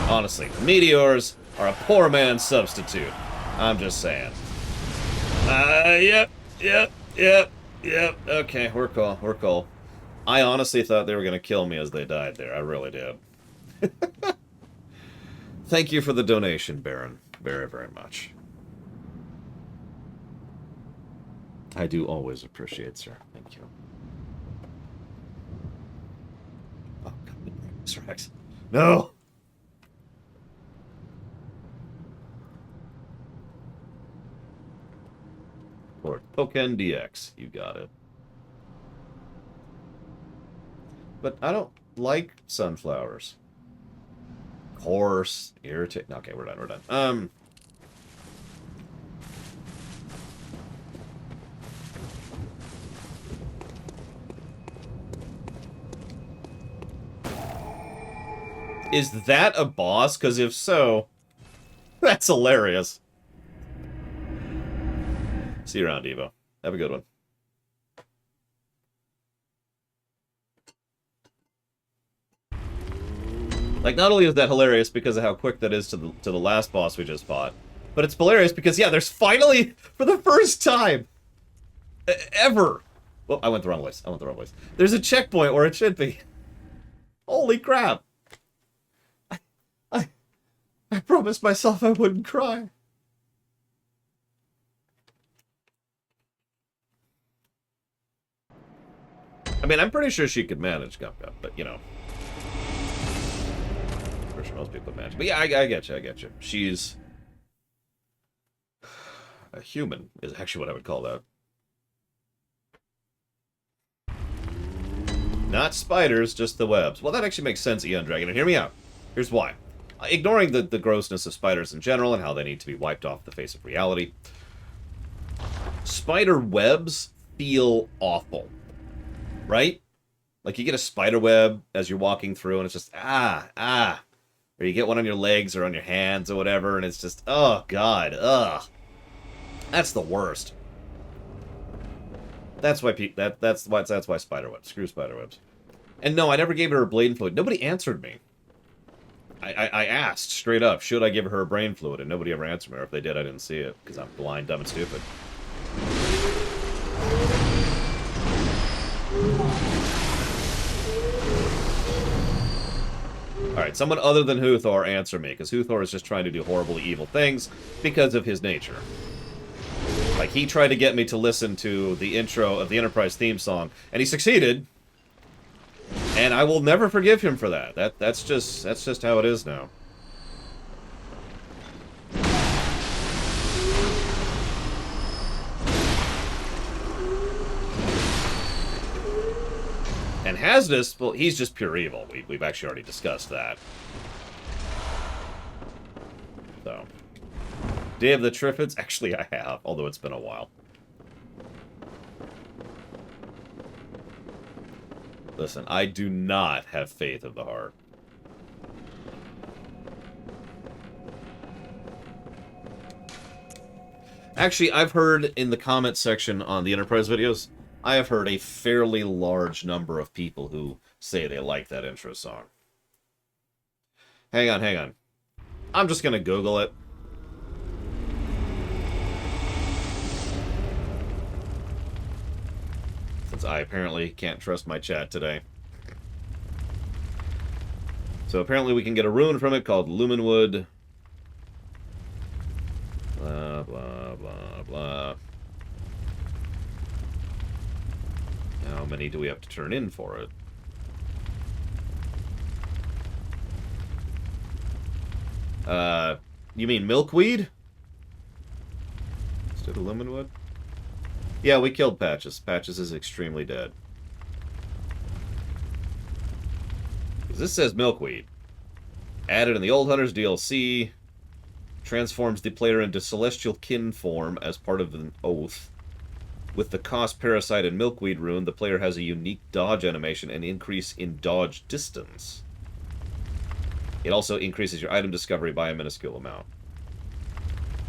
Speaker 1: Honestly, meteors are a poor man's substitute. I'm just saying. Yep. Okay, we're cool. We're cool. I honestly thought they were going to kill me as they died there. I really did. Thank you for the donation, Baron. Very, very much. I do always appreciate, sir. Thank you. Oh, God, Mr. X. No! Or Token DX. You got it. But I don't like sunflowers. Coarse, irritate. Okay, we're done. We're done. Is that a boss? Because if so, that's hilarious. See you around, Evo. Have a good one. Like, not only is that hilarious because of how quick that is to the last boss we just fought, but it's hilarious because, yeah, there's finally, for the first time ever... Well, I went the wrong place. There's a checkpoint where it should be. Holy crap. I promised myself I wouldn't cry. I mean, I'm pretty sure she could manage Gump Gump, but, you know. Pretty sure most people manage. But yeah, I get you. She's... a human is actually what I would call that. Not spiders, just the webs. Well, that actually makes sense, Eon Dragon, and hear me out. Here's why. Ignoring the grossness of spiders in general and how they need to be wiped off the face of reality, spider webs feel awful. Right? Like, you get a spider web as you're walking through, and it's just, or you get one on your legs or on your hands or whatever, and it's just, oh, God, ugh. That's the worst. That's why that's why spider webs. Screw spider webs. And no, I never gave her a brain fluid. Nobody answered me. I asked straight up, should I give her a brain fluid? And nobody ever answered me. Or if they did, I didn't see it, because I'm blind, dumb, and stupid. Alright, someone other than Huthor answer me, because Huthor is just trying to do horrible, evil things because of his nature. Like, he tried to get me to listen to the intro of the Enterprise theme song, and he succeeded. And I will never forgive him for that. That's just how it is now. And Hasdus, well, he's just pure evil. We've actually already discussed that. So. Day of the Triffids? Actually, I have, although it's been a while. Listen, I do not have faith of the heart. Actually, I've heard in the comment section on the Enterprise videos, I have heard a fairly large number of people who say they like that intro song. Hang on. I'm just gonna Google it. Since I apparently can't trust my chat today. So apparently we can get a rune from it called Lumenwood. Blah, blah, blah, blah. How many do we have to turn in for it? You mean milkweed? Instead of lemonwood? Yeah, we killed Patches. Patches is extremely dead. This says milkweed. Added in the Old Hunters DLC. Transforms the player into celestial kin form as part of an oath. With the cost, parasite, and milkweed rune, the player has a unique dodge animation and increase in dodge distance. It also increases your item discovery by a minuscule amount.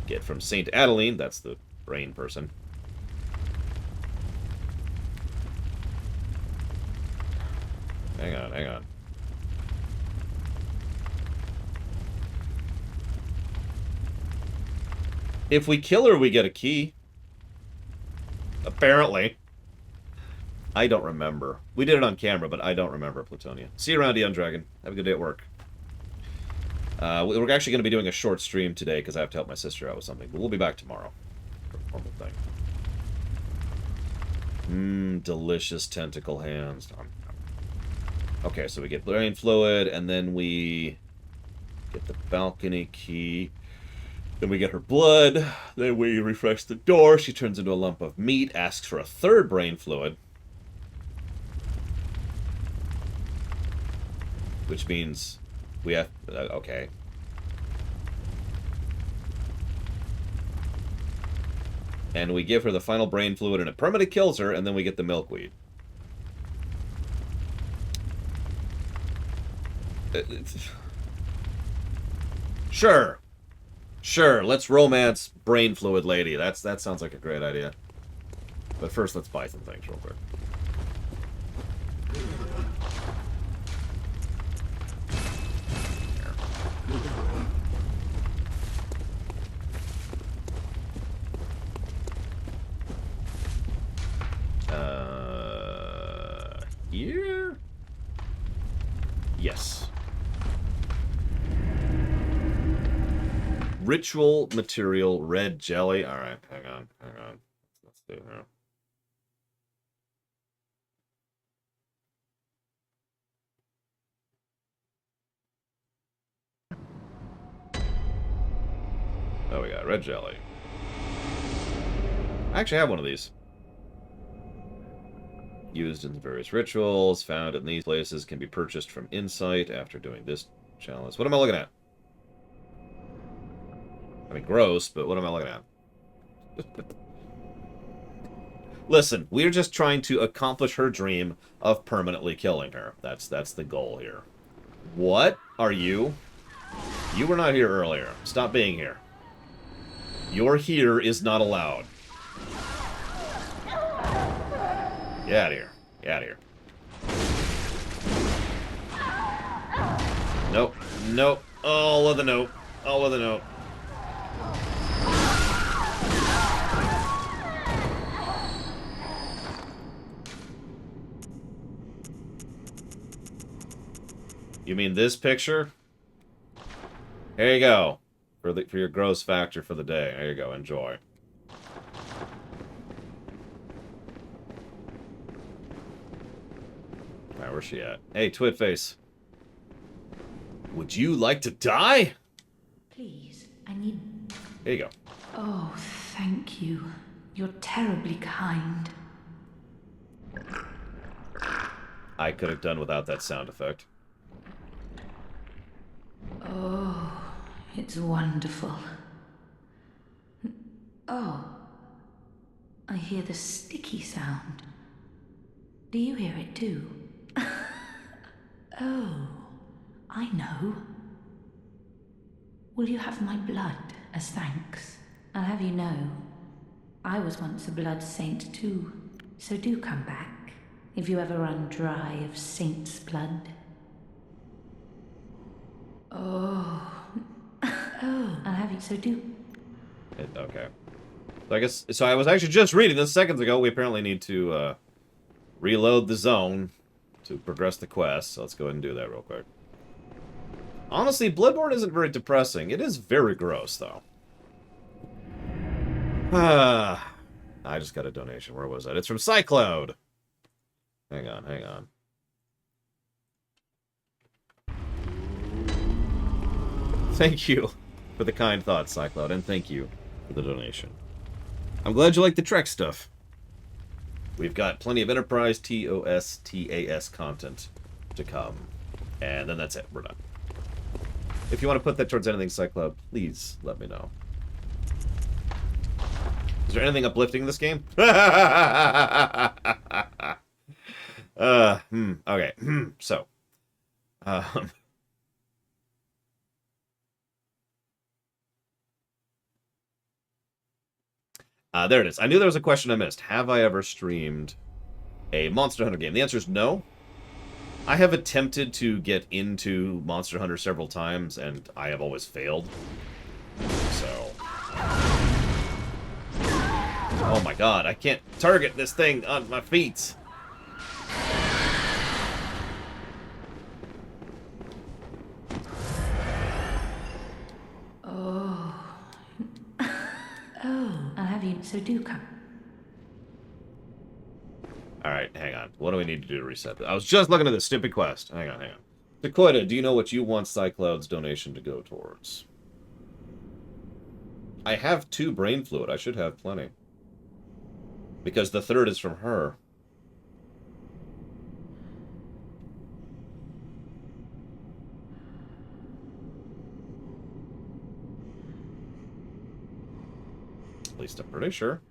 Speaker 1: Get from Saint Adeline, that's the brain person. Hang on, hang on. If we kill her, we get a key. Apparently. I don't remember. We did it on camera, but I don't remember, Plutonia. See you around, Young Dragon. Have a good day at work. We're actually going to be doing a short stream today because I have to help my sister out with something. But we'll be back tomorrow. For a normal thing. Delicious tentacle hands. Okay, so we get brain fluid, and then we get the balcony key. Then we get her blood. Then we refresh the door. She turns into a lump of meat, asks for a third brain fluid. Which means we have... okay. And we give her the final brain fluid, and it permanently kills her, and then we get the milkweed. Sure. Sure, let's romance brain fluid lady. That sounds like a great idea. But first, let's buy some things real quick. Here? Yes. Ritual material, red jelly. Alright, hang on. Let's do it now. Oh, we got red jelly. I actually have one of these. Used in various rituals, found in these places, can be purchased from Insight after doing this challenge. What am I looking at? I mean, gross, but what am I looking at? Listen, we're just trying to accomplish her dream of permanently killing her. That's the goal here. What are you? You were not here earlier. Stop being here. Your here is not allowed. Get out of here. Get out of here. Nope. Nope. All of the nope. All of the nope. You mean this picture? Here you go. For your gross factor for the day. There you go. Enjoy. Alright, where's she at? Hey, Twitface. Would you like to die?
Speaker 4: Please, I need...
Speaker 1: Here you go.
Speaker 4: Oh, thank you. You're terribly kind.
Speaker 1: I could have done without that sound effect.
Speaker 4: Oh, it's wonderful. Oh, I hear the sticky sound. Do you hear it too? Oh, I know. Will you have my blood as thanks? I'll have you know, I was once a blood saint too, so do come back if you ever run dry of saint's blood. Oh, I'll have you, so do.
Speaker 1: Okay. So I guess, so I was actually just reading this seconds ago. We apparently need to reload the zone to progress the quest. So let's go ahead and do that real quick. Honestly, Bloodborne isn't very depressing. It is very gross, though. I just got a donation. Where was that? It's from Cycloud. Hang on, hang on. Thank you. for the kind thoughts, Cycloud, and thank you for the donation. I'm glad you like the Trek stuff. We've got plenty of Enterprise TOS content to come. And then that's it. We're done. If you want to put that towards anything, Cycloud, please let me know. Is there anything uplifting in this game? Okay. So. There it is. I knew there was a question I missed. Have I ever streamed a Monster Hunter game? The answer is no. I have attempted to get into Monster Hunter several times, and I have always failed. So... Oh my god, I can't target this thing on my feet!
Speaker 4: I'll have you, so do come.
Speaker 1: Alright, hang on. What do we need to do to reset this? I was just looking at this stupid quest. Hang on. Dakota, do you know what you want Cycloud's donation to go towards? I have 2 brain fluid. I should have plenty. Because the 3rd is from her. At least I'm pretty sure.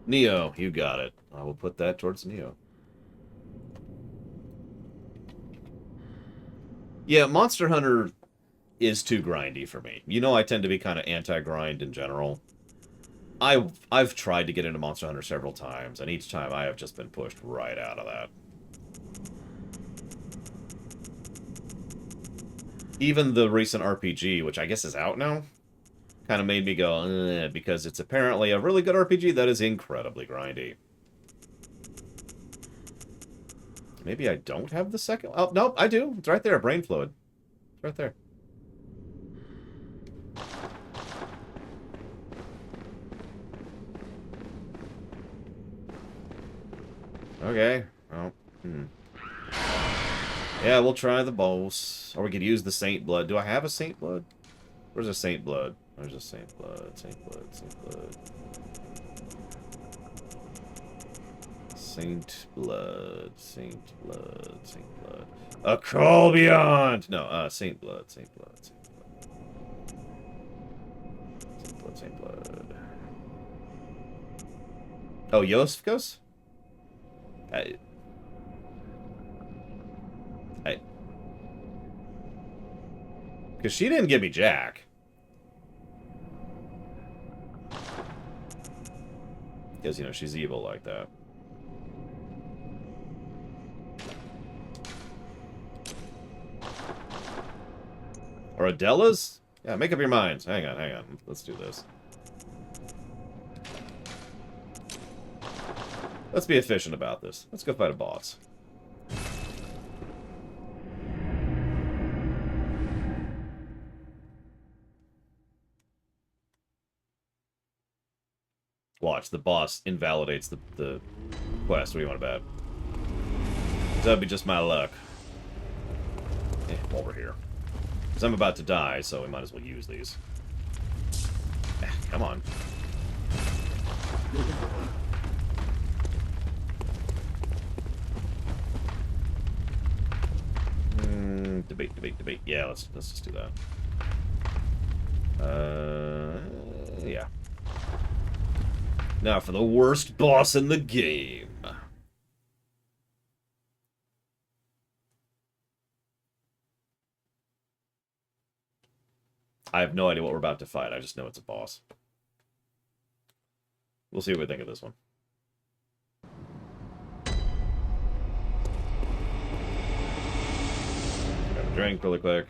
Speaker 1: Neo, you got it. I will put that towards Neo. Yeah, Monster Hunter is too grindy for me. You know I tend to be kind of anti-grind in general. I've tried to get into Monster Hunter several times, and each time I have just been pushed right out of that. Even the recent RPG, which I guess is out now, kind of made me go, because it's apparently a really good RPG that is incredibly grindy. Maybe I don't have the second... Oh, nope, I do. It's right there, brain fluid. It's right there. Okay. Well, yeah, we'll try the boss. Or we could use the Saint Blood. Do I have a Saint Blood? Where's a Saint Blood? There's a Saint Blood, Saint Blood, Saint Blood. Saint Blood, Saint Blood, Saint Blood. A call beyond! No, Saint Blood, Saint Blood, Saint Blood. Saint Blood, Saint Blood. Oh, Yoskos? Because she didn't give me Jack. Because, you know, she's evil like that. Or Adela's? Yeah, make up your minds. Hang on. Let's do this. Let's be efficient about this. Let's go fight a boss. Watch, the boss invalidates the quest. What do you want about? That'd be just my luck. While we're here. Because I'm about to die, so we might as well use these. Come on. Debate. Yeah, let's just do that. Yeah. Now for the worst boss in the game. I have no idea what we're about to fight. I just know it's a boss. We'll see what we think of this one. Grab a drink really quick.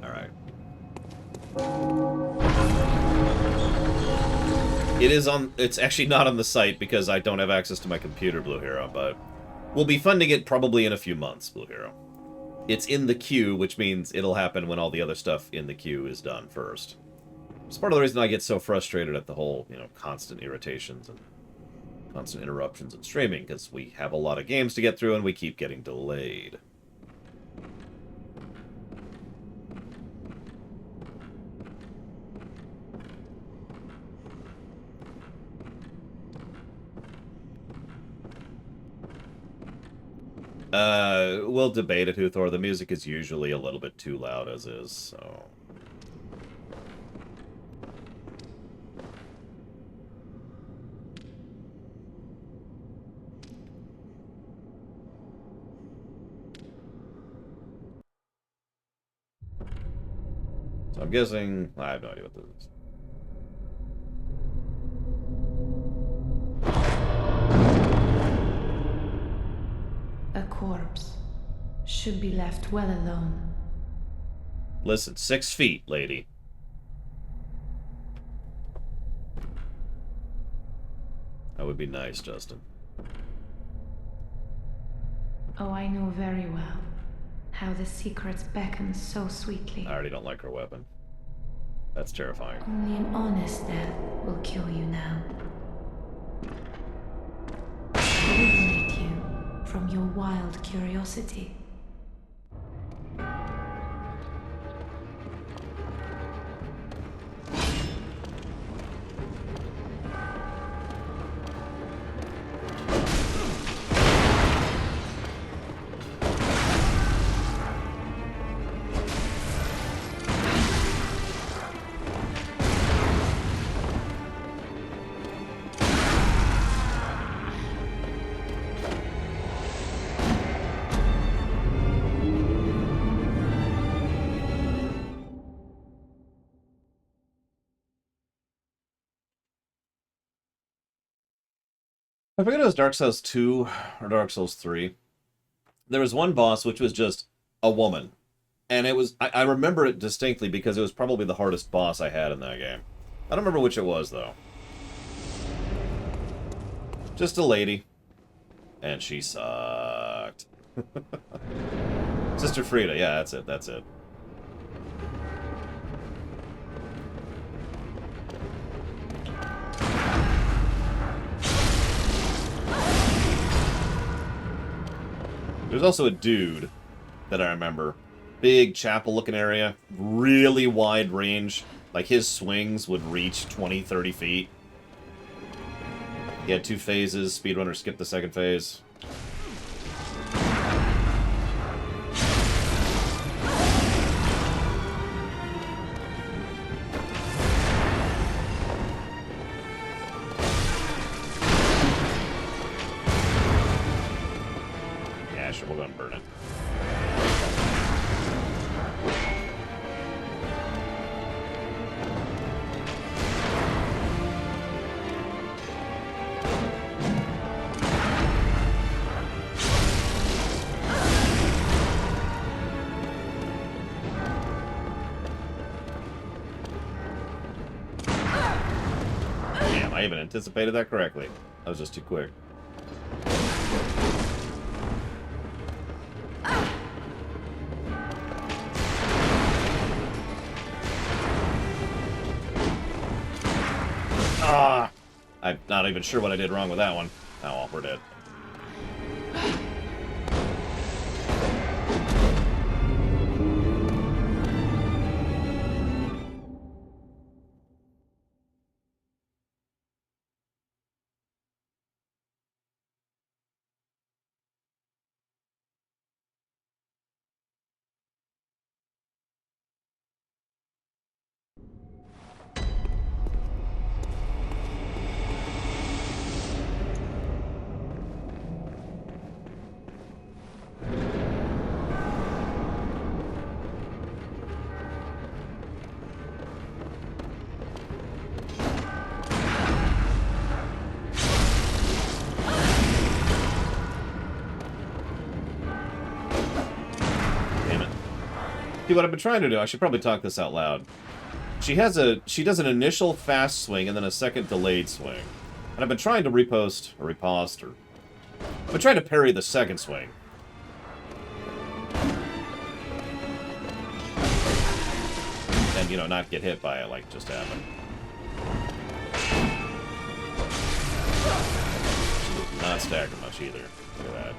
Speaker 1: Alright. It is on... It's actually not on the site because I don't have access to my computer, Blue Hero, but... We'll be funding it probably in a few months, Blue Hero. It's in the queue, which means it'll happen when all the other stuff in the queue is done first. It's part of the reason I get so frustrated at the whole, you know, constant irritations and constant interruptions in streaming, because we have a lot of games to get through and we keep getting delayed. We'll debate it, Huthor. The music is usually a little bit too loud as is, so... So I'm guessing... I have no idea what this is.
Speaker 4: A corpse should be left well alone.
Speaker 1: Listen, 6 feet, lady. That would be nice, Justin.
Speaker 4: Oh, I know very well how the secrets beckon so sweetly.
Speaker 1: I already don't like her weapon. That's terrifying.
Speaker 4: Only an honest death will kill you now. Eliminate you from your wild curiosity.
Speaker 1: I forget it was Dark Souls 2 or Dark Souls 3. There was one boss which was just a woman. And it was... I remember it distinctly because it was probably the hardest boss I had in that game. I don't remember which it was, though. Just a lady. And she sucked. Sister Frida, yeah, that's it, that's it. There's also a dude that I remember. Big chapel-looking area. Really wide range. Like, his swings would reach 20, 30 feet. He had 2 phases. Speedrunner skipped the second phase. Yeah, sure, we'll go and burn it. I even anticipated that correctly. That was just too quick. Ah! I'm not even sure what I did wrong with that one. Oh well, we're dead. See, what I've been trying to do, I should probably talk this out loud. She does an initial fast swing and then a second delayed swing. And I've been trying to I've been trying to parry the second swing. And, you know, not get hit by it like just happened. She was not staggered much either. Look at that.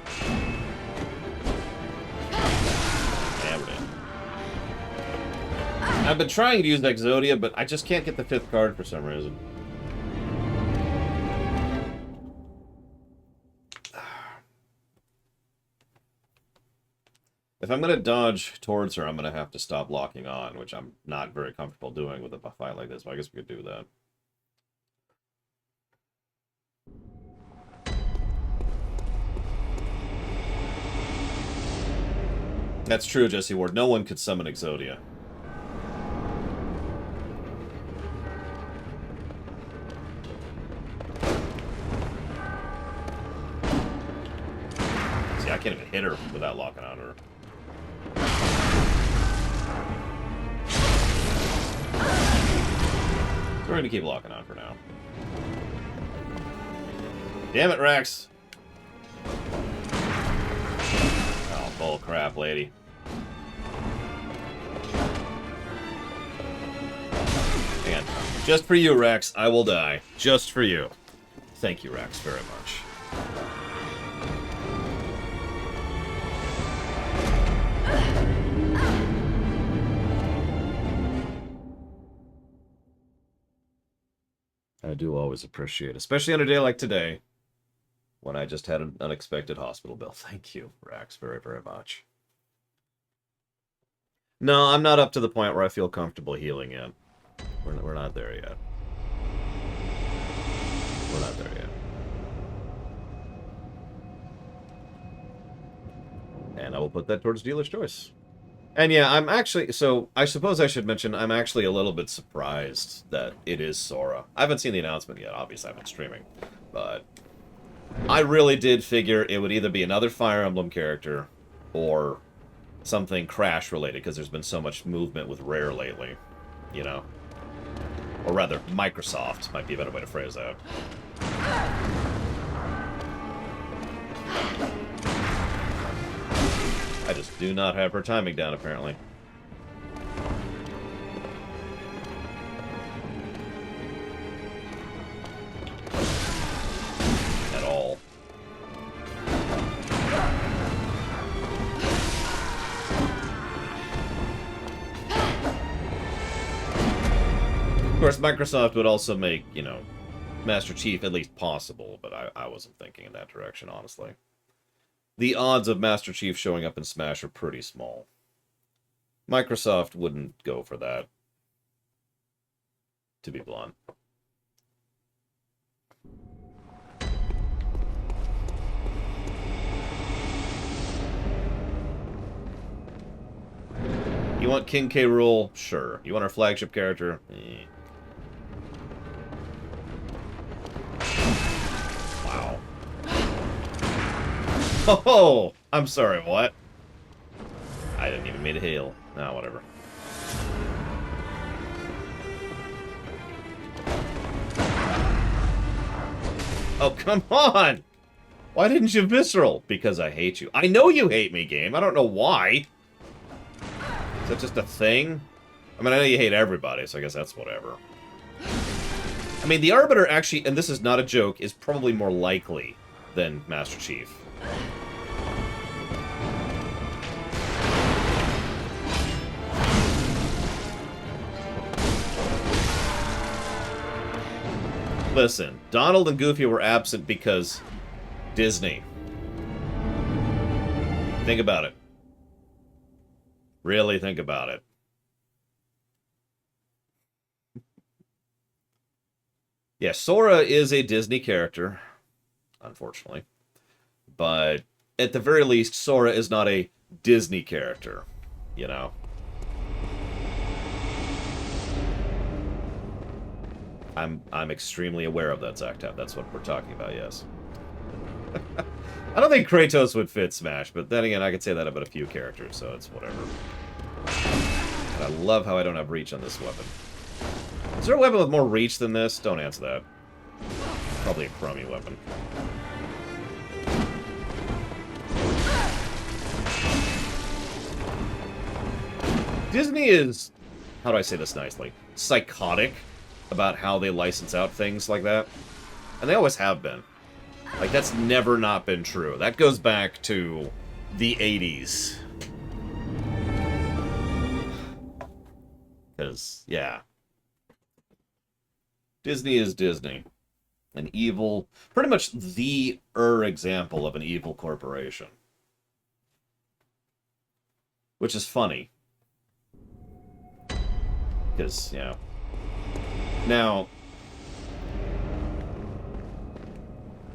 Speaker 1: Yeah, we're dead. I've been trying to use Exodia, but I just can't get the 5th card for some reason. If I'm going to dodge towards her, I'm going to have to stop locking on, which I'm not very comfortable doing with a fight like this, but I guess we could do that. That's true, Jesse Ward. No one could summon Exodia. See, I can't even hit her without locking on her. So we're going to keep locking on for now. Damn it, Rex! Oh, bull crap, lady. And just for you, Rex, I will die. Just for you. Thank you, Rex, very much. I do always appreciate it, especially on a day like today, when I just had an unexpected hospital bill. Thank you, Rex, very, very much. No, I'm not up to the point where I feel comfortable healing yet. We're not there yet. We're not there yet. And I will put that towards dealer's choice. And yeah, I'm actually, so I suppose I should mention, I'm actually a little bit surprised that it is Sora. I haven't seen the announcement yet, obviously I've been streaming, but I really did figure it would either be another Fire Emblem character or something Crash related, because there's been so much movement with Rare lately, you know? Or rather, Microsoft might be a better way to phrase that. I just do not have her timing down, apparently. At all. Of course, Microsoft would also make, you know, Master Chief at least possible, but I wasn't thinking in that direction, honestly. The odds of Master Chief showing up in Smash are pretty small. Microsoft wouldn't go for that, to be blunt. You want King K. Rool? Sure. You want our flagship character? Eh. Wow. Oh, I'm sorry, what? I didn't even mean to hail. Nah, whatever. Oh, come on! Why didn't you visceral? Because I hate you. I know you hate me, game. I don't know why. Is that just a thing? I mean, I know you hate everybody, so I guess that's whatever. I mean, the Arbiter actually, and this is not a joke, is probably more likely than Master Chief. Listen, Donald and Goofy were absent because Disney. Think about it. Really think about it. Yeah, Sora is a Disney character, unfortunately. But at the very least, Sora is not a Disney character, you know? I'm extremely aware of that, Zactap. That's what we're talking about, yes. I don't think Kratos would fit Smash, but then again, I could say that about a few characters, so it's whatever. And I love how I don't have reach on this weapon. Is there a weapon with more reach than this? Don't answer that. Probably a crummy weapon. Disney is, how do I say this nicely, psychotic about how they license out things like that. And they always have been. Like, that's never not been true. That goes back to the 80s. Because, yeah. Disney is Disney. An evil, pretty much the example of an evil corporation. Which is funny. Because, you know. Now,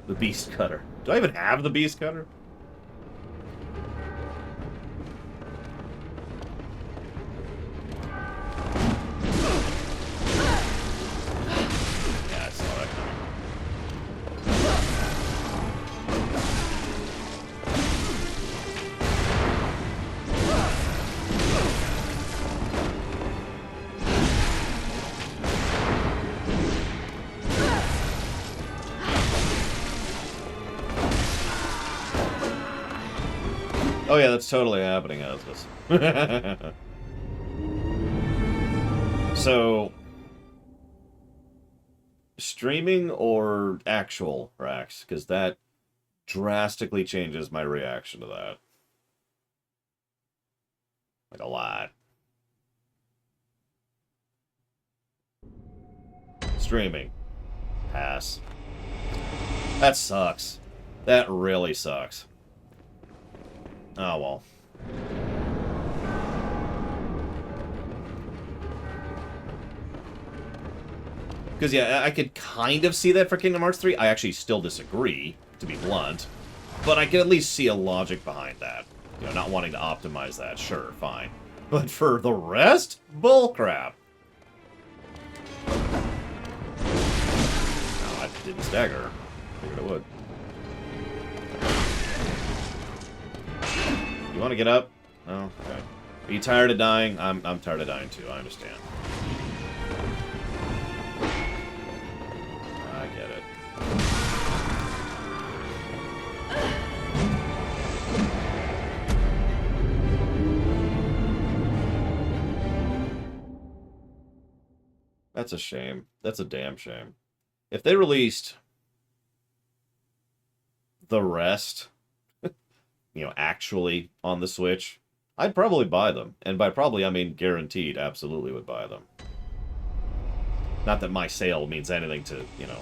Speaker 1: the Beast Cutter. Do I even have the Beast Cutter? Yeah, I saw that coming. Oh yeah, that's totally happening as this. So, streaming or actual racks? Because that drastically changes my reaction to that. Like a lot. Streaming. Pass. That sucks. That really sucks. Oh, well. Because, yeah, I could kind of see that for Kingdom Hearts 3. I actually still disagree, to be blunt. But I can at least see a logic behind that. You know, not wanting to optimize that. Sure, fine. But for the rest? Bullcrap. Oh, I didn't stagger. Figured it would. You want to get up? Oh, okay. Are you tired of dying? I'm tired of dying too, I understand. I get it. That's a shame. That's a damn shame. If they released the rest, you know, actually on the Switch, I'd probably buy them. And by probably, I mean guaranteed, absolutely would buy them. Not that my sale means anything to, you know,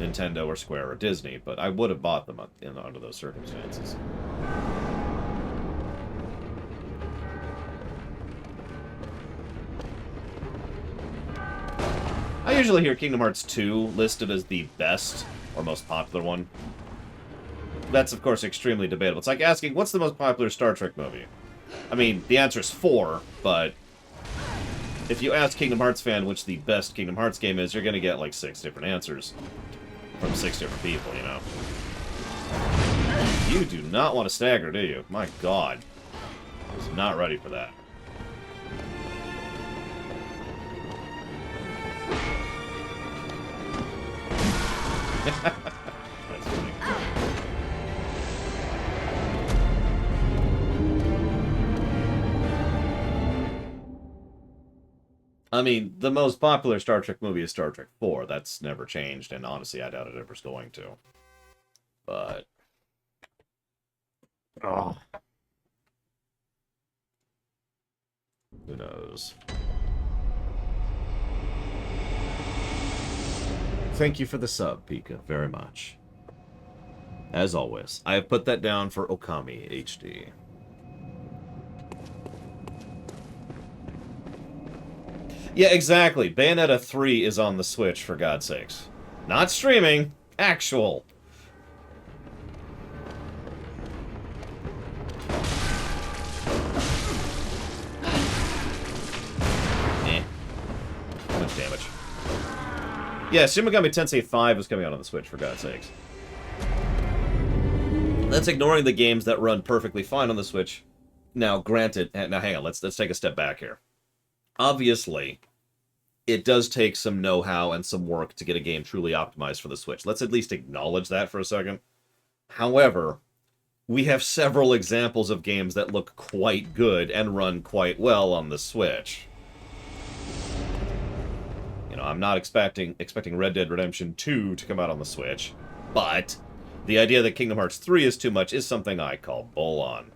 Speaker 1: Nintendo or Square or Disney, but I would have bought them under those circumstances. I usually hear Kingdom Hearts 2 listed as the best or most popular one. That's, of course, extremely debatable. It's like asking, what's the most popular Star Trek movie? I mean, the answer is 4, but if you ask Kingdom Hearts fan which the best Kingdom Hearts game is, you're going to get, like, 6 different answers from 6 different people, you know? You do not want to stagger, do you? My god. I was not ready for that. That's funny. I mean, the most popular Star Trek movie is Star Trek 4. That's never changed, and honestly, I doubt it ever's going to. But... oh. Who knows? Thank you for the sub, Pika, very much. As always, I have put that down for Okami HD. Yeah, exactly. Bayonetta 3 is on the Switch, for God's sakes. Not streaming, actual. Too much damage. Yeah, Shin Megami Tensei 5 is coming out on the Switch, for God's sakes. That's ignoring the games that run perfectly fine on the Switch. Now, granted... now, hang on. Let's take a step back here. Obviously, it does take some know-how and some work to get a game truly optimized for the Switch. Let's at least acknowledge that for a second. However, we have several examples of games that look quite good and run quite well on the Switch. You know, I'm not expecting Red Dead Redemption 2 to come out on the Switch, but the idea that Kingdom Hearts 3 is too much is something I call bull on.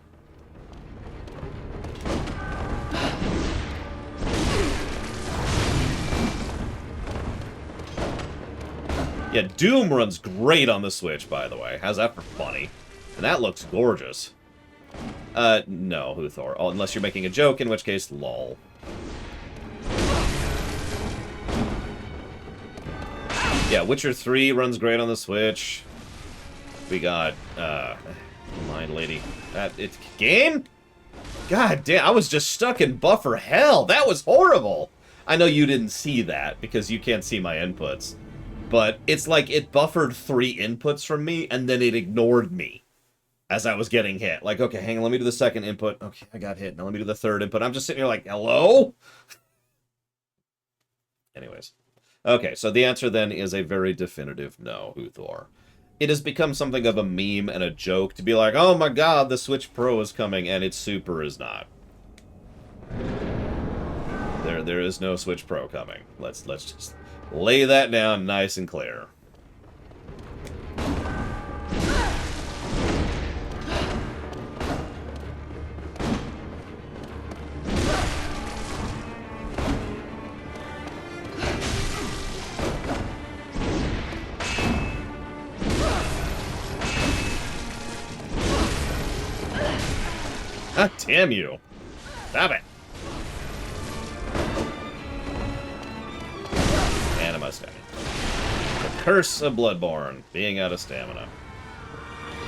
Speaker 1: Yeah, Doom runs great on the Switch, by the way. How's that for funny? And that looks gorgeous. No, Huthor. Oh, unless you're making a joke, in which case, lol. Yeah, Witcher 3 runs great on the Switch. We got, Mind Lady. It's game? God damn, I was just stuck in buffer hell. That was horrible. I know you didn't see that because you can't see my inputs. But it's like it buffered 3 inputs from me and then it ignored me as I was getting hit. Like, okay, hang on, let me do the second input. Okay, I got hit. Now let me do the third input. I'm just sitting here like, hello? Anyways. Okay, so the answer then is a very definitive no, Uthor. It has become something of a meme and a joke to be like, oh my god, the Switch Pro is coming, and its Super is not. There is no Switch Pro coming. Let's just lay that down nice and clear. God damn you. Stop it. Anima stamina. The curse of Bloodborne. Being out of stamina.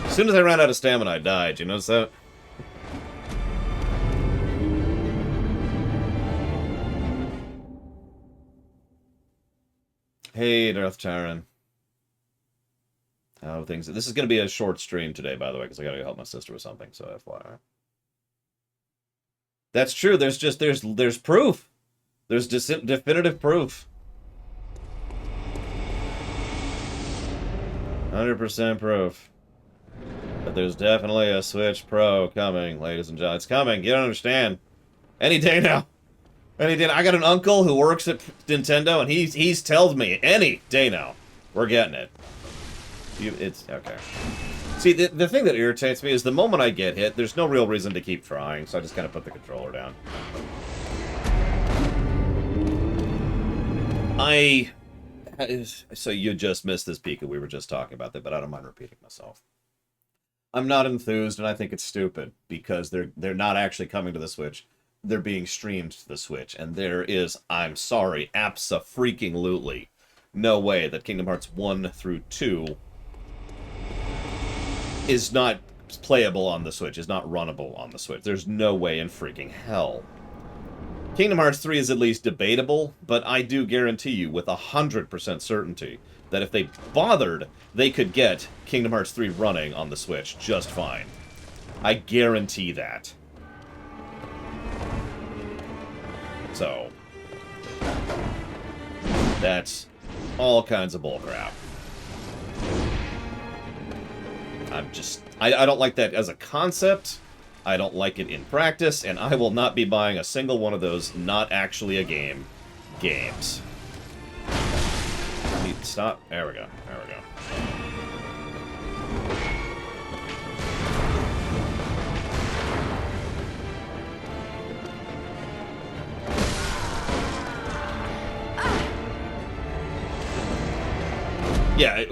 Speaker 1: As soon as I ran out of stamina, I died. You notice that? Hey, Darth Tyron. How things... This is going to be a short stream today, by the way, because I got to help my sister with something, so FYI. That's true. There's proof. There's definitive proof. 100% proof. But there's definitely a Switch Pro coming, ladies and gentlemen. It's coming. You don't understand. Any day now. Any day now. I got an uncle who works at Nintendo, and he's told me any day now. We're getting it. It's okay. See, the thing that irritates me is the moment I get hit, there's no real reason to keep trying, so I just kind of put the controller down. So you just missed this Pika. We were just talking about that, but I don't mind repeating myself. I'm not enthused, and I think it's stupid, because they're not actually coming to the Switch. They're being streamed to the Switch, and there is, I'm sorry, abso-freaking-lutely no way that Kingdom Hearts 1 through 2 is not playable on the Switch, is not runnable on the Switch. There's no way in freaking hell. Kingdom Hearts 3 is at least debatable, but I do guarantee you with 100% certainty that if they bothered, they could get Kingdom Hearts 3 running on the Switch just fine. I guarantee that. So, that's all kinds of bullcrap. I don't like that as a concept. I don't like it in practice, and I will not be buying a single one of those not actually a game games. Stop. There we go. There we go. Yeah,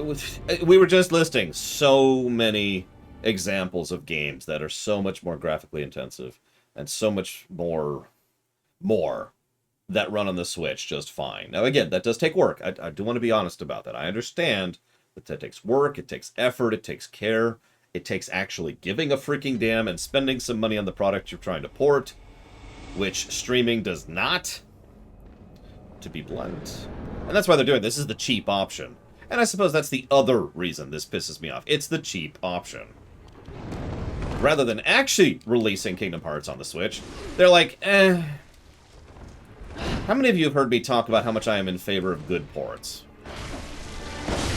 Speaker 1: we were just listing so many examples of games that are so much more graphically intensive and so much more that run on the Switch just fine. Now, again, that does take work. I do want to be honest about that. I understand that takes work, it takes effort, it takes care, it takes actually giving a freaking damn and spending some money on the product you're trying to port, which streaming does not, to be blunt. And that's why they're doing this. This is the cheap option. And I suppose that's the other reason this pisses me off. It's the cheap option. Rather than actually releasing Kingdom Hearts on the Switch, they're like, eh. How many of you have heard me talk about how much I am in favor of good ports?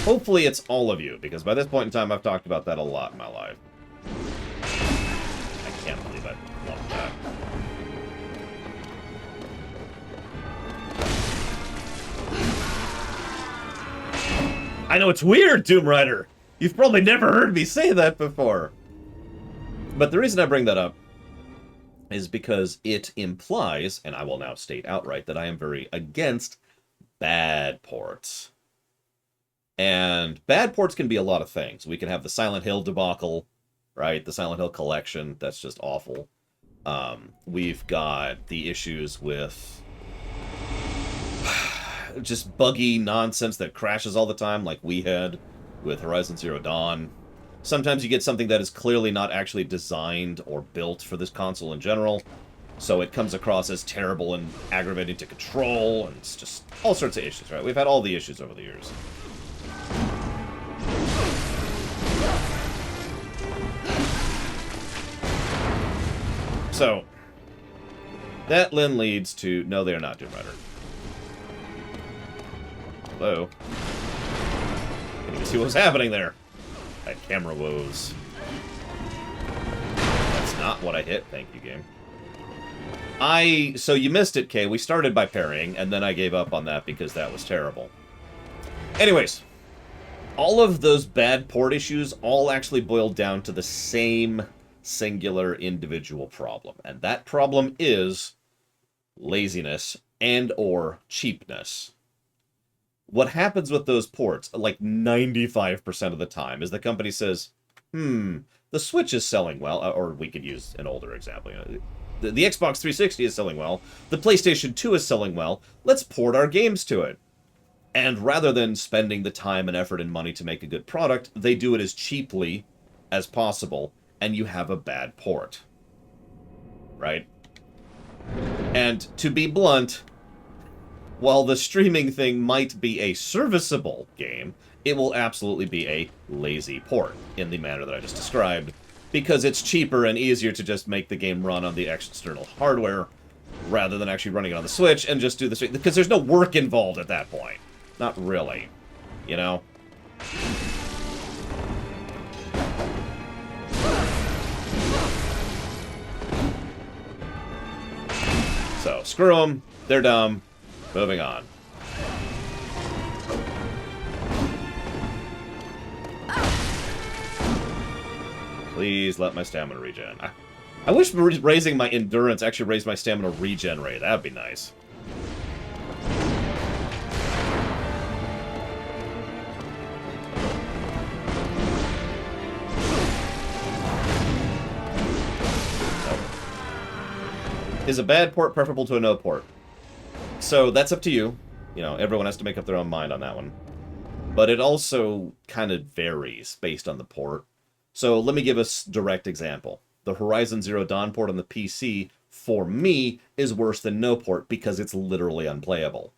Speaker 1: Hopefully it's all of you, because by this point in time I've talked about that a lot in my life. I can't believe I lumped that. I know it's weird, Tomb Raider! You've probably never heard me say that before! But the reason I bring that up is because it implies, and I will now state outright, that I am very against bad ports. And bad ports can be a lot of things. We can have the Silent Hill debacle, right? The Silent Hill collection, that's just awful. We've got the issues with just buggy nonsense that crashes all the time, like we had with Horizon Zero Dawn. Sometimes you get something that is clearly not actually designed or built for this console in general, so it comes across as terrible and aggravating to control, and it's just all sorts of issues, right? We've had all the issues over the years. So, that then leads to... No, they are not Doom Rider. Hello? Can't even see what was happening there. That camera woes. That's not what I hit. Thank you, game. So you missed it, Kay. We started by parrying, and then I gave up on that because that was terrible. Anyways, all of those bad port issues all actually boiled down to the same singular individual problem, and that problem is laziness and or cheapness. What happens with those ports, like 95% of the time, is the company says, the Switch is selling well, or we could use an older example. You know, the Xbox 360 is selling well, the PlayStation 2 is selling well, let's port our games to it. And rather than spending the time and effort and money to make a good product, they do it as cheaply as possible, and you have a bad port. Right? And to be blunt, while the streaming thing might be a serviceable game, it will absolutely be a lazy port in the manner that I just described, because it's cheaper and easier to just make the game run on the external hardware rather than actually running it on the Switch and just do the... Because there's no work involved at that point. Not really. You know? So, screw them. They're dumb. Moving on. Please let my stamina regen. I wish raising my endurance actually raised my stamina regen rate. That'd be nice. Is a bad port preferable to a no port? So that's up to you. You know, everyone has to make up their own mind on that one. But it also kind of varies based on the port. So let me give a direct example. The Horizon Zero Dawn port on the PC, for me, is worse than no port because it's literally unplayable.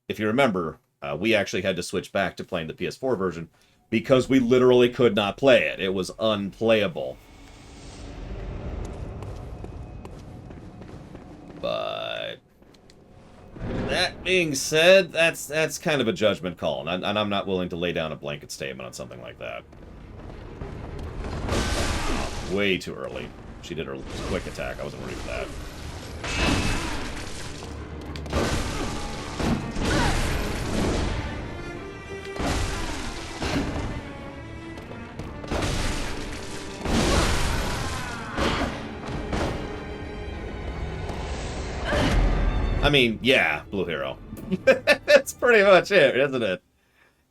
Speaker 1: If you remember, we actually had to switch back to playing the PS4 version because we literally could not play it. It was unplayable. But that being said, that's kind of a judgment call, and I'm not willing to lay down a blanket statement on something like that. Way too early. She did her quick attack. I wasn't ready for that. I mean, yeah, Blue Hero. That's pretty much it, isn't it?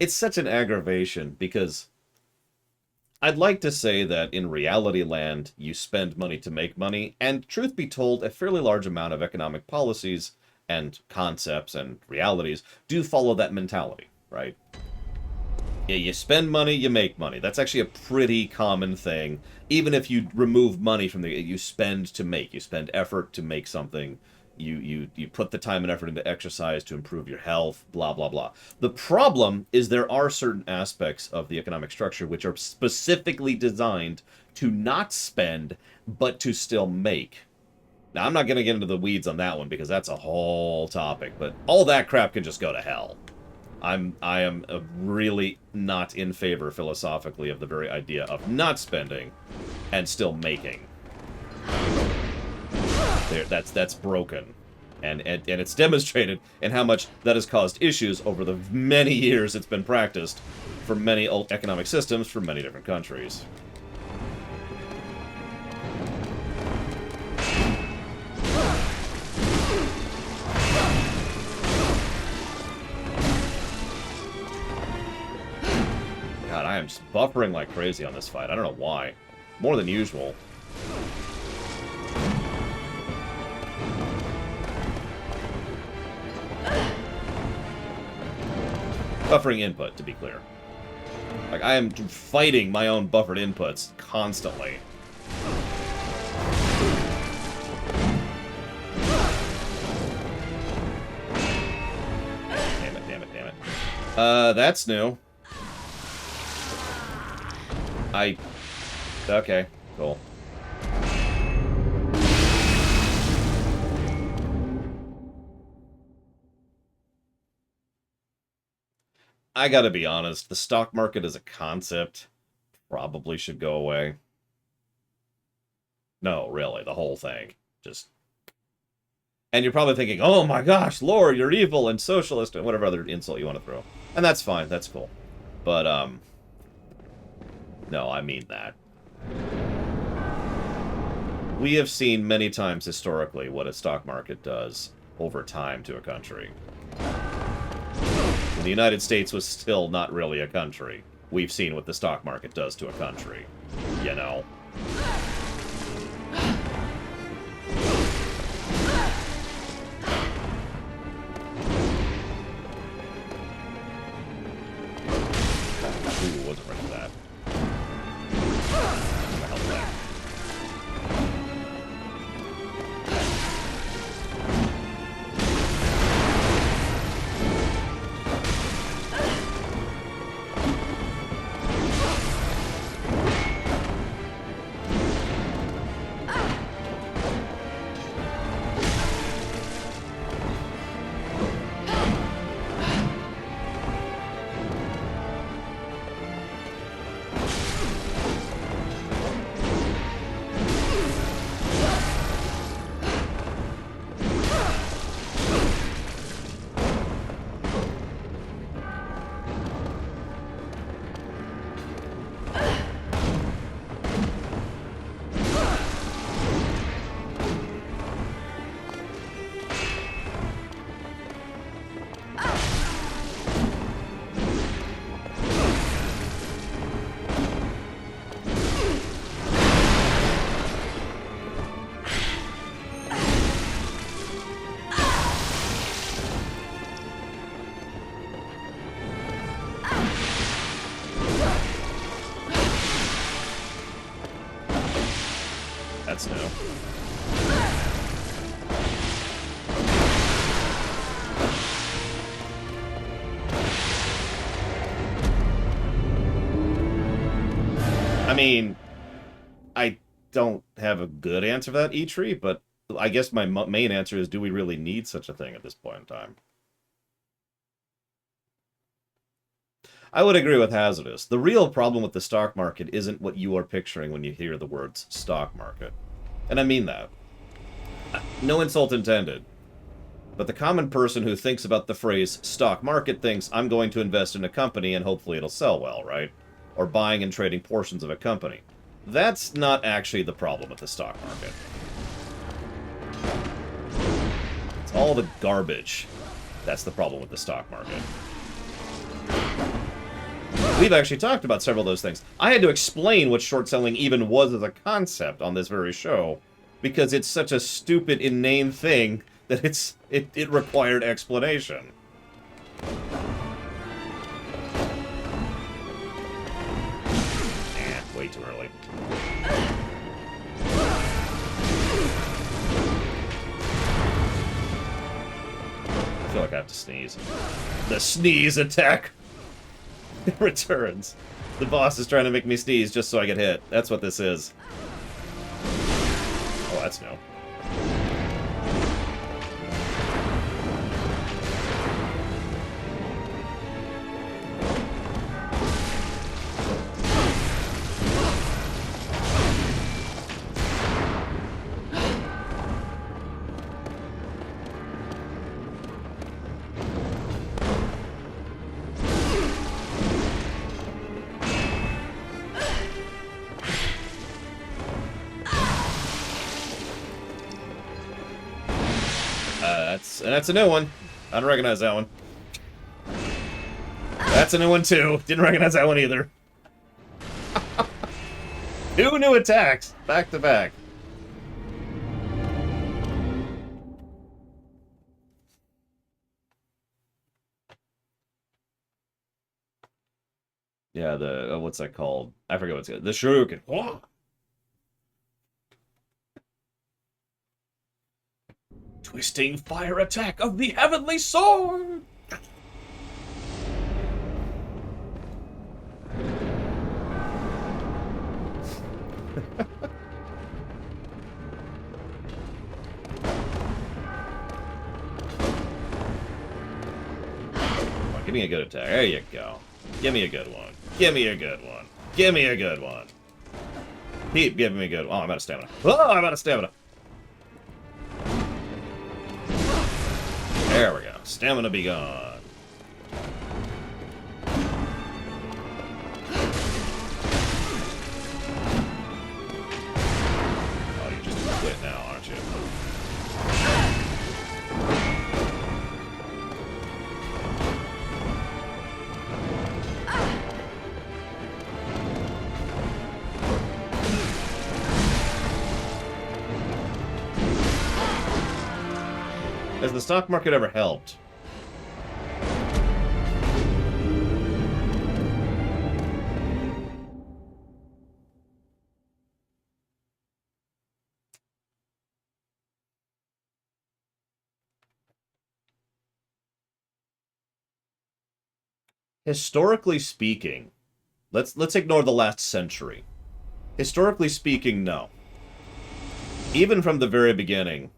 Speaker 1: It's such an aggravation, because I'd like to say that in reality land, you spend money to make money, and truth be told, a fairly large amount of economic policies and concepts and realities do follow that mentality, right? Yeah, you spend money, you make money. That's actually a pretty common thing. Even if you remove money from you spend to make. You spend effort to make something. You put the time and effort into exercise to improve your health, blah, blah, blah. The problem is there are certain aspects of the economic structure which are specifically designed to not spend, but to still make. Now, I'm not going to get into the weeds on that one because that's a whole topic, but all that crap can just go to hell. I am really not in favor philosophically of the very idea of not spending and still making. That's broken, and it's demonstrated in how much that has caused issues over the many years it's been practiced for many economic systems for many different countries. God, I am just buffering like crazy on this fight. I don't know why. More than usual. Buffering input, to be clear. Like, I am fighting my own buffered inputs constantly. Damn it, damn it, damn it. That's new. Okay, cool. I gotta be honest, the stock market as a concept probably should go away. No, really, the whole thing. Just... And you're probably thinking, oh my gosh, Lord, you're evil and socialist and whatever other insult you want to throw. And that's fine, that's cool. But, no, I mean that. We have seen many times historically what a stock market does over time to a country. When the United States was still not really a country, we've seen what the stock market does to a country. You know? Ooh, wasn't ready for that. What the hell is that? That's new. I mean, I don't have a good answer for that, E-Tree, but I guess my main answer is, do we really need such a thing at this point in time? I would agree with Hazardous. The real problem with the stock market isn't what you are picturing when you hear the words stock market. And I mean that. No insult intended. But the common person who thinks about the phrase stock market thinks, I'm going to invest in a company and hopefully it'll sell well, right? Or buying and trading portions of a company. That's not actually the problem with the stock market. It's all the garbage. That's the problem with the stock market. We've actually talked about several of those things. I had to explain what short selling even was as a concept on this very show, because it's such a stupid, inane thing that it required explanation. Way too early. I feel like I have to sneeze. The sneeze attack! It returns. The boss is trying to make me sneeze just so I get hit. That's what this is. Oh, that's no. That's a new one. I don't recognize that one. That's a new one too. Didn't recognize that one either. 2 new attacks, back to back. Yeah, the what's that called? I forget what it's called. The shuriken. Twisting fire attack of the heavenly sword. Give me a good attack. There you go. Give me a good one. Give me a good one. Give me a good one. Keep giving me a good one. Oh, I'm out of stamina. Oh, I'm out of stamina. There we go. Stamina be gone. Oh, you just quit now, aren't you? Has the stock market ever helped? Historically speaking, let's ignore the last century. Historically speaking, no. Even from the very beginning,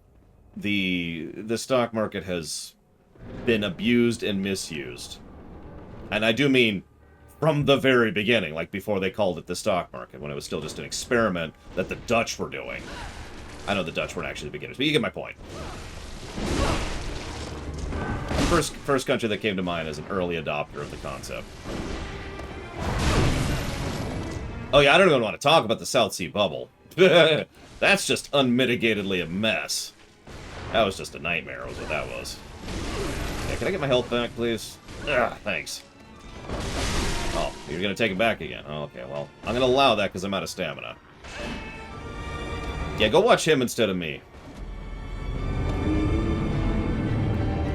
Speaker 1: the stock market has been abused and misused. And I do mean from the very beginning, like before they called it the stock market, when it was still just an experiment that the Dutch were doing. I know the Dutch weren't actually the beginners, but you get my point. First country that came to mind as an early adopter of the concept. Oh yeah, I don't even want to talk about the South Sea bubble. That's just unmitigatedly a mess. That was just a nightmare, was what that was. Yeah, can I get my health back, please? Ugh, thanks. Oh, you're gonna take it back again. Oh, okay, well, I'm gonna allow that because I'm out of stamina. Yeah, go watch him instead of me.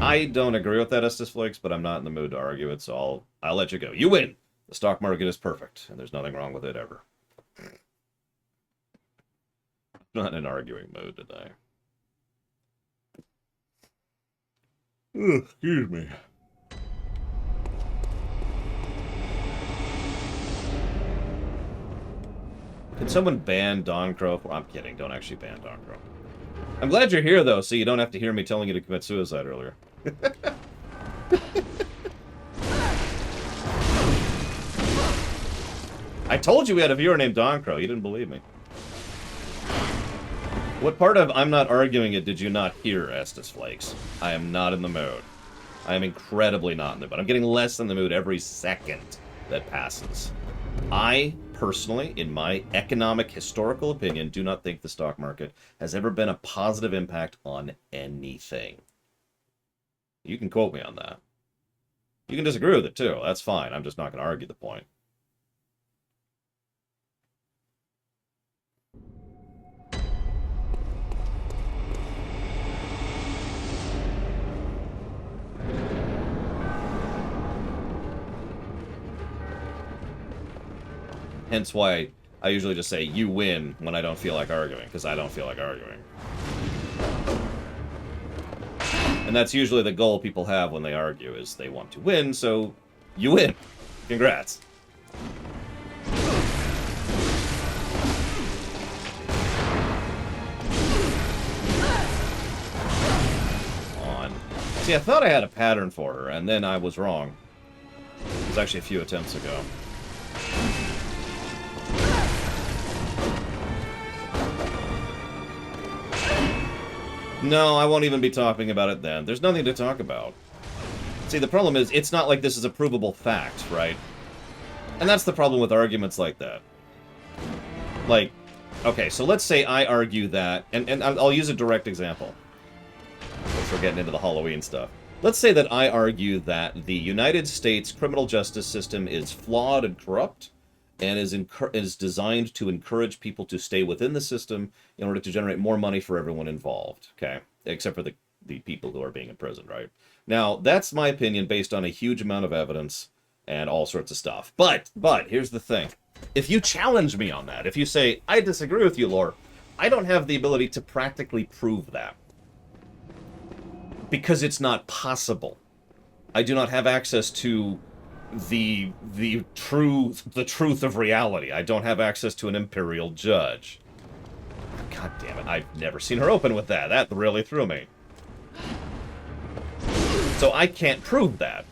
Speaker 1: I don't agree with that, Estes Flakes, but I'm not in the mood to argue it, so I'll let you go. You win! The stock market is perfect, and there's nothing wrong with it ever. I'm not in an arguing mode today. Ugh, excuse me. Can someone ban Dawn Crow? Well, I'm kidding. Don't actually ban Dawn Crow. I'm glad you're here, though, so you don't have to hear me telling you to commit suicide earlier. I told you we had a viewer named Dawn Crow. You didn't believe me. What part of I'm not arguing it did you not hear, Estes Flakes? I am not in the mood. I am incredibly not in the mood. I'm getting less in the mood every second that passes. I, personally, in my economic historical opinion, do not think the stock market has ever been a positive impact on anything. You can quote me on that. You can disagree with it, too. That's fine. I'm just not going to argue the point. Hence why I usually just say, you win, when I don't feel like arguing, because I don't feel like arguing. And that's usually the goal people have when they argue, is they want to win, so you win. Congrats. On. See, I thought I had a pattern for her, and then I was wrong. It was actually a few attempts ago. No, I won't even be talking about it then. There's nothing to talk about. See, the problem is, it's not like this is a provable fact, right? And that's the problem with arguments like that. Like, okay, so let's say I argue that, and I'll use a direct example. Since we're getting into the Halloween stuff. Let's say that I argue that the United States criminal justice system is flawed and corrupt, and is designed to encourage people to stay within the system in order to generate more money for everyone involved, okay? Except for the people who are being imprisoned, right? Now, that's my opinion based on a huge amount of evidence and all sorts of stuff. But, here's the thing. If you challenge me on that, if you say, I disagree with you, lore, I don't have the ability to practically prove that. Because it's not possible. I do not have access to the truth of reality. I don't have access to an imperial judge. God damn it, I've never seen her open with that. That really threw me. So I can't prove that.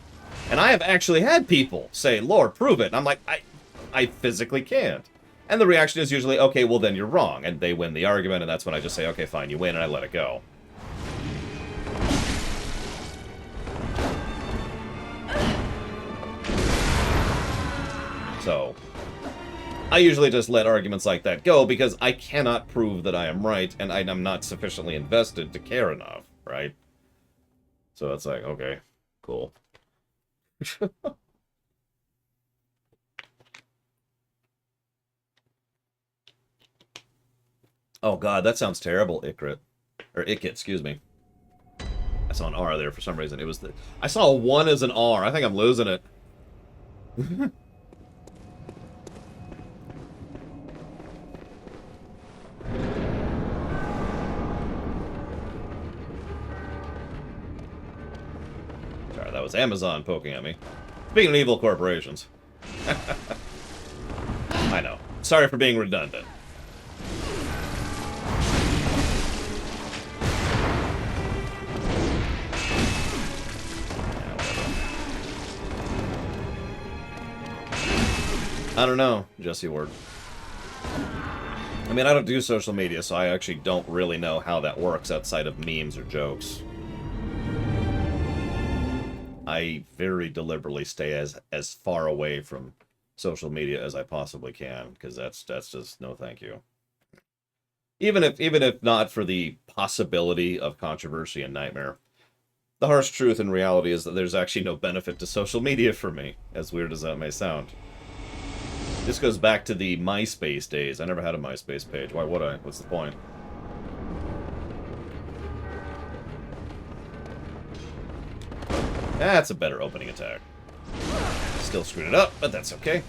Speaker 1: And I have actually had people say, Lord, prove it. And I'm like, I physically can't. And the reaction is usually, okay, well then you're wrong. And they win the argument, and that's when I just say, okay, fine, you win, and I let it go. So, I usually just let arguments like that go because I cannot prove that I am right, and I'm not sufficiently invested to care enough, right? So it's like, okay, cool. Oh god, that sounds terrible, Ikrit. Or Ikit, excuse me. I saw an R there for some reason. It was I saw a 1 as an R. I think I'm losing it. Sorry, that was Amazon poking at me. Speaking of evil corporations. I know. Sorry for being redundant. I don't know, Jesse Ward. I mean, I don't do social media, so I actually don't really know how that works outside of memes or jokes. I very deliberately stay as far away from social media as I possibly can, because that's just no thank you. Even if not for the possibility of controversy and nightmare, the harsh truth and reality is that there's actually no benefit to social media for me, as weird as that may sound. This goes back to the MySpace days. I never had a MySpace page. Why would I? What's the point? That's a better opening attack. Still screwed it up, but that's okay.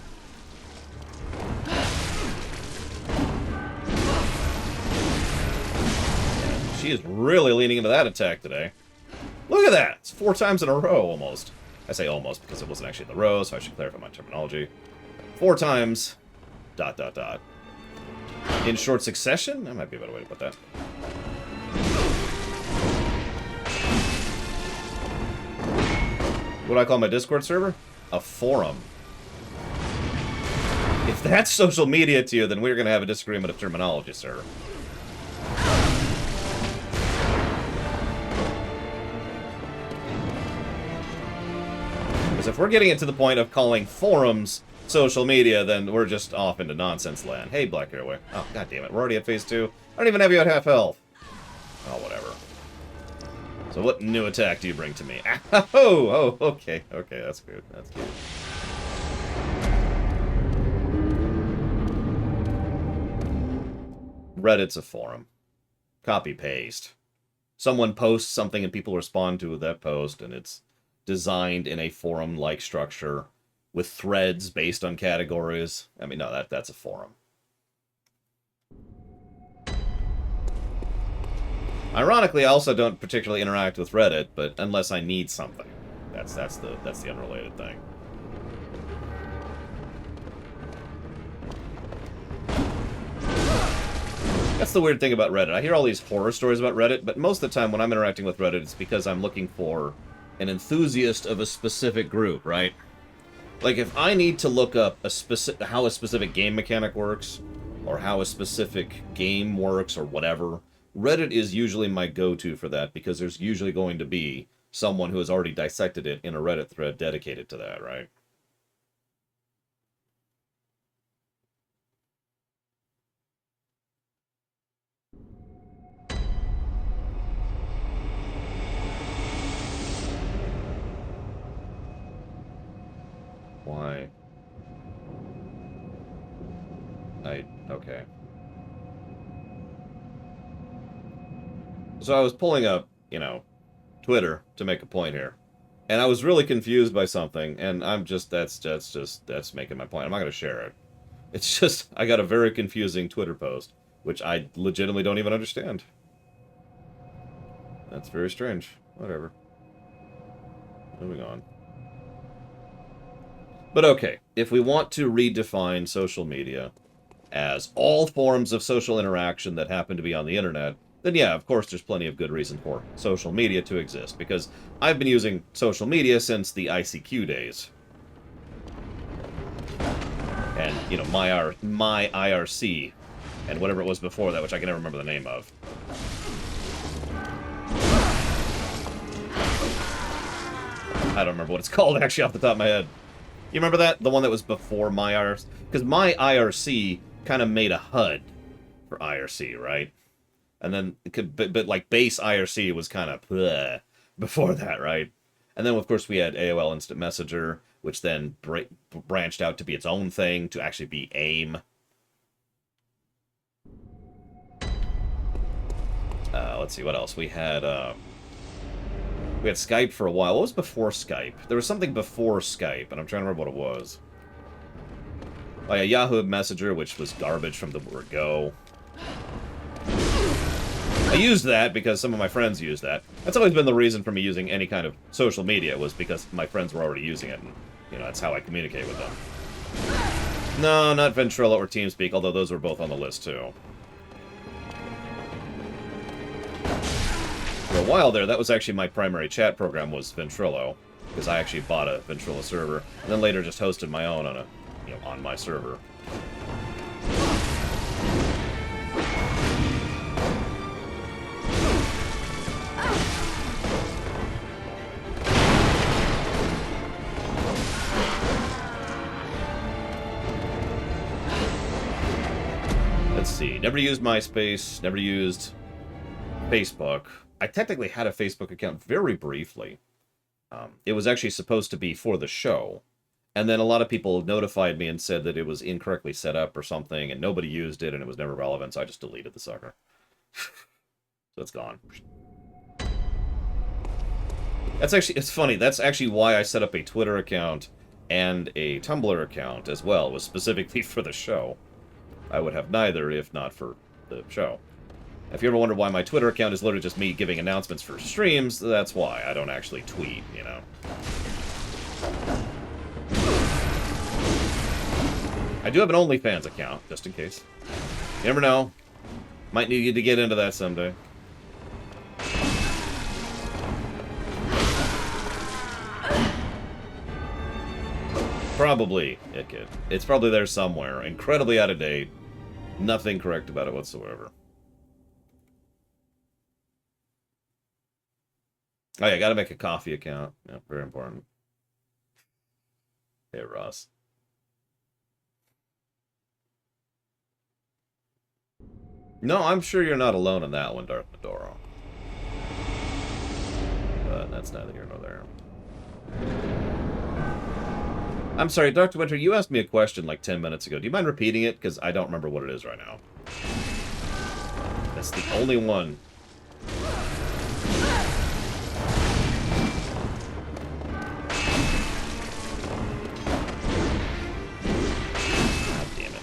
Speaker 1: She is really leaning into that attack today. Look at that! It's 4 times in a row, almost. I say almost because it wasn't actually in the row, so I should clarify my terminology. 4 times, ... In short succession? That might be a better way to put that. What do I call my Discord server? A forum. If that's social media to you, then we're going to have a disagreement of terminology, sir. Because if we're getting it to the point of calling forums social media, then we're just off into nonsense land. Hey, Black Airway. Oh, god damn it. We're already at phase 2. I don't even have you at half health. Oh, whatever. So what new attack do you bring to me? Oh, okay. Okay, that's good. That's good. Reddit's a forum. Copy-paste. Someone posts something and people respond to that post, and it's designed in a forum-like structure with threads based on categories. I mean, no, that's a forum. Ironically, I also don't particularly interact with Reddit, but unless I need something. That's the unrelated thing. That's the weird thing about Reddit. I hear all these horror stories about Reddit, but most of the time when I'm interacting with Reddit, it's because I'm looking for an enthusiast of a specific group, right? Like, if I need to look up how a specific game mechanic works, or how a specific game works, or whatever, Reddit is usually my go-to for that, because there's usually going to be someone who has already dissected it in a Reddit thread dedicated to that, right? Why? So I was pulling up, you know, Twitter to make a point here. And I was really confused by something, and I'm just, that's making my point. I'm not going to share it. It's just, I got a very confusing Twitter post, which I legitimately don't even understand. That's very strange. Whatever. Moving on. But okay, if we want to redefine social media as all forms of social interaction that happen to be on the internet, then yeah, of course there's plenty of good reason for social media to exist, because I've been using social media since the ICQ days. And, you know, my IRC, and whatever it was before that, which I can never remember the name of. I don't remember what it's called, actually, off the top of my head. You remember that? The one that was before my IRC? Because my IRC kind of made a HUD for IRC, right? And then, but like, base IRC was kind of before that, right? And then, of course, we had AOL Instant Messenger, which then branched out to be its own thing, to actually be AIM. Let's see, what else? We had Skype for a while. What was before Skype? There was something before Skype, and I'm trying to remember what it was. Oh yeah, Yahoo Messenger, which was garbage from the word go. I used that because some of my friends used that. That's always been the reason for me using any kind of social media, was because my friends were already using it, and, you know, that's how I communicate with them. No, not Ventrilo or TeamSpeak, although those were both on the list, too. For a while there, that was actually my primary chat program, was Ventrilo, because I actually bought a Ventrilo server, and then later just hosted my own on on my server. Let's see. Never used MySpace. Never used Facebook. I technically had a Facebook account very briefly. It was actually supposed to be for the show. And then a lot of people notified me and said that it was incorrectly set up or something, and nobody used it, and it was never relevant, so I just deleted the sucker. So it's gone. That's actually, it's funny, that's actually why I set up a Twitter account and a Tumblr account as well, was specifically for the show. I would have neither if not for the show. If you ever wonder why my Twitter account is literally just me giving announcements for streams, that's why. I don't actually tweet, you know. I do have an OnlyFans account, just in case. You never know. Might need to get into that someday. Probably, kid. It's probably there somewhere. Incredibly out of date. Nothing correct about it whatsoever. Oh yeah, gotta make a coffee account. Yeah, very important. Hey, Ross. No, I'm sure you're not alone in that one, Darth Madoro. But that's neither here nor there. I'm sorry, Dr. Winter, you asked me a question like 10 minutes ago. Do you mind repeating it? Because I don't remember what it is right now. That's the only one. God damn it.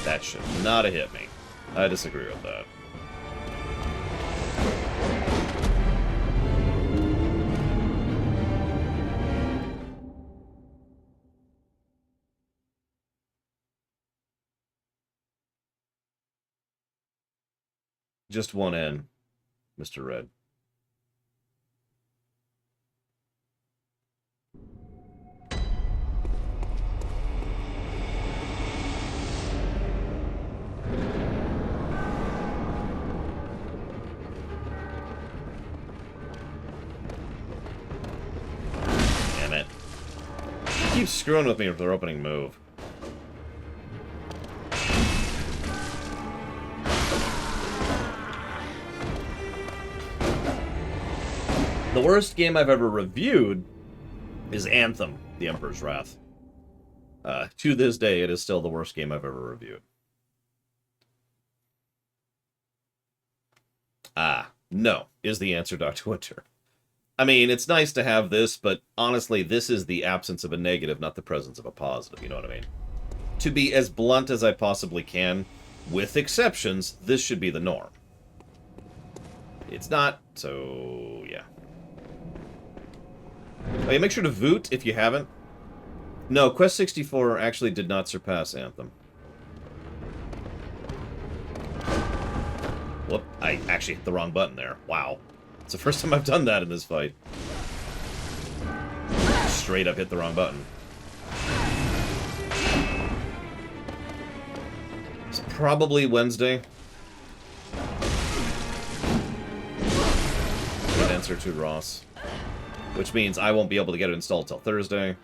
Speaker 1: That should not have hit me. I disagree with that. Just one N, Mr. Red. Damn it. You keep screwing with me with their opening move. The worst game I've ever reviewed is Anthem, The Emperor's Wrath. To this day, it is still the worst game I've ever reviewed. No, is the answer, Dr. Winter. I mean, it's nice to have this, but honestly, this is the absence of a negative, not the presence of a positive, you know what I mean? To be as blunt as I possibly can, with exceptions, this should be the norm. It's not, so yeah. Oh yeah, make sure to vote if you haven't. No, Quest 64 actually did not surpass Anthem. Whoop, I actually hit the wrong button there. Wow. It's the first time I've done that in this fight. Straight up hit the wrong button. It's probably Wednesday. Good answer to Ross. Which means I won't be able to get it installed till Thursday.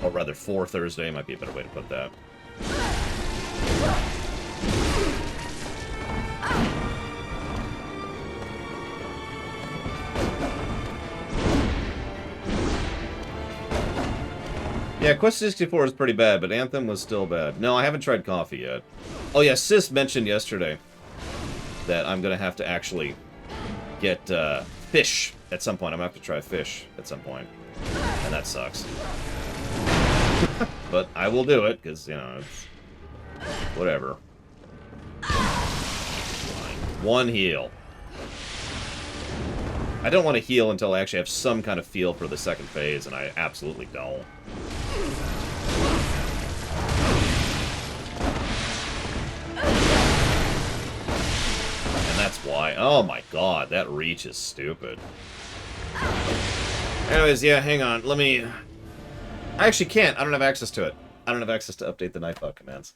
Speaker 1: Or rather, for Thursday might be a better way to put that. Yeah, Quest 64 is pretty bad, but Anthem was still bad. No, I haven't tried coffee yet. Oh yeah, Sis mentioned yesterday that I'm going to have to actually get fish at some point. I'm going to have to try fish at some point. And that sucks. But I will do it, because, you know, it's... whatever. Fine. One heal. I don't want to heal until I actually have some kind of feel for the second phase, and I absolutely don't. And that's why. Oh my god, that reach is stupid. Anyways, yeah, hang on. Let me... I actually can't. I don't have access to it. I don't have access to update the Knifeout commands.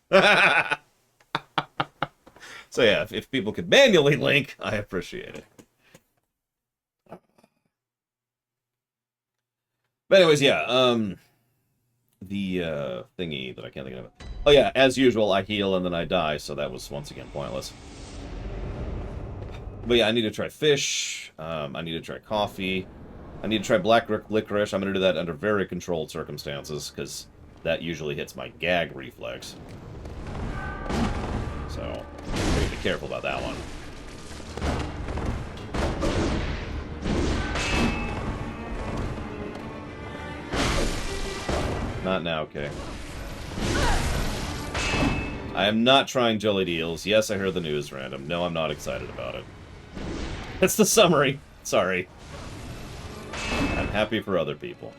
Speaker 1: So yeah, if people could manually link, I appreciate it. But anyways, yeah, the thingy that I can't think of it. Oh yeah, as usual, I heal and then I die, so that was once again pointless. But yeah, I need to try fish. I need to try coffee. I need to try black licorice. I'm going to do that under very controlled circumstances, because that usually hits my gag reflex. So, I need to be careful about that one. Not now, okay. I am not trying jelly deals. Yes, I heard the news random. No, I'm not excited about it. It's the summary. Sorry. I'm happy for other people.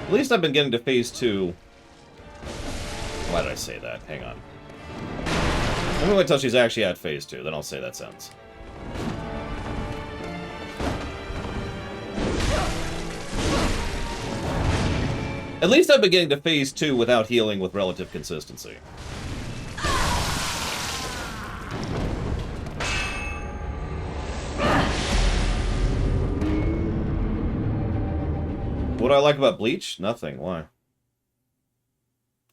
Speaker 1: At least I've been getting to phase 2. Why did I say that? Hang on. Let me wait till she's actually at phase 2, then I'll say that sentence. At least I've been getting to phase 2 without healing with relative consistency. What do I like about Bleach? Nothing. Why?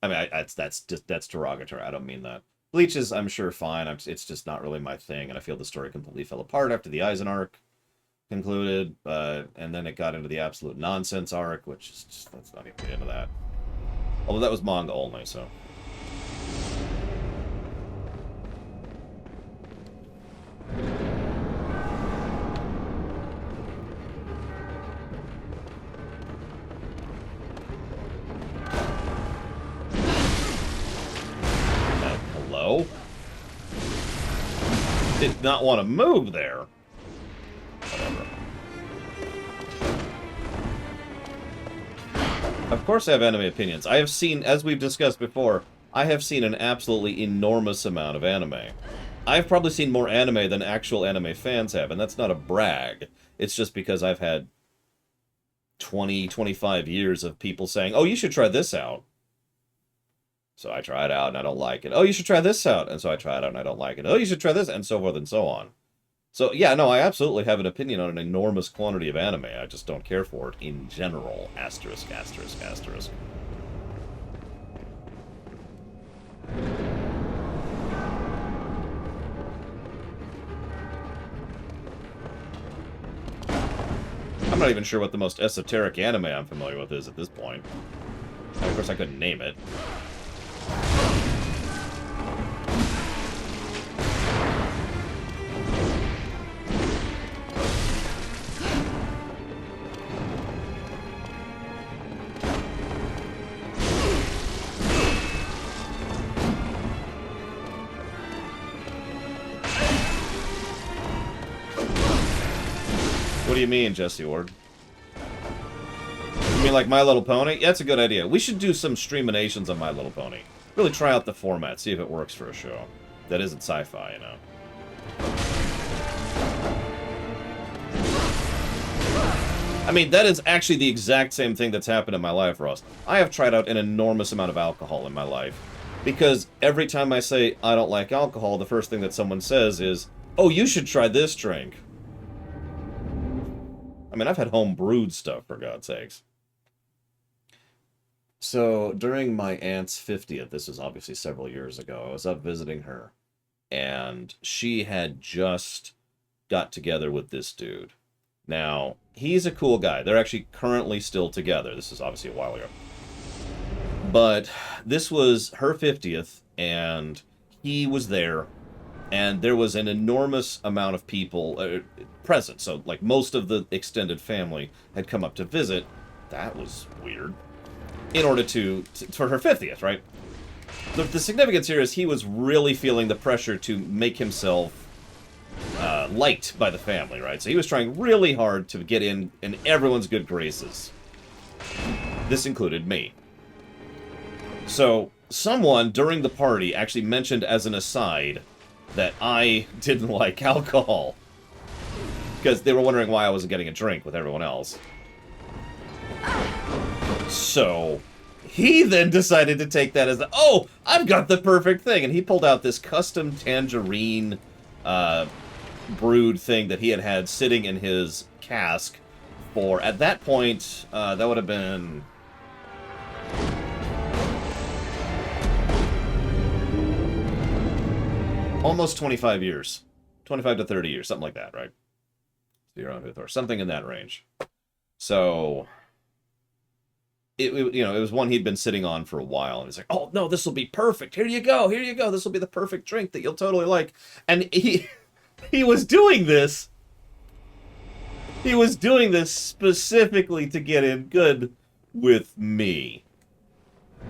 Speaker 1: I mean, that's derogatory. I don't mean that. Bleach is, I'm sure, fine. It's just not really my thing, and I feel the story completely fell apart after the Eisen arc concluded, and then it got into the absolute nonsense arc, which is just, let's not even get into that. Although that was manga only, so. Hello? Did not want to move there. Whatever. Of course I have anime opinions. I have seen, as we've discussed before, I have seen an absolutely enormous amount of anime. I've probably seen more anime than actual anime fans have, and that's not a brag. It's just because I've had 20, 25 years of people saying, oh, you should try this out. So I try it out and I don't like it. Oh, you should try this out. And so I try it out and I don't like it. Oh, you should try this, and so forth and so on. So, yeah, no, I absolutely have an opinion on an enormous quantity of anime. I just don't care for it in general. Asterisk, asterisk, asterisk. I'm not even sure what the most esoteric anime I'm familiar with is at this point. And of course, I couldn't name it. What do you mean, Jesse Ward? You mean like My Little Pony? Yeah, that's a good idea. We should do some streaminations on My Little Pony. Really try out the format, see if it works for a show. That isn't sci-fi, you know. I mean, that is actually the exact same thing that's happened in my life, Ross. I have tried out an enormous amount of alcohol in my life. Because every time I say I don't like alcohol, the first thing that someone says is, oh, you should try this drink. I mean, I've had home brewed stuff, for God's sakes. So, during my aunt's 50th, this was obviously several years ago, I was up visiting her. And she had just got together with this dude. Now, he's a cool guy. They're actually currently still together. This is obviously a while ago. But this was her 50th, and he was there. And there was an enormous amount of people present. So, like, most of the extended family had come up to visit. That was weird. In order for her 50th, right? The significance here is he was really feeling the pressure to make himself liked by the family, right? So he was trying really hard to get in everyone's good graces. This included me. So, someone during the party actually mentioned as an aside that I didn't like alcohol. Because they were wondering why I wasn't getting a drink with everyone else. So, he then decided to take that as, oh, I've got the perfect thing. And he pulled out this custom tangerine brewed thing that he had sitting in his cask for, at that point, that would have been... almost 25 years. 25 to 30 years, something like that, right? Or something in that range. So, it was one he'd been sitting on for a while, and he's like, oh, no, this will be perfect. Here you go, this will be the perfect drink that you'll totally like. And he was doing this. He was doing this specifically to get in good with me.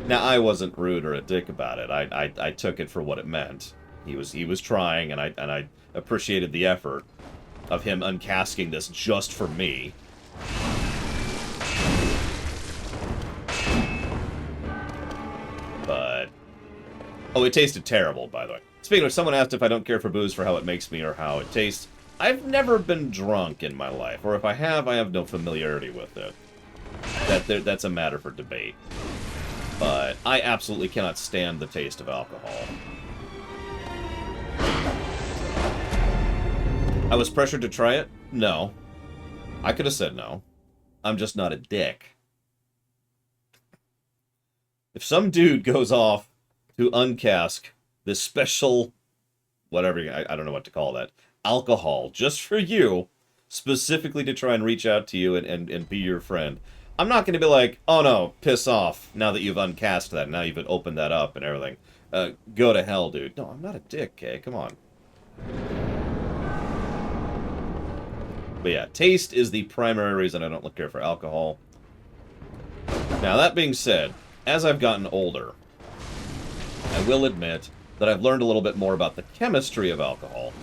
Speaker 1: Now, I wasn't rude or a dick about it. I took it for what it meant. He was trying, and I appreciated the effort of him uncasking this just for me. But oh, it tasted terrible, by the way. Speaking of, someone asked if I don't care for booze for how it makes me or how it tastes. I've never been drunk in my life, or if I have no familiarity with it. That's a matter for debate. But I absolutely cannot stand the taste of alcohol. I was pressured to try it? No. I could have said no. I'm just not a dick. If some dude goes off to uncask this special, whatever, I don't know what to call that, alcohol, just for you, specifically to try and reach out to you and be your friend, I'm not going to be like, oh no, piss off, now that you've uncast that, now you've opened that up and everything. Go to hell, dude. No, I'm not a dick, okay? Come on. But yeah, taste is the primary reason I don't care for alcohol. Now, that being said, as I've gotten older, I will admit that I've learned a little bit more about the chemistry of alcohol,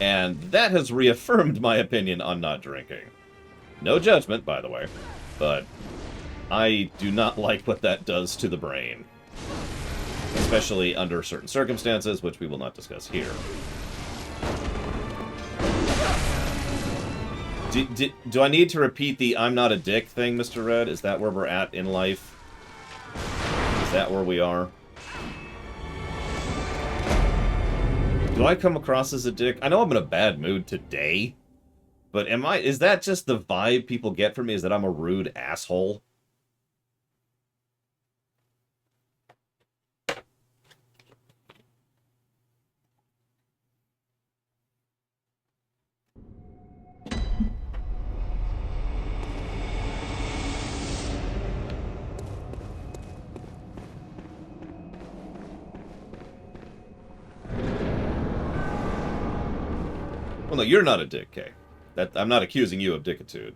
Speaker 1: and that has reaffirmed my opinion on not drinking. No judgment, by the way, but I do not like what that does to the brain. Especially under certain circumstances, which we will not discuss here. Do I need to repeat the I'm not a dick thing, Mr. Red? Is that where we're at in life? Is that where we are? Do I come across as a dick? I know I'm in a bad mood today, but is that just the vibe people get from me, is that I'm a rude asshole? Well, no, you're not a dick, Kay. I'm not accusing you of dickitude.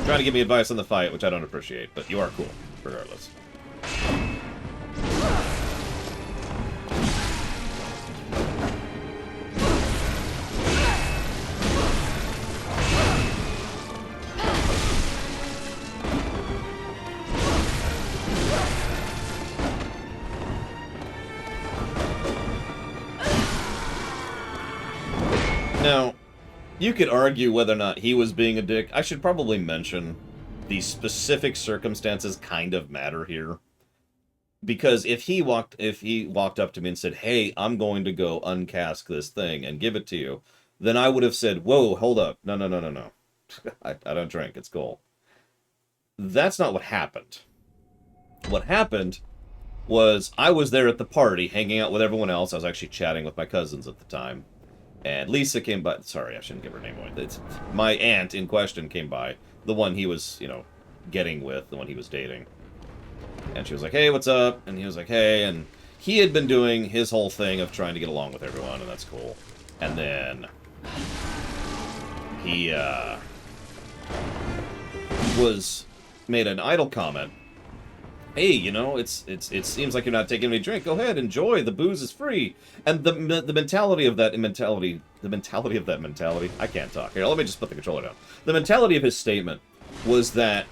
Speaker 1: Trying to give me advice on the fight, which I don't appreciate, but you are cool, regardless. Now, you could argue whether or not he was being a dick. I should probably mention the specific circumstances kind of matter here. Because if he walked up to me and said, "Hey, I'm going to go uncask this thing and give it to you," then I would have said, "Whoa, hold up. No, no, no, no, no. I don't drink. It's cool." That's not what happened. What happened was I was there at the party, hanging out with everyone else. I was actually chatting with my cousins at the time. And Lisa came by. Sorry, I shouldn't give her name away. It's my aunt in question came by. The one he was, getting with, the one he was dating. And she was like, "Hey, what's up?" And he was like, "Hey." And he had been doing his whole thing of trying to get along with everyone, and that's cool. And then he made an idle comment. "Hey, it seems like you're not taking any drink. Go ahead, enjoy. The booze is free." And the mentality of that mentality, I can't talk. Here, let me just put the controller down. The mentality of his statement was that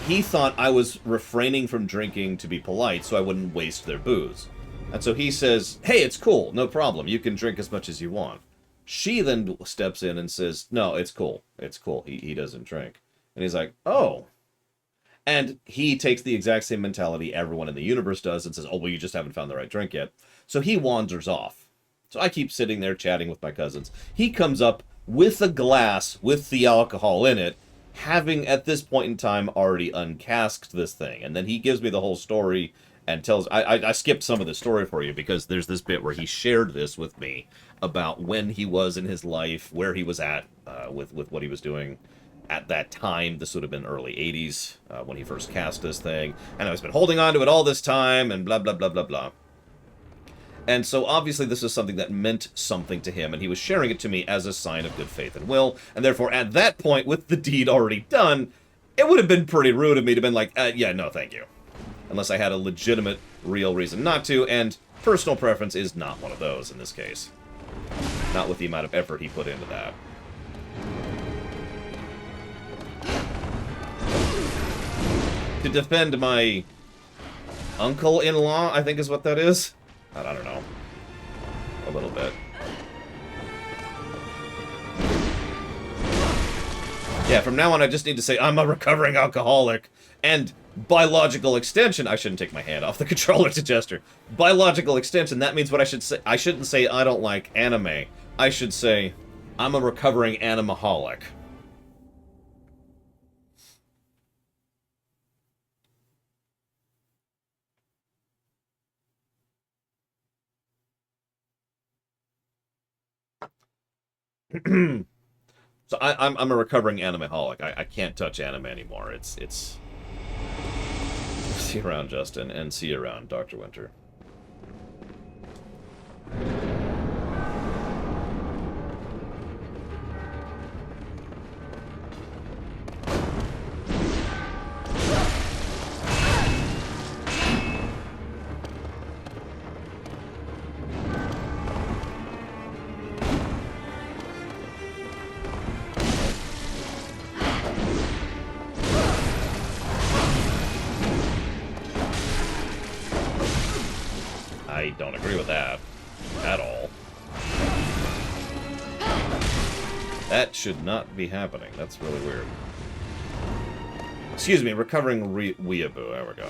Speaker 1: he thought I was refraining from drinking to be polite so I wouldn't waste their booze. And so he says, "Hey, it's cool. No problem. You can drink as much as you want." She then steps in and says, "No, it's cool. It's cool. He doesn't drink." And he's like, "Oh." And he takes the exact same mentality everyone in the universe does and says, "Oh, well, you just haven't found the right drink yet." So he wanders off. So I keep sitting there chatting with my cousins. He comes up with a glass with the alcohol in it, having at this point in time already uncasked this thing. And then he gives me the whole story and tells... I skipped some of the story for you because there's this bit where he shared this with me about when he was in his life, where he was at with what he was doing at that time. This would have been early 80s when he first cast this thing. And I've been holding on to it all this time and blah, blah, blah, blah, blah. And so obviously this is something that meant something to him, and he was sharing it to me as a sign of good faith and will. And therefore, at that point, with the deed already done, it would have been pretty rude of me to have been like, yeah, no, thank you. Unless I had a legitimate, real reason not to, and personal preference is not one of those in this case. Not with the amount of effort he put into that. To defend my uncle-in-law, I think is what that is. I don't know. A little bit. Yeah, from now on I just need to say I'm a recovering alcoholic. And by logical extension, I shouldn't take my hand off the controller to gesture. By logical extension, that means what I should say. I shouldn't say I don't like anime. I should say I'm a recovering animaholic. So I'm a recovering animeholic. I can't touch anime anymore. It's see you around, Justin, and see you around, Dr. Winter. I don't agree with that at all. That should not be happening. That's really weird. Excuse me, recovering weeaboo. There we go.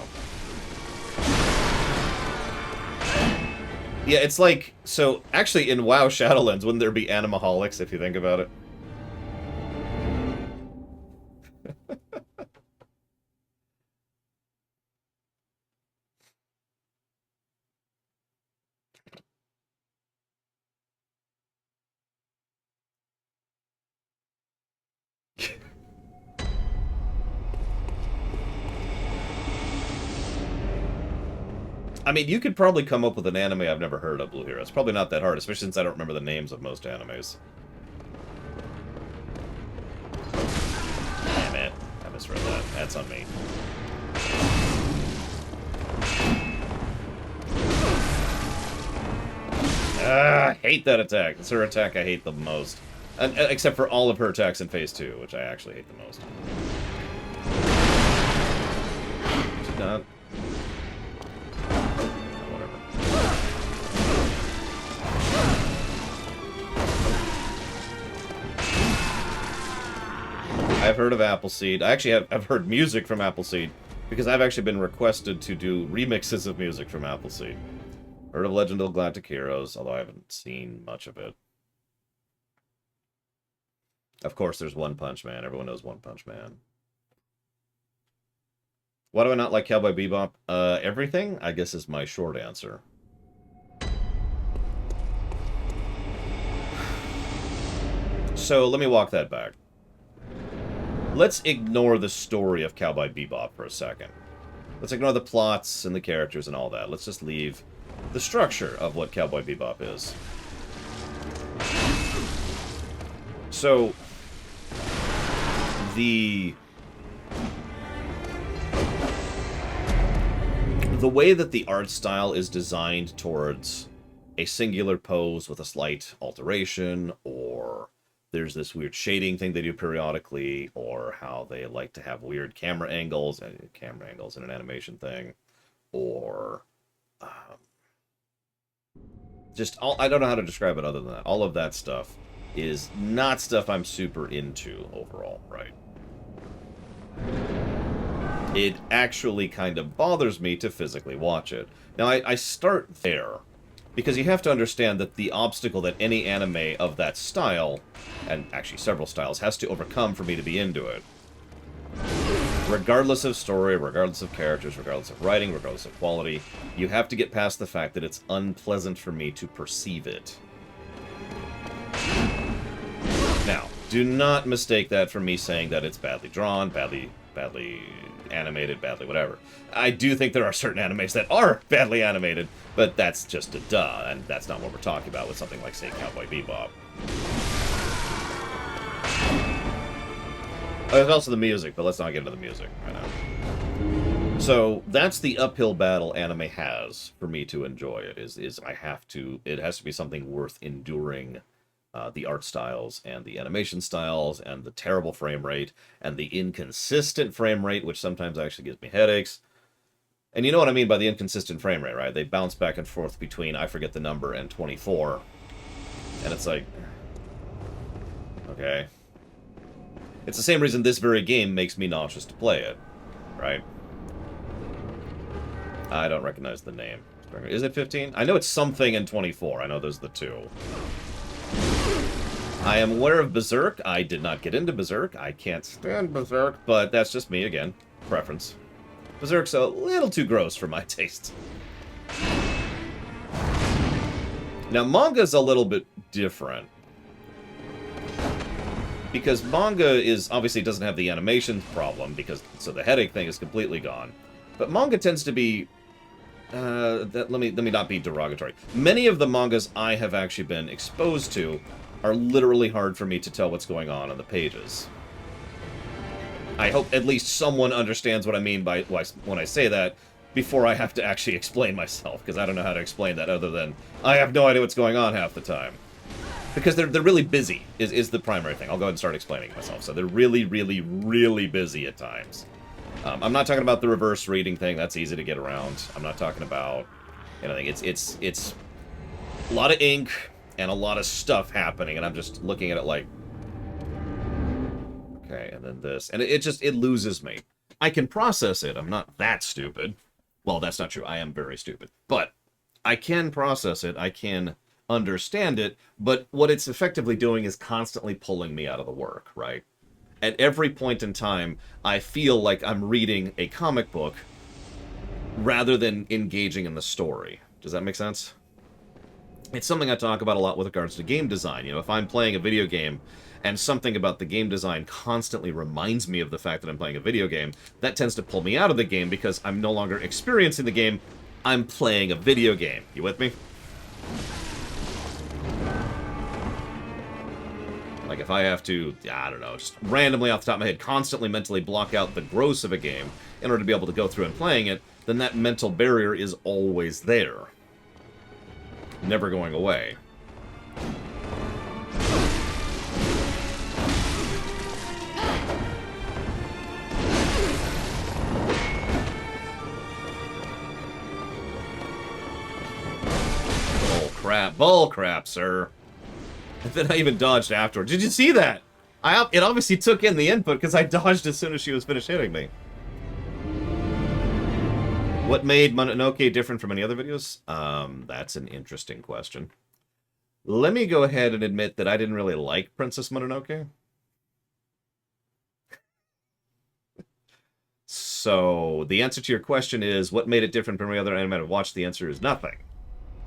Speaker 1: Yeah, it's like... So, actually, in WoW Shadowlands, wouldn't there be animaholics, if you think about it? I mean, you could probably come up with an anime I've never heard of, Blue Hero. It's probably not that hard, especially since I don't remember the names of most animes. Damn it. I misread that. That's on me. I hate that attack. It's her attack I hate the most. Except for all of her attacks in Phase 2, which I actually hate the most. She's not... I've heard of Appleseed. I've heard music from Appleseed, because I've actually been requested to do remixes of music from Appleseed. Heard of Legend of Galactic Heroes, although I haven't seen much of it. Of course, there's One Punch Man. Everyone knows One Punch Man. Why do I not like Cowboy Bebop? Everything, I guess, is my short answer. So, let me walk that back. Let's ignore the story of Cowboy Bebop for a second. Let's ignore the plots and the characters and all that. Let's just leave the structure of what Cowboy Bebop is. So, the way that the art style is designed towards a singular pose with a slight alteration, or there's this weird shading thing they do periodically, or how they like to have weird camera angles in an animation thing, or I don't know how to describe it other than that. All of that stuff is not stuff I'm super into overall, right? It actually kind of bothers me to physically watch it. Now, I start there, because you have to understand that the obstacle that any anime of that style, and actually several styles, has to overcome for me to be into it. Regardless of story, regardless of characters, regardless of writing, regardless of quality, you have to get past the fact that it's unpleasant for me to perceive it. Now, do not mistake that for me saying that it's badly drawn, badly animated, badly whatever. I do think there are certain animes that are badly animated, but that's just a duh, and that's not what we're talking about with something like, say, Cowboy Bebop. There's also the music, but let's not get into the music right now. So, that's the uphill battle anime has for me to enjoy it, it has to be something worth enduring. The art styles and the animation styles and the terrible frame rate and the inconsistent frame rate, which sometimes actually gives me headaches. And you know what I mean by the inconsistent frame rate, right? They bounce back and forth between, I forget the number, and 24. And it's like... okay. It's the same reason this very game makes me nauseous to play it, right? I don't recognize the name. Is it 15? I know it's something in 24. I know there's the two. I am aware of Berserk. I did not get into Berserk. I can't stand Berserk, but that's just me, again. Preference. Berserk's a little too gross for my taste. Now, manga's a little bit different. Because manga is, obviously doesn't have the animation problem, so the headache thing is completely gone. But manga tends to be... let me not be derogatory. Many of the mangas I have actually been exposed to are literally hard for me to tell what's going on the pages. I hope at least someone understands what I mean by when I say that before I have to actually explain myself, because I don't know how to explain that other than I have no idea what's going on half the time. Because they're really busy, is the primary thing. I'll go ahead and start explaining myself. So they're really, really, really busy at times. I'm not talking about the reverse reading thing. That's easy to get around. I'm not talking about anything. It's a lot of ink and a lot of stuff happening, and I'm just looking at it like, Okay, and then this. And it just, it loses me. I can process it. I'm not that stupid. Well, that's not true. I am very stupid. But I can process it. I can understand it. But what it's effectively doing is constantly pulling me out of the work, right? At every point in time, I feel like I'm reading a comic book rather than engaging in the story. Does that make sense? It's something I talk about a lot with regards to game design. You know, if I'm playing a video game and something about the game design constantly reminds me of the fact that I'm playing a video game, that tends to pull me out of the game because I'm no longer experiencing the game, I'm playing a video game. You with me? Like if I have to, I don't know, just randomly off the top of my head, constantly mentally block out the gross of a game in order to be able to go through and playing it, then that mental barrier is always there. Never going away. Bull crap, sir. And then I even dodged afterwards. Did you see that? It obviously took in the input because I dodged as soon as she was finished hitting me. What made Mononoke different from any other videos? That's an interesting question. Let me go ahead and admit that I didn't really like Princess Mononoke. So, the answer to your question is, what made it different from any other anime I've watched? The answer is nothing.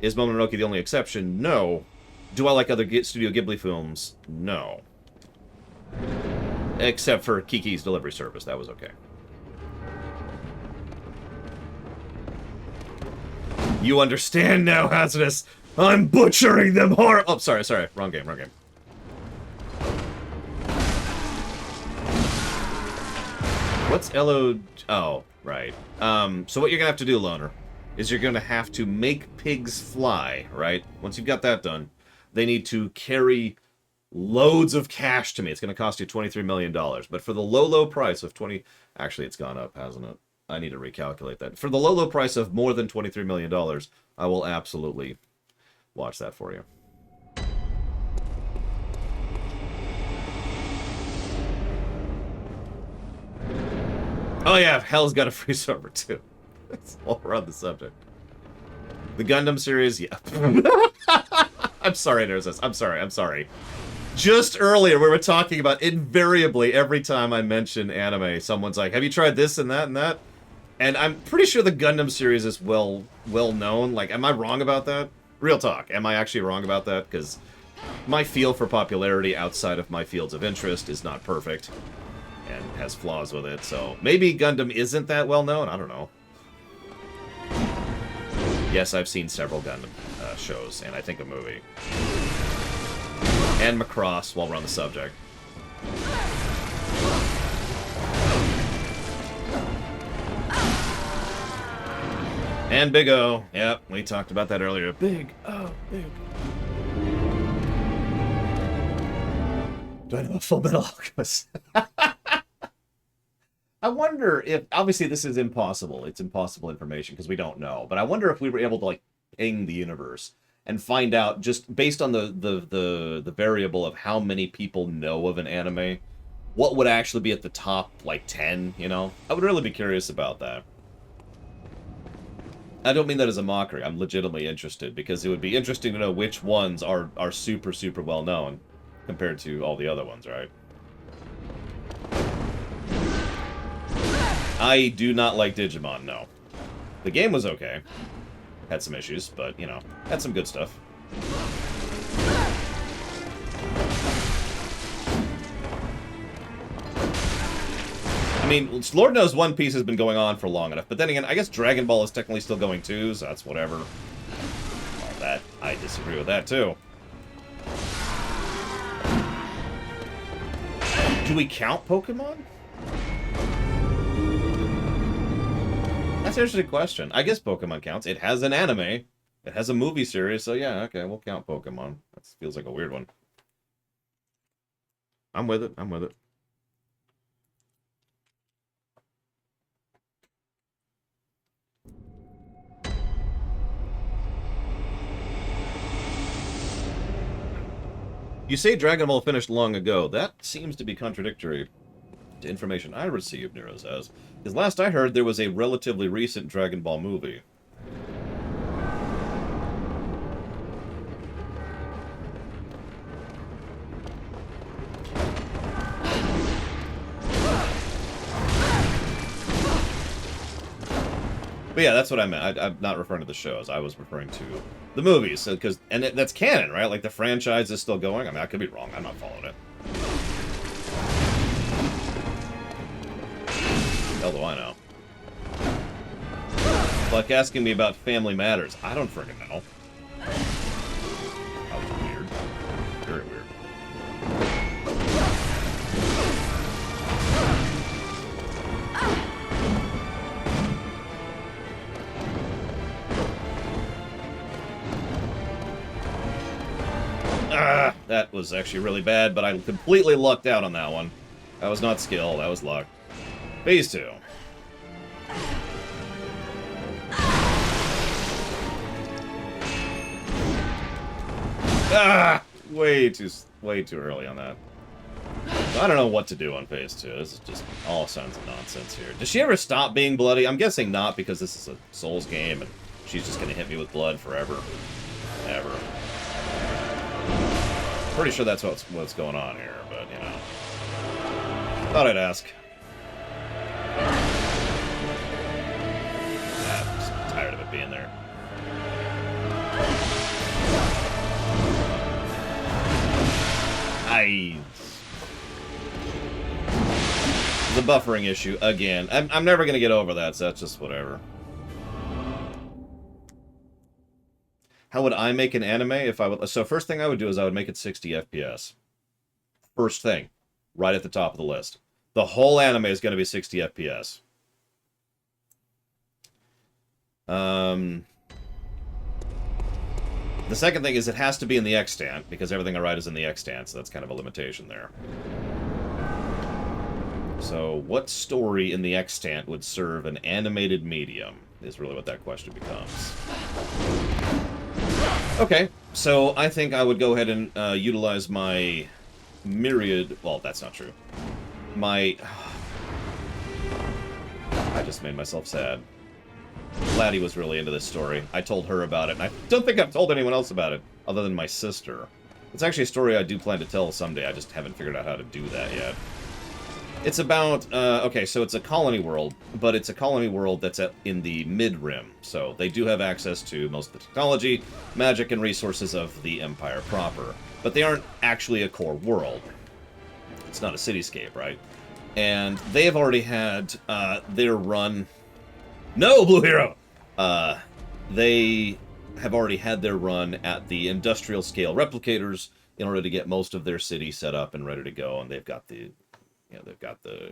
Speaker 1: Is Mononoke the only exception? No. Do I like other Studio Ghibli films? No. Except for Kiki's Delivery Service. That was okay. You understand now, Hazardous. I'm butchering them hard. Oh, sorry. Wrong game. What's LO... Oh, right. So what you're gonna have to do, Loner, is you're gonna have to make pigs fly, right? Once you've got that done, they need to carry loads of cash to me. It's gonna cost you $23 million. But for the low price of 20... Actually, it's gone up, hasn't it? I need to recalculate that. For the low price of more than $23 million, I will absolutely watch that for you. Oh yeah, Hell's got a free server too. It's all around the subject. The Gundam series, yeah. I'm sorry, Nurses. I'm sorry. Just earlier, we were talking about, invariably, every time I mention anime, someone's like, have you tried this and that and that? And I'm pretty sure the Gundam series is well known. Like, am I wrong about that? Real talk. Am I actually wrong about that? Because my feel for popularity outside of my fields of interest is not perfect. And has flaws with it, so maybe Gundam isn't that well known? I don't know. Yes, I've seen several Gundam shows, and I think a movie. And Macross, while we're on the subject. And Big O. Yep, we talked about that earlier. Big O, Big. Do I know a Full Metal Alchemist? I wonder if, obviously this is impossible. It's impossible information because we don't know. But I wonder if we were able to, like, ping the universe and find out, just based on the variable of how many people know of an anime, what would actually be at the top, like, 10, you know? I would really be curious about that. I don't mean that as a mockery. I'm legitimately interested, because it would be interesting to know which ones are super, super well known compared to all the other ones, right? I do not like Digimon, no. The game was okay. Had some issues, but, you know, had some good stuff. I mean, Lord knows One Piece has been going on for long enough, but then again, I guess Dragon Ball is technically still going too, so that's whatever. Well, that, I disagree with that too. Do we count Pokemon? That's an interesting question. I guess Pokemon counts. It has an anime. It has a movie series, so yeah, okay, we'll count Pokemon. That feels like a weird one. I'm with it. I'm with it. You say Dragon Ball finished long ago. That seems to be contradictory. to information I received, Nero says, because last I heard there was a relatively recent Dragon Ball movie. But yeah, that's what I meant. I'm not referring to the shows. I was referring to the movies. So, that's canon, right? Like, the franchise is still going. I mean, I could be wrong. I'm not following it. Hell do I know? Like asking me about Family Matters. I don't freaking know. That was weird. Very weird. Ah, that was actually really bad, but I completely lucked out on that one. That was not skill, that was luck. Phase 2. Ah! Way too early on that. I don't know what to do on Phase 2. This is just all sounds of nonsense here. Does she ever stop being bloody? I'm guessing not, because this is a Souls game, and she's just gonna hit me with blood forever. Ever. Pretty sure that's what's going on here, but, you know. Thought I'd ask. I'm just tired of it being there. The buffering issue, again. I'm never gonna get over that, so that's just whatever. How would I make an anime if I would... So first thing I would do is I would make it 60 FPS. First thing. Right at the top of the list. The whole anime is going to be 60 FPS. The second thing is it has to be in the extant, because everything I write is in the extant, so that's kind of a limitation there. So what story in the extant would serve an animated medium is really what that question becomes. Okay, so I think I would go ahead and utilize my myriad... Well, that's not true. I just made myself sad. Laddie was really into this story. I told her about it, and I don't think I've told anyone else about it, other than my sister. It's actually a story I do plan to tell someday, I just haven't figured out how to do that yet. It's about, okay, so it's a colony world, but it's a colony world that's in the mid-rim, so they do have access to most of the technology, magic, and resources of the Empire proper, but they aren't actually a core world. It's not a cityscape, right? And they have already had their run... No, Blue Hero! They have already had their run at the industrial-scale replicators in order to get most of their city set up and ready to go, and they've got the... You know, they've got the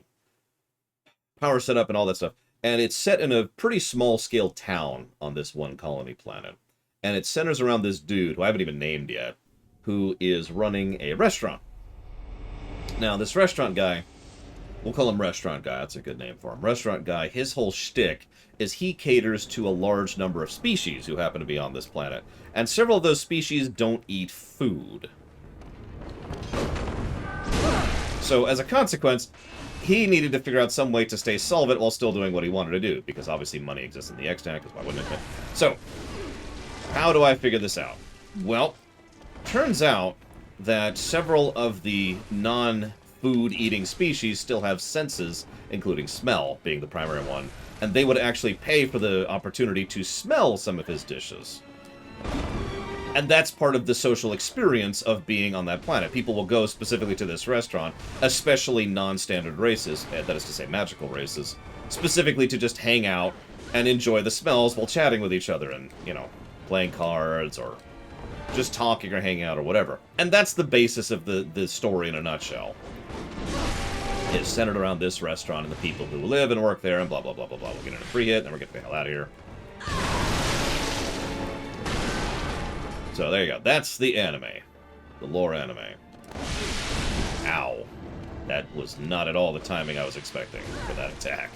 Speaker 1: power set up and all that stuff. And it's set in a pretty small-scale town on this one colony planet. And it centers around this dude, who I haven't even named yet, who is running a restaurant. Now, this restaurant guy, we'll call him Restaurant Guy, that's a good name for him. Restaurant Guy, his whole shtick is he caters to a large number of species who happen to be on this planet. And several of those species don't eat food. So, as a consequence, he needed to figure out some way to stay solvent while still doing what he wanted to do, because obviously money exists in the extant, because why wouldn't it? So, how do I figure this out? Well, turns out that several of the non-food-eating species still have senses, including smell being the primary one, and they would actually pay for the opportunity to smell some of his dishes. And that's part of the social experience of being on that planet. People will go specifically to this restaurant, especially non-standard races, that is to say magical races, specifically to just hang out and enjoy the smells while chatting with each other and, you know, playing cards or just talking or hanging out or whatever. And that's the basis of the story in a nutshell. It's centered around this restaurant and the people who live and work there and blah, blah, blah, blah, blah. We'll get in a free hit and then we're getting the hell out of here. So there you go. That's the anime. The lore anime. Ow. That was not at all the timing I was expecting for that attack.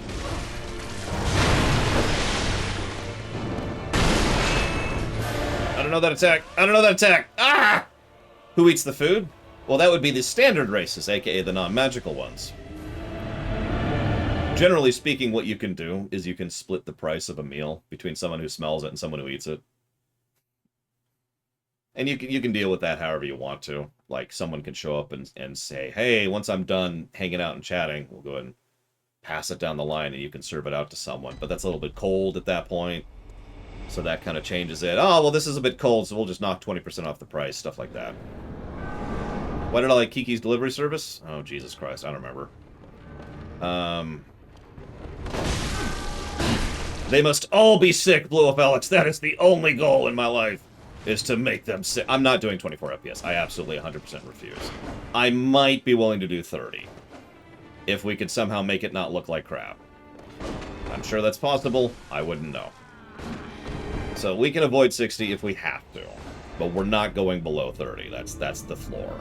Speaker 1: I don't know that attack. I don't know that attack. Ah! Who eats the food? Well, that would be the standard races, aka the non-magical ones. Generally speaking, what you can do is you can split the price of a meal between someone who smells it and someone who eats it. And you can deal with that however you want to. Like, someone can show up and say, hey, once I'm done hanging out and chatting, we'll go ahead and pass it down the line and you can serve it out to someone. But that's a little bit cold at that point. So that kind of changes it. Oh, well, this is a bit cold, so we'll just knock 20% off the price. Stuff like that. Why did I like Kiki's delivery service? Oh, Jesus Christ, I don't remember. They must all be sick, Blue Up Alex. That is the only goal in my life, is to make them sick. I'm not doing 24 FPS. I absolutely 100% refuse. I might be willing to do 30. If we could somehow make it not look like crap. I'm sure that's possible. I wouldn't know. So we can avoid 60 if we have to. But we're not going below 30. That's the floor.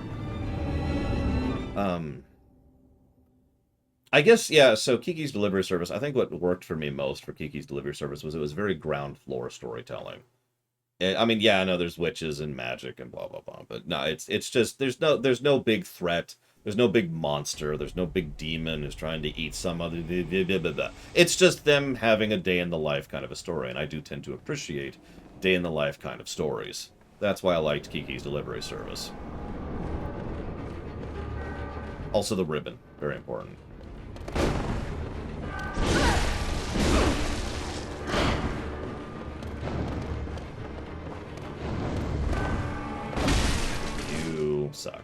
Speaker 1: I guess, yeah, so Kiki's delivery service, I think what worked for me most for Kiki's delivery service was it was very ground floor storytelling. I mean, yeah, I know there's witches and magic and blah, blah, blah, but no, it's just, there's no big threat, there's no big monster, there's no big demon who's trying to eat some other, blah, blah, blah, blah. It's just them having a day-in-the-life kind of a story, and I do tend to appreciate day-in-the-life kind of stories. That's why I liked Kiki's delivery service. Also the ribbon, very important. You suck.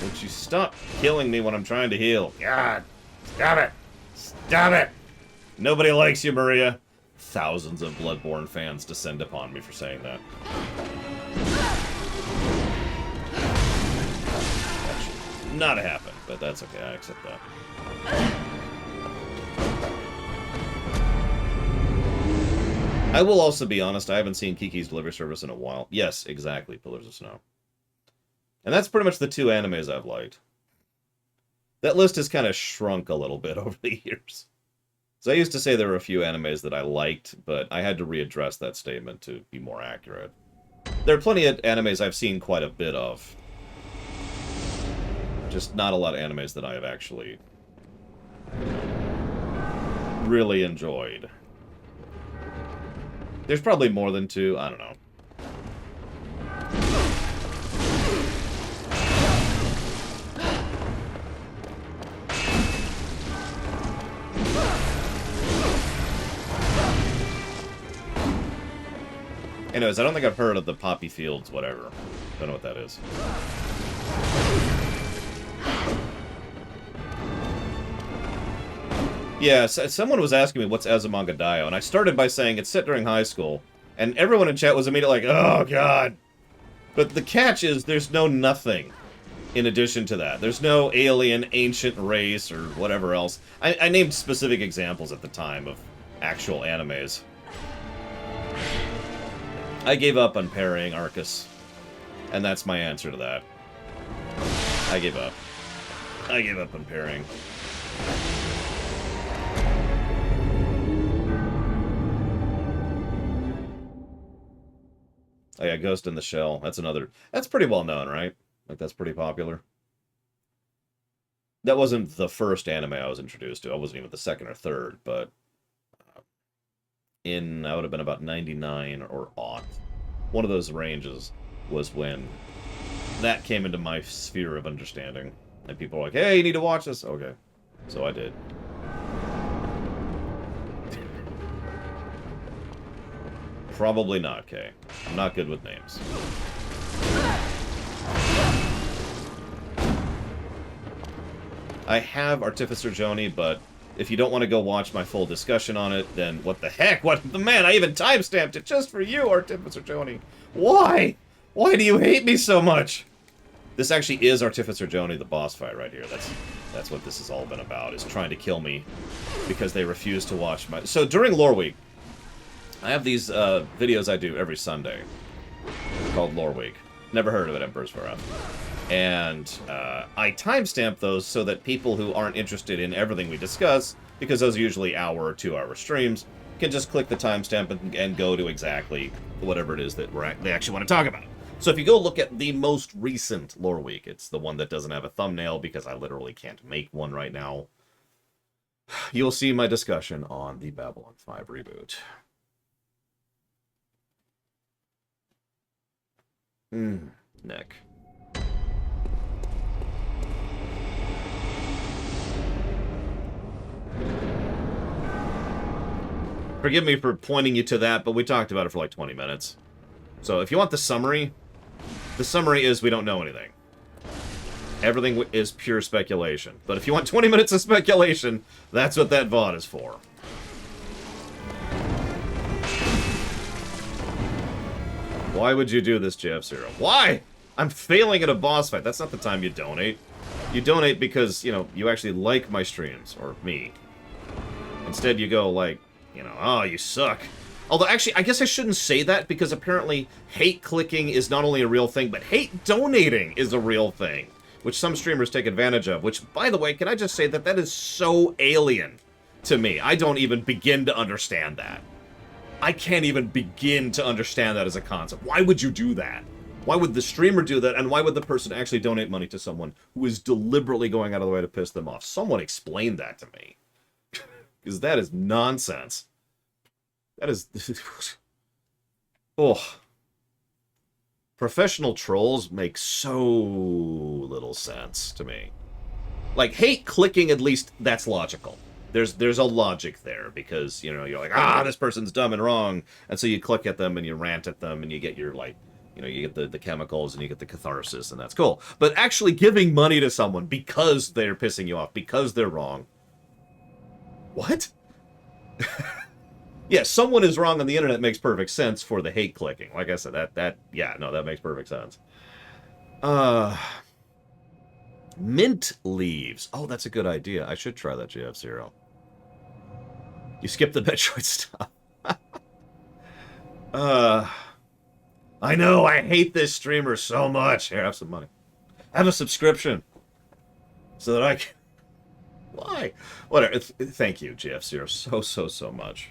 Speaker 1: Would you stop killing me when I'm trying to heal? God, stop it! Stop it! Nobody likes you, Maria. Thousands of Bloodborne fans descend upon me for saying that. That should not happen, but that's okay. I accept that. I will also be honest, I haven't seen Kiki's delivery service in a while. Yes, exactly, Pillars of Snow. And that's pretty much the two animes I've liked. That list has kind of shrunk a little bit over the years. So I used to say there were a few animes that I liked, but I had to readdress that statement to be more accurate. There are plenty of animes I've seen quite a bit of. Just not a lot of animes that I have actually really enjoyed. There's probably more than two, I don't know. Anyways, I don't think I've heard of the Poppy Fields, whatever. Don't know what that is. Yeah, someone was asking me what's Azumanga Daioh, and I started by saying it's set during high school, and everyone in chat was immediately like, oh god. But the catch is there's no nothing in addition to that. There's no alien, ancient race, or whatever else. I named specific examples at the time of actual animes. I gave up on parrying Arcus, and that's my answer to that. I gave up. I gave up on parrying. Oh yeah, Ghost in the Shell. That's another... That's pretty well known, right? Like, that's pretty popular. That wasn't the first anime I was introduced to. I wasn't even the second or third, but... I would have been about 99 or aught. One of those ranges was when that came into my sphere of understanding. And people were like, hey, you need to watch this. Okay. So I did. Probably not, Kay. I'm not good with names. I have Artificer Joni, but if you don't want to go watch my full discussion on it, then what the heck? What the man? I even timestamped it just for you, Artificer Joni. Why? Why do you hate me so much? This actually is Artificer Joni, the boss fight right here. That's what this has all been about, is trying to kill me because they refuse to watch my... So during Lore Week, I have these videos I do every Sunday called Lore Week. Never heard of it, Emperor's Wrath. And I timestamp those so that people who aren't interested in everything we discuss, because those are usually hour or 2 hour streams, can just click the timestamp and go to exactly whatever it is that they actually want to talk about. So if you go look at the most recent Lore Week, it's the one that doesn't have a thumbnail because I literally can't make one right now. You'll see my discussion on the Babylon 5 reboot. Nick. Forgive me for pointing you to that, but we talked about it for like 20 minutes. So if you want the summary is we don't know anything. Everything is pure speculation. But if you want 20 minutes of speculation, that's what that VOD is for. Why would you do this, JF0? Why? I'm failing at a boss fight. That's not the time you donate. You donate because, you know, you actually like my streams, or me. Instead you go like, you know, oh, you suck. Although, actually, I guess I shouldn't say that, because apparently hate clicking is not only a real thing, but hate donating is a real thing, which some streamers take advantage of, which, by the way, can I just say that that is so alien to me. I don't even begin to understand that. I can't even begin to understand that as a concept. Why would you do that? Why would the streamer do that, and why would the person actually donate money to someone who is deliberately going out of the way to piss them off? Someone explain that to me. Because that is nonsense. That is... oh. Professional trolls make so little sense to me. Like, hate clicking, at least, that's logical. There's a logic there, because, you know, you're like, ah, this person's dumb and wrong, and so you click at them, and you rant at them, and you get your, like, you know, you get the chemicals, and you get the catharsis, and that's cool. But actually giving money to someone because they're pissing you off, because they're wrong... What? Yeah, someone is wrong on the internet makes perfect sense for the hate clicking. Like I said, yeah, no, that makes perfect sense. Mint leaves. Oh, that's a good idea. I should try that, JF0. You skipped the Metroid stuff. I know, I hate this streamer so much. Here, have some money. Have a subscription. So that I can... Why? Whatever. Thank you, JF0, so much.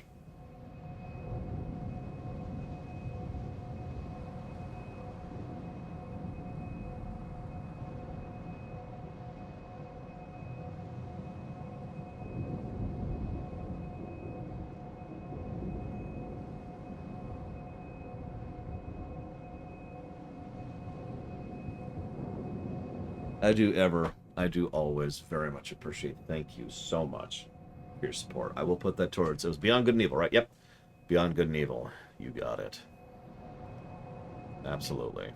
Speaker 1: I do always very much appreciate. Thank you so much for your support. I will put that towards... It was Beyond Good and Evil, right? Yep. Beyond Good and Evil. You got it. Absolutely.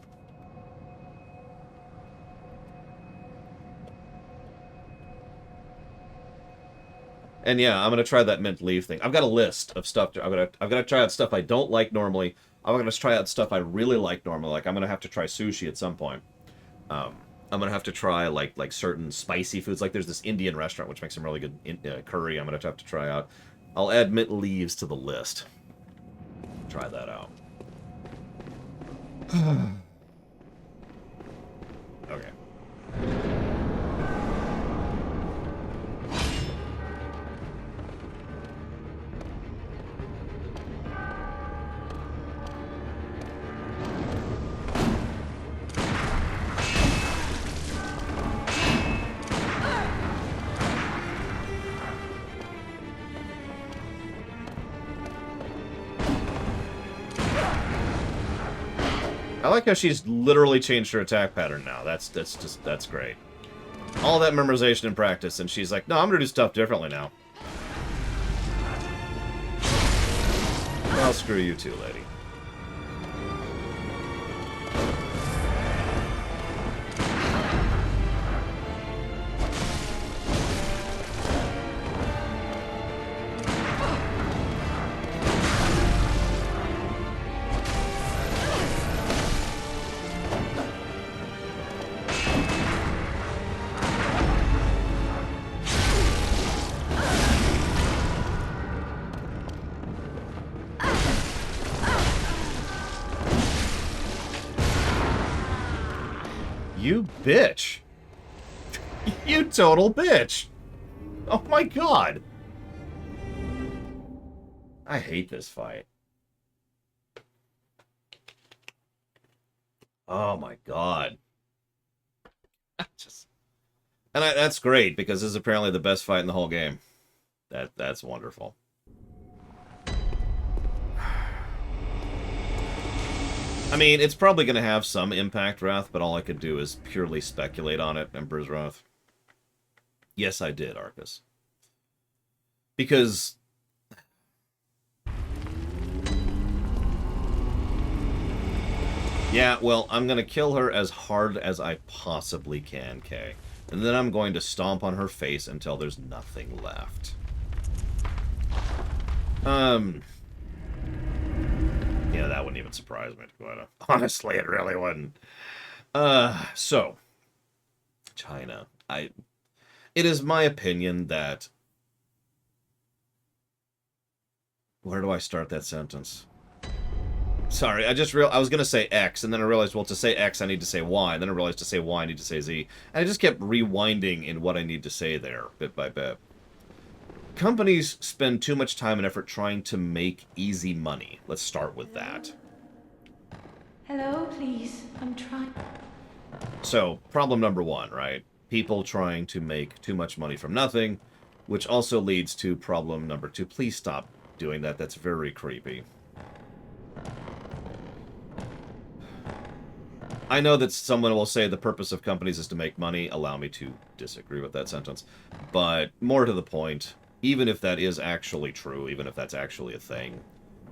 Speaker 1: And yeah, I'm gonna try that mint leaf thing. I've got a list of stuff. I've got to try out stuff I don't like normally. I'm gonna try out stuff I really like normally. Like, I'm gonna have to try sushi at some point. I'm gonna have to try like certain spicy foods. Like, there's this Indian restaurant which makes some really good curry. I'm gonna have to try out. I'll add mint leaves to the list. Try that out. Okay. I like how she's literally changed her attack pattern now. That's great. All that memorization and practice, and she's like, no, I'm gonna do stuff differently now. Well, screw you too, lady. You bitch. You total bitch. Oh my god. I hate this fight. Oh my god. Just and that's great because this is apparently the best fight in the whole game. That's wonderful. I mean, it's probably going to have some impact, Wrath, but all I could do is purely speculate on it, Emperor's Wrath. Yes, I did, Arcus. Because... yeah, well, I'm going to kill her as hard as I possibly can, Kay. And then I'm going to stomp on her face until there's nothing left. Yeah, that wouldn't even surprise me, honestly, it really wouldn't. So, China. It is my opinion that... where do I start that sentence? Sorry, I was going to say X, and then I realized, well, to say X, I need to say Y, and then I realized to say Y, I need to say Z. And I just kept rewinding in what I need to say there, bit by bit. Companies spend too much time and effort trying to make easy money. Let's start with that.
Speaker 4: Hello, please. I'm trying.
Speaker 1: So, problem number one, right? People trying to make too much money from nothing, which also leads to problem number two. Please stop doing that. That's very creepy. I know that someone will say the purpose of companies is to make money. Allow me to disagree with that sentence. But more to the point, even if that is actually true, even if that's actually a thing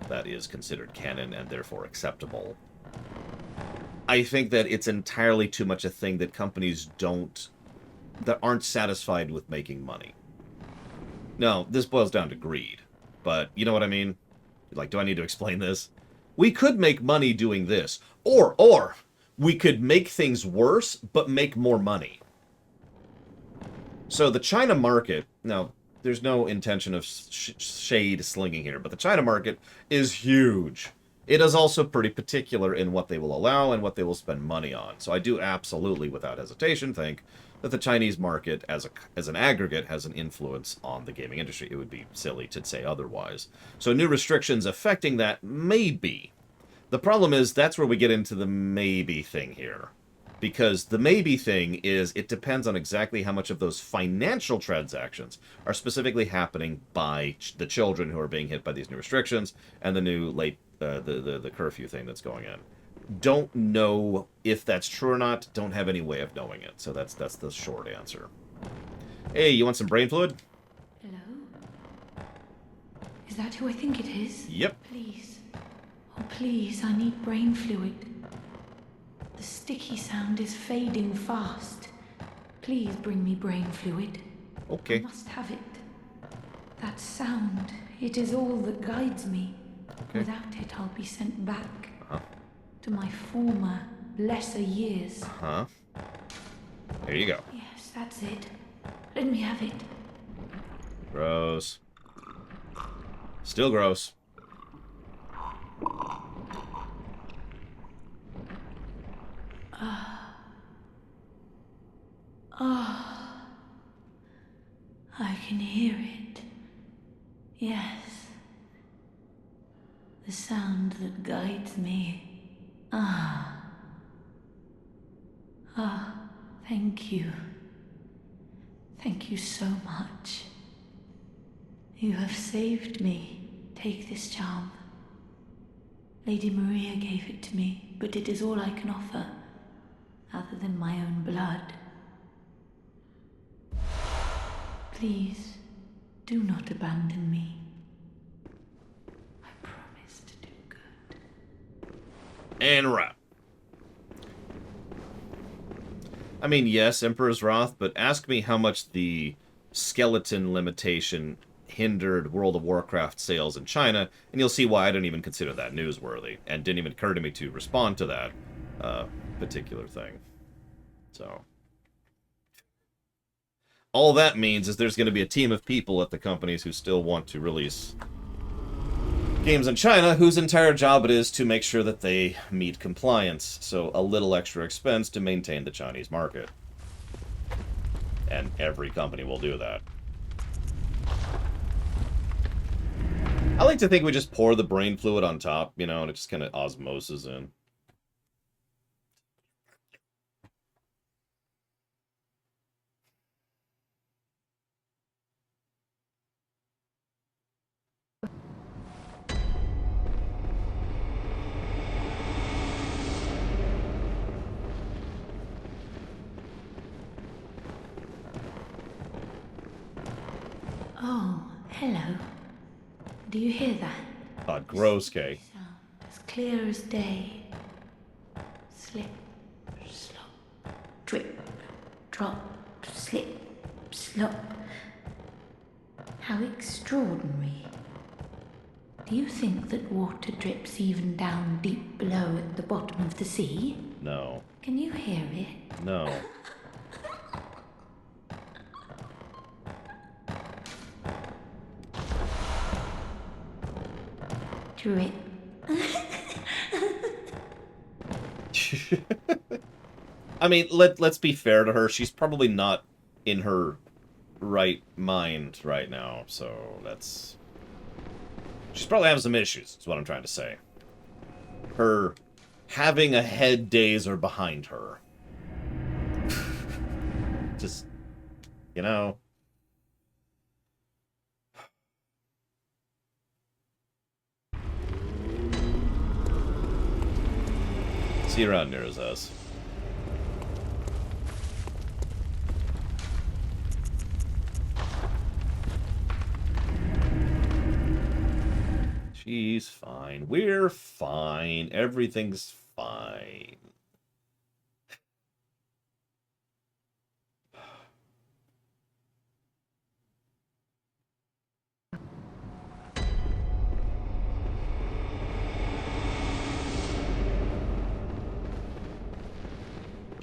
Speaker 1: that is considered canon and therefore acceptable, I think that it's entirely too much a thing that companies that aren't satisfied with making money. No, this boils down to greed. But you know what I mean? Like, do I need to explain this? We could make money doing this. Or we could make things worse, but make more money. So the China market, now, there's no intention of shade slinging here, but the China market is huge. It is also pretty particular in what they will allow and what they will spend money on. So I do absolutely, without hesitation, think that the Chinese market, as an aggregate, has an influence on the gaming industry. It would be silly to say otherwise. So new restrictions affecting that, maybe. The problem is, that's where we get into the maybe thing here. Because the maybe thing is, it depends on exactly how much of those financial transactions are specifically happening by the children who are being hit by these new restrictions and the new the curfew thing that's going in. Don't know if that's true or not. Don't have any way of knowing it. So that's the short answer. Hey, you want some brain fluid?
Speaker 4: Hello? Is that who I think it is?
Speaker 1: Yep.
Speaker 4: Please. Oh, please, I need brain fluid. The sticky sound is fading fast. Please bring me brain fluid.
Speaker 1: Okay.
Speaker 4: I must have it. That sound, it is all that guides me.
Speaker 1: Okay.
Speaker 4: Without it, I'll be sent back to my former, lesser years.
Speaker 1: There you go.
Speaker 4: Yes, that's it. Let me have it.
Speaker 1: Gross. Still gross.
Speaker 4: I can hear it. Yes. The sound that guides me. Thank you. Thank you so much. You have saved me. Take this charm. Lady Maria gave it to me, but it is all I can offer, other than my own blood. Please, do not abandon me. I promise to do good.
Speaker 1: And wrap. I mean, yes, Emperor's Wrath, but ask me how much the skeleton limitation hindered World of Warcraft sales in China, and you'll see why I don't even consider that newsworthy, and didn't even occur to me to respond to that particular thing. So, all that means is there's going to be a team of people at the companies who still want to release games in China whose entire job it is to make sure that they meet compliance, so a little extra expense to maintain the Chinese market. And every company will do that. I like to think we just pour the brain fluid on top, you know, and it just kind of osmoses in.
Speaker 4: Oh, hello. Do you hear that?
Speaker 1: Gross, Kay.
Speaker 4: Sound as clear as day. Slip, slop, drip, drop, slip, slop. How extraordinary. Do you think that water drips even down deep below at the bottom of the sea?
Speaker 1: No.
Speaker 4: Can you hear it?
Speaker 1: No.
Speaker 4: Drip.
Speaker 1: I mean, let's be fair to her. She's probably not in her right mind right now, so that's... She's probably having some issues, is what I'm trying to say. Her having a head days are behind her. Just, you know... See you around near as us. She's fine. We're fine. Everything's fine.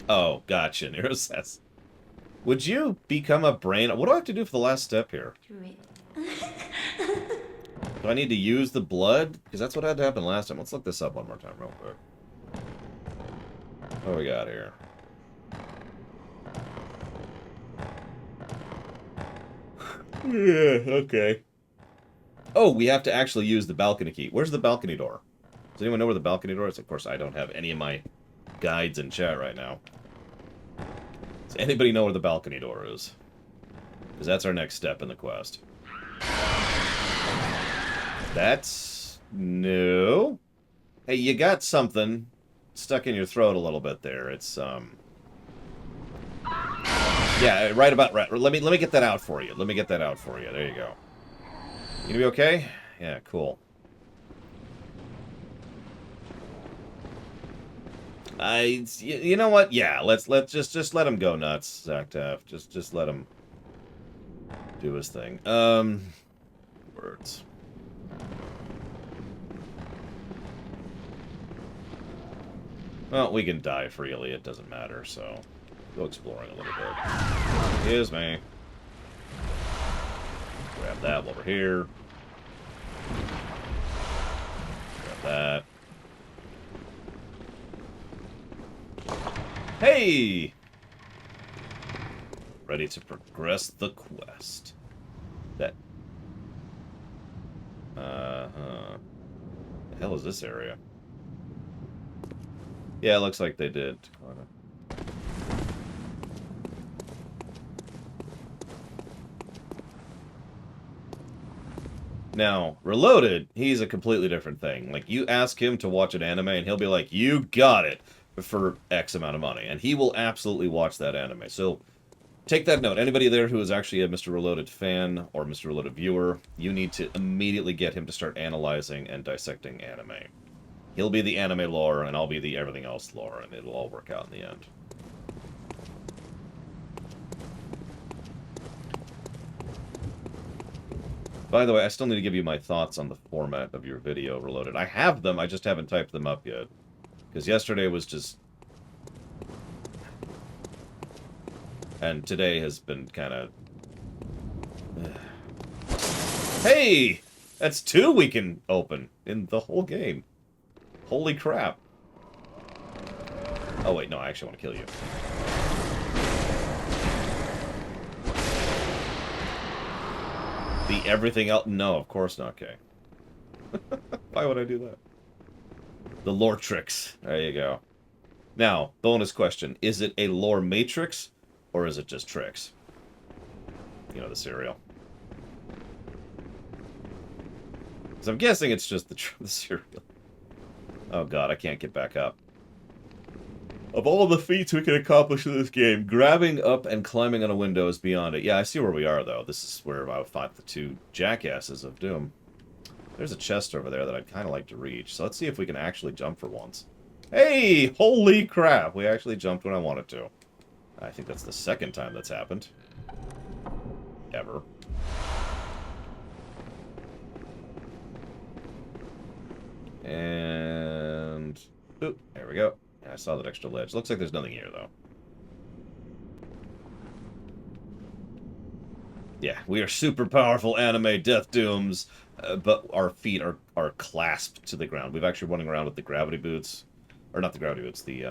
Speaker 1: Oh, gotcha. Nero says. Would you become a brain? What do I have to do for the last step here?
Speaker 4: Drip.
Speaker 1: Do I need to use the blood? Because that's what had to happen last time. Let's look this up one more time real quick. What do we got here? Yeah, okay. Oh, we have to actually use the balcony key. Where's the balcony door? Does anyone know where the balcony door is? Of course, I don't have any of my guides in chat right now. Does anybody know where the balcony door is? Because that's our next step in the quest. That's new. Hey, you got something stuck in your throat a little bit there. It's yeah, right about right. Let me get that out for you. Let me get that out for you. There you go. You gonna be okay? Yeah, cool. You know what? Yeah, let's just let him go nuts, Zactaf. Just let him do his thing. Words. Well, we can die freely. It doesn't matter. So, go exploring a little bit. Excuse me. Grab that while we're here. Grab that. Hey! Ready to progress the quest. That... The hell is this area? Yeah, it looks like they did. Now, Reloaded, he's a completely different thing. Like, you ask him to watch an anime, and he'll be like, you got it, for X amount of money. And he will absolutely watch that anime. So, take that note. Anybody there who is actually a Mr. Reloaded fan, or Mr. Reloaded viewer, you need to immediately get him to start analyzing and dissecting anime. He'll be the anime lore, and I'll be the everything else lore, and it'll all work out in the end. By the way, I still need to give you my thoughts on the format of your video, Reloaded. I have them, I just haven't typed them up yet. Because yesterday was just... And today has been kind of... Hey! That's 2 we can open in the whole game. Holy crap. Oh wait, no, I actually want to kill you. The everything else? No, of course not, Kay. Why would I do that? The lore tricks. There you go. Now, bonus question. Is it a lore matrix, or is it just tricks? You know, the cereal. Because I'm guessing it's just the cereal. Oh god, I can't get back up. Of all the feats we can accomplish in this game, grabbing up and climbing on a window is beyond it. Yeah, I see where we are, though. This is where I fought the two jackasses of Doom. There's a chest over there that I'd kind of like to reach, so let's see if we can actually jump for once. Hey! Holy crap! We actually jumped when I wanted to. I think that's the second time that's happened. Ever. And... Oop, there we go. Yeah, I saw that extra ledge. Looks like there's nothing here, though. Yeah, we are super powerful anime death dooms, but our feet are clasped to the ground. We've actually running around with the gravity boots. Or not the gravity boots, the,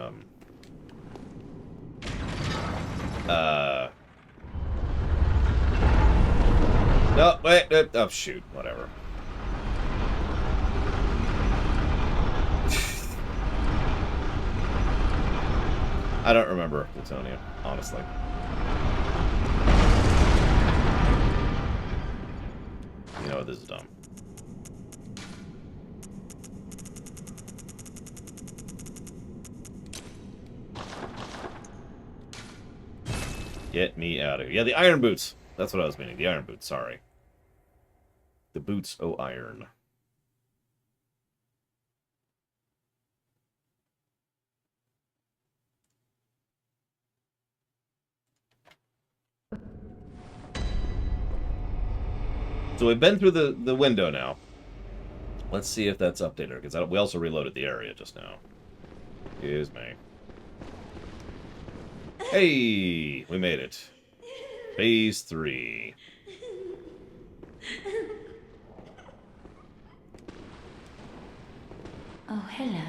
Speaker 1: No, wait, oh, shoot, whatever. I don't remember Plutonium, honestly. You know what, this is dumb. Get me out of here. Yeah, the iron boots. That's what I was meaning. The iron boots, sorry. The boots, oh iron. So we've been through the window now. Let's see if that's updated, because we also reloaded the area just now. Excuse me. Hey! We made it. Phase 3.
Speaker 4: Oh, hello.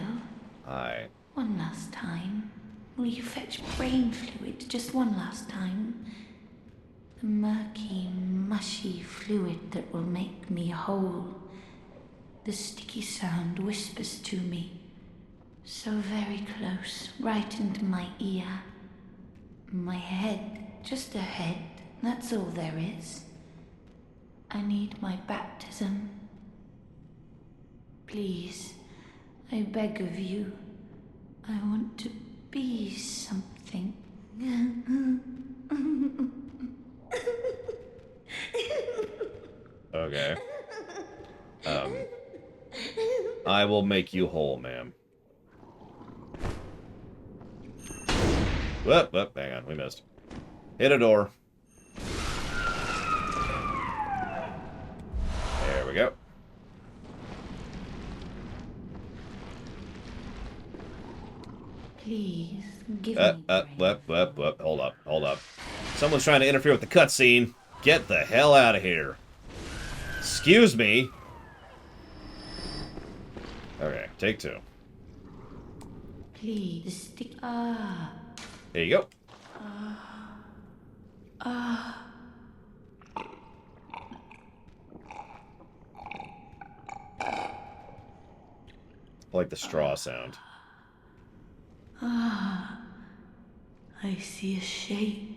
Speaker 1: Hi.
Speaker 4: One last time. Will you fetch brain fluid just one last time? The murky, mushy fluid that will make me whole. The sticky sound whispers to me. So very close, right into my ear. My head, just a head, that's all there is. I need my baptism. Please, I beg of you. I want to be something.
Speaker 1: Okay. I will make you whole, ma'am. Whoop, whoop, hang on, we missed. Hit a door. There we go.
Speaker 4: Please, give me brain.
Speaker 1: Whoop. Hold up. Someone's trying to interfere with the cutscene. Get the hell out of here. Excuse me. Okay, take 2.
Speaker 4: Please, stick.
Speaker 1: There you go. I like the straw sound.
Speaker 4: I see a shape.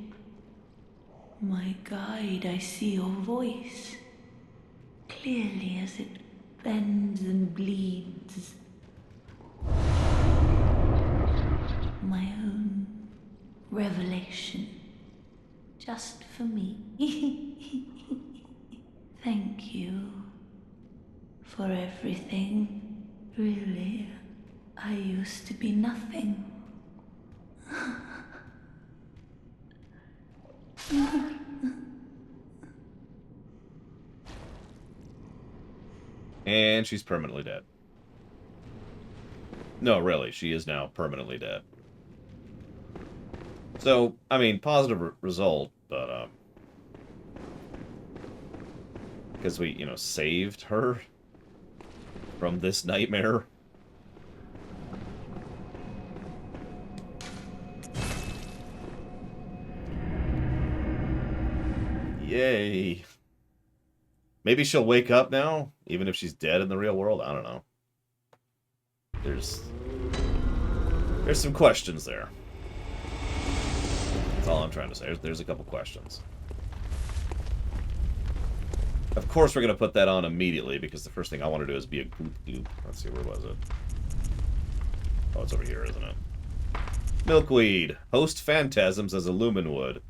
Speaker 4: My guide, I see your voice. Clearly as it bends and bleeds. My own revelation. Just for me. Thank you for everything. Really, I used to be nothing.
Speaker 1: And she's permanently dead. No, really, she is now permanently dead. So, I mean, positive result, but, because we, saved her from this nightmare. Yay. Maybe she'll wake up now, even if she's dead in the real world. I don't know. There's some questions there. That's all I'm trying to say. There's a couple questions. Of course we're going to put that on immediately, because the first thing I want to do is be a goop goop. Let's see, where was it? Oh, it's over here, isn't it? Milkweed. Host phantasms as a lumen would.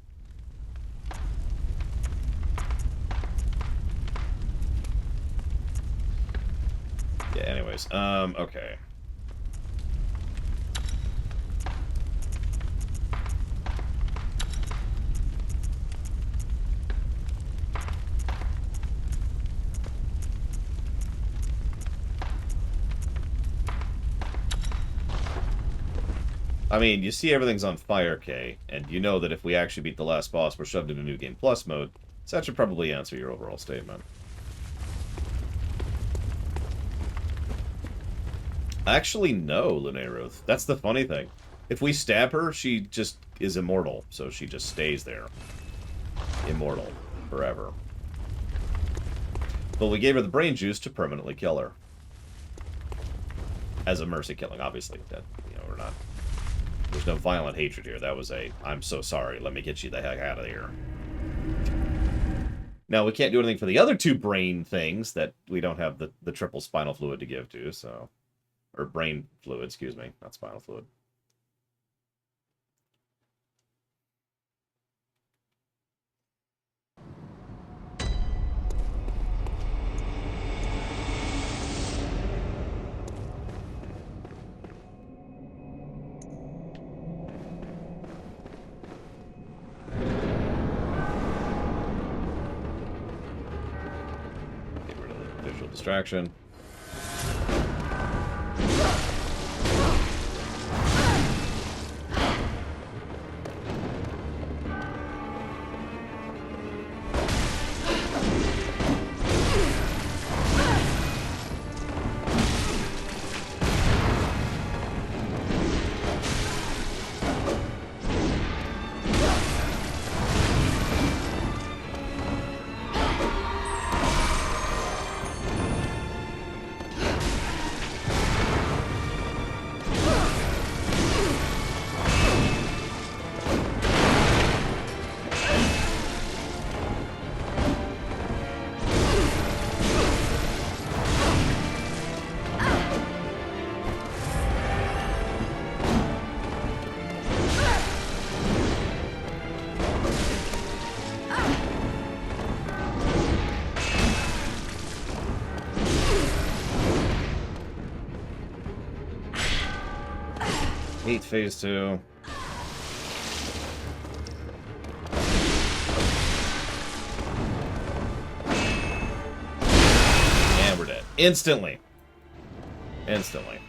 Speaker 1: Yeah, anyways. Okay. I mean, you see everything's on fire, Kay, and you know that if we actually beat the last boss, we're shoved into New Game Plus mode, so that should probably answer your overall statement. Actually, no, Lunaruth. That's the funny thing. If we stab her, she just is immortal, so she just stays there. Immortal. Forever. But we gave her the brain juice to permanently kill her. As a mercy killing, obviously. That, you know, we're not... There's no violent hatred here. That was a, I'm so sorry, let me get you the heck out of here. Now, we can't do anything for the other two brain things that we don't have the triple spinal fluid to give to, so... Or brain fluid, excuse me, not spinal fluid. Get rid of the visual distraction. Hate phase 2. And we're dead. Instantly. Instantly.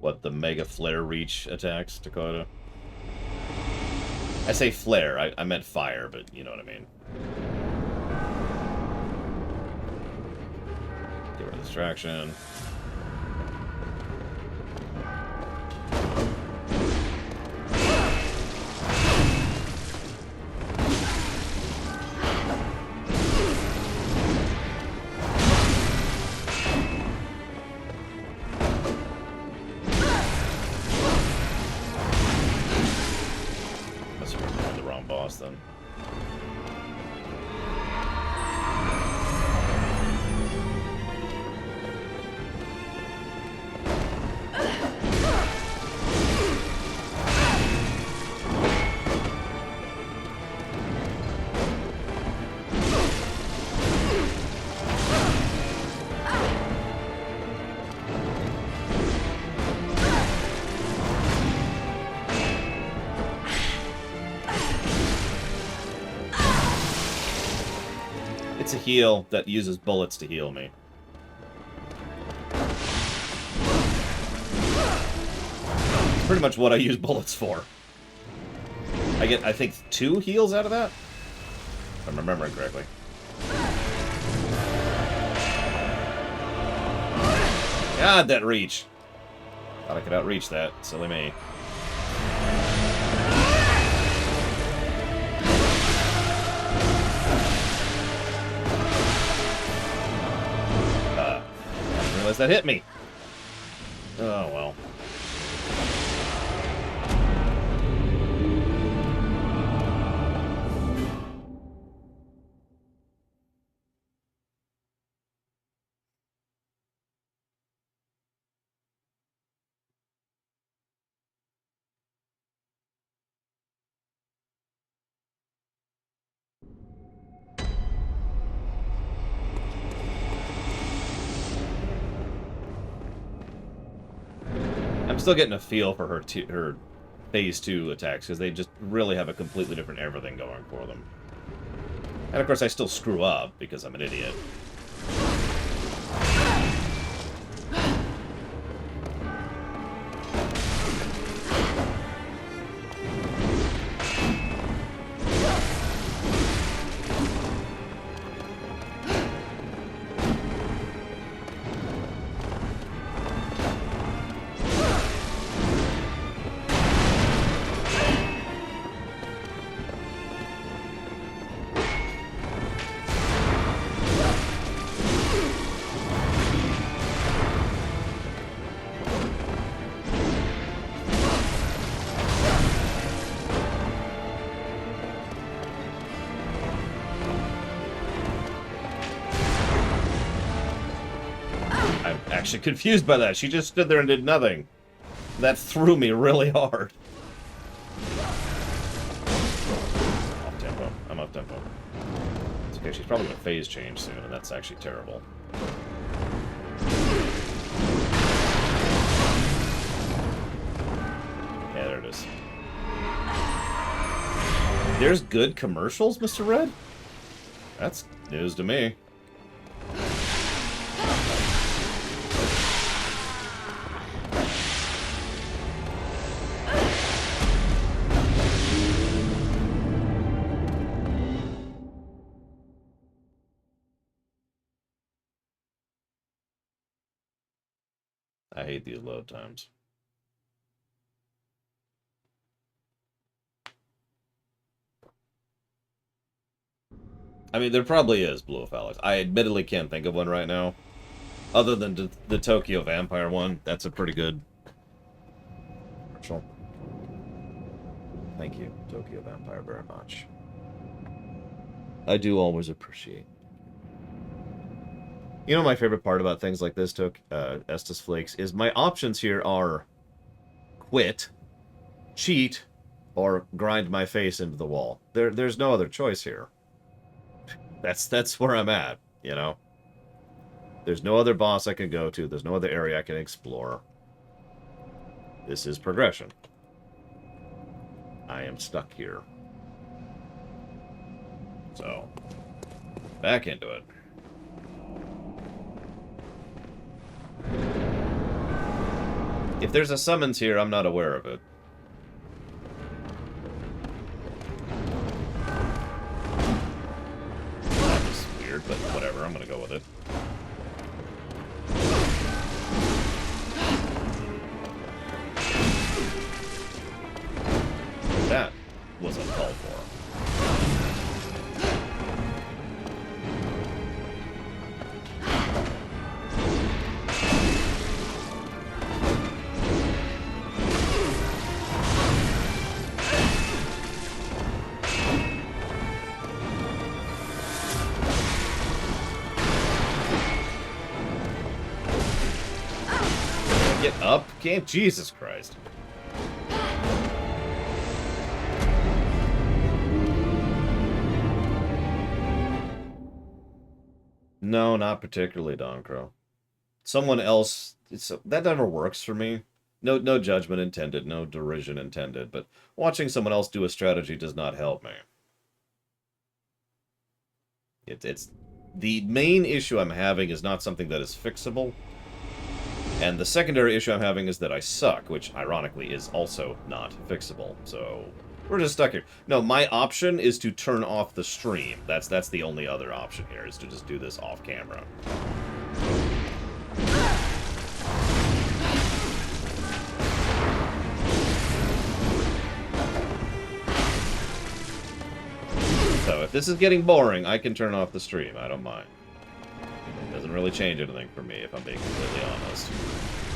Speaker 1: What, the Mega Flare Reach attacks, Dakota? I say flare, I meant fire, but you know what I mean. Get rid of distraction. Then. It's a heal that uses bullets to heal me. It's pretty much what I use bullets for. I get, I think, 2 heals out of that? If I'm remembering correctly. God, that reach. Thought I could outreach that. Silly me. realize that hit me. Oh, well. I'm still getting a feel for her phase 2 attacks, because they just really have a completely different everything going for them. And of course I still screw up, because I'm an idiot. Actually confused by that. She just stood there and did nothing. That threw me really hard. Off tempo. I'm off tempo. It's okay. She's probably going to phase change soon, and that's actually terrible. Yeah, there it is. There's good commercials, Mr. Red? That's news to me. I hate these load times. I mean, there probably is Blue of Alex. I admittedly can't think of one right now. Other than the Tokyo Vampire one. That's a pretty good commercial. Thank you, Tokyo Vampire, very much. I do always appreciate. You know, my favorite part about things like this, Estus Flakes, is my options here are quit, cheat, or grind my face into the wall. There's no other choice here. That's where I'm at, you know? There's no other boss I can go to. There's no other area I can explore. This is progression. I am stuck here. So, back into it. If there's a summons here, I'm not aware of it. That was weird, but whatever, I'm gonna go with it. That was uncalled for. Get up, game? Jesus Christ. No, not particularly, Don Crow. Someone else... that never works for me. No judgment intended, no derision intended, but watching someone else do a strategy does not help me. It's... the main issue I'm having is not something that is fixable. And the secondary issue I'm having is that I suck, which, ironically, is also not fixable. So, we're just stuck here. No, my option is to turn off the stream. That's the only other option here, is to just do this off camera. So, if this is getting boring, I can turn off the stream. I don't mind. Doesn't Doesn't really change anything for me, if I'm being completely honest.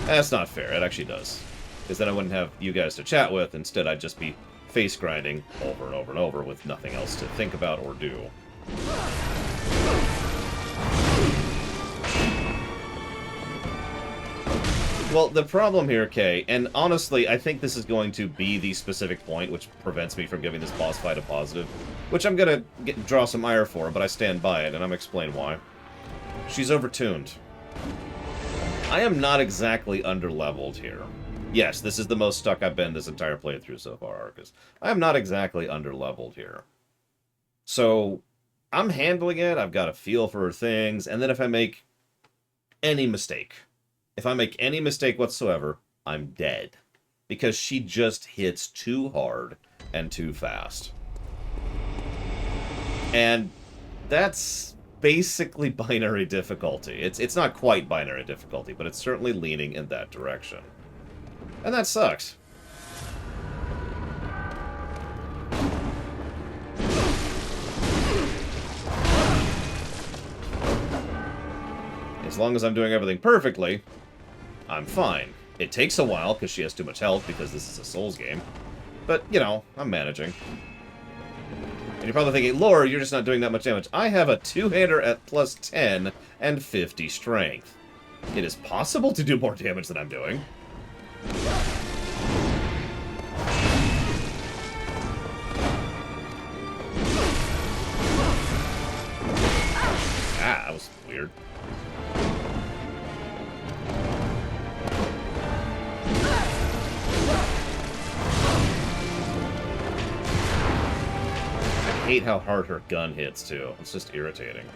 Speaker 1: That's not fair. It actually does. Because then I wouldn't have you guys to chat with. Instead, I'd just be face grinding over and over and over with nothing else to think about or do. Well, the problem here, Kay, and honestly, I think this is going to be the specific point which prevents me from giving this boss fight a positive, which I'm going to draw some ire for, but I stand by it, and I'm going to explain why. She's overtuned. I am not exactly underleveled here. Yes, this is the most stuck I've been this entire playthrough so far, Arcus. I am not exactly underleveled here. So, I'm handling it, I've got a feel for things, and then if I make any mistake... If I make any mistake whatsoever, I'm dead. Because she just hits too hard and too fast. And that's basically binary difficulty. It's not quite binary difficulty, but it's certainly leaning in that direction. And that sucks. As long as I'm doing everything perfectly, I'm fine. It takes a while, because she has too much health, because this is a Souls game. But, you know, I'm managing. And you're probably thinking, Lore, you're just not doing that much damage. I have a two-hander at plus 10 and 50 strength. It is possible to do more damage than I'm doing. Ah, that was weird. I hate how hard her gun hits, too. It's just irritating.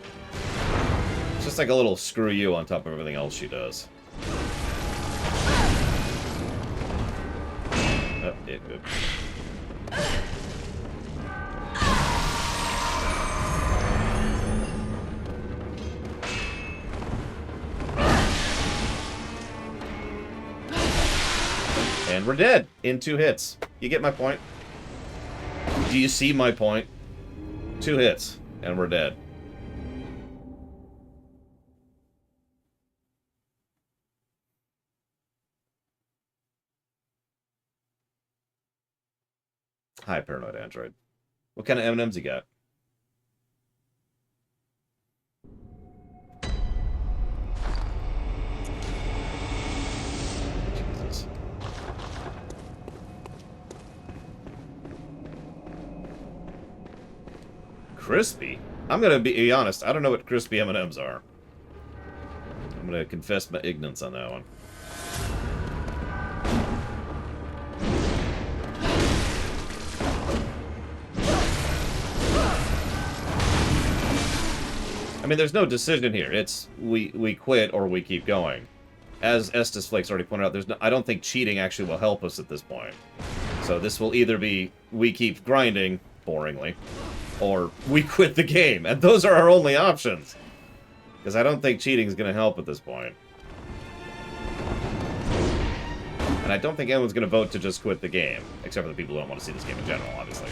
Speaker 1: It's just like a little screw you on top of everything else she does. Oh, And we're dead in 2 hits. You get my point? Do you see my point? 2 hits, and we're dead. Hi, Paranoid Android. What kind of M&Ms you got? Jesus. Crispy? I'm gonna be honest, I don't know what crispy M&Ms are. I'm gonna confess my ignorance on that one. I mean, there's no decision here. It's we quit or we keep going. As Estes Flakes already pointed out, I don't think cheating actually will help us at this point. So this will either be we keep grinding, boringly, or we quit the game. And those are our only options. Because I don't think cheating is going to help at this point. And I don't think anyone's going to vote to just quit the game. Except for the people who don't want to see this game in general, obviously.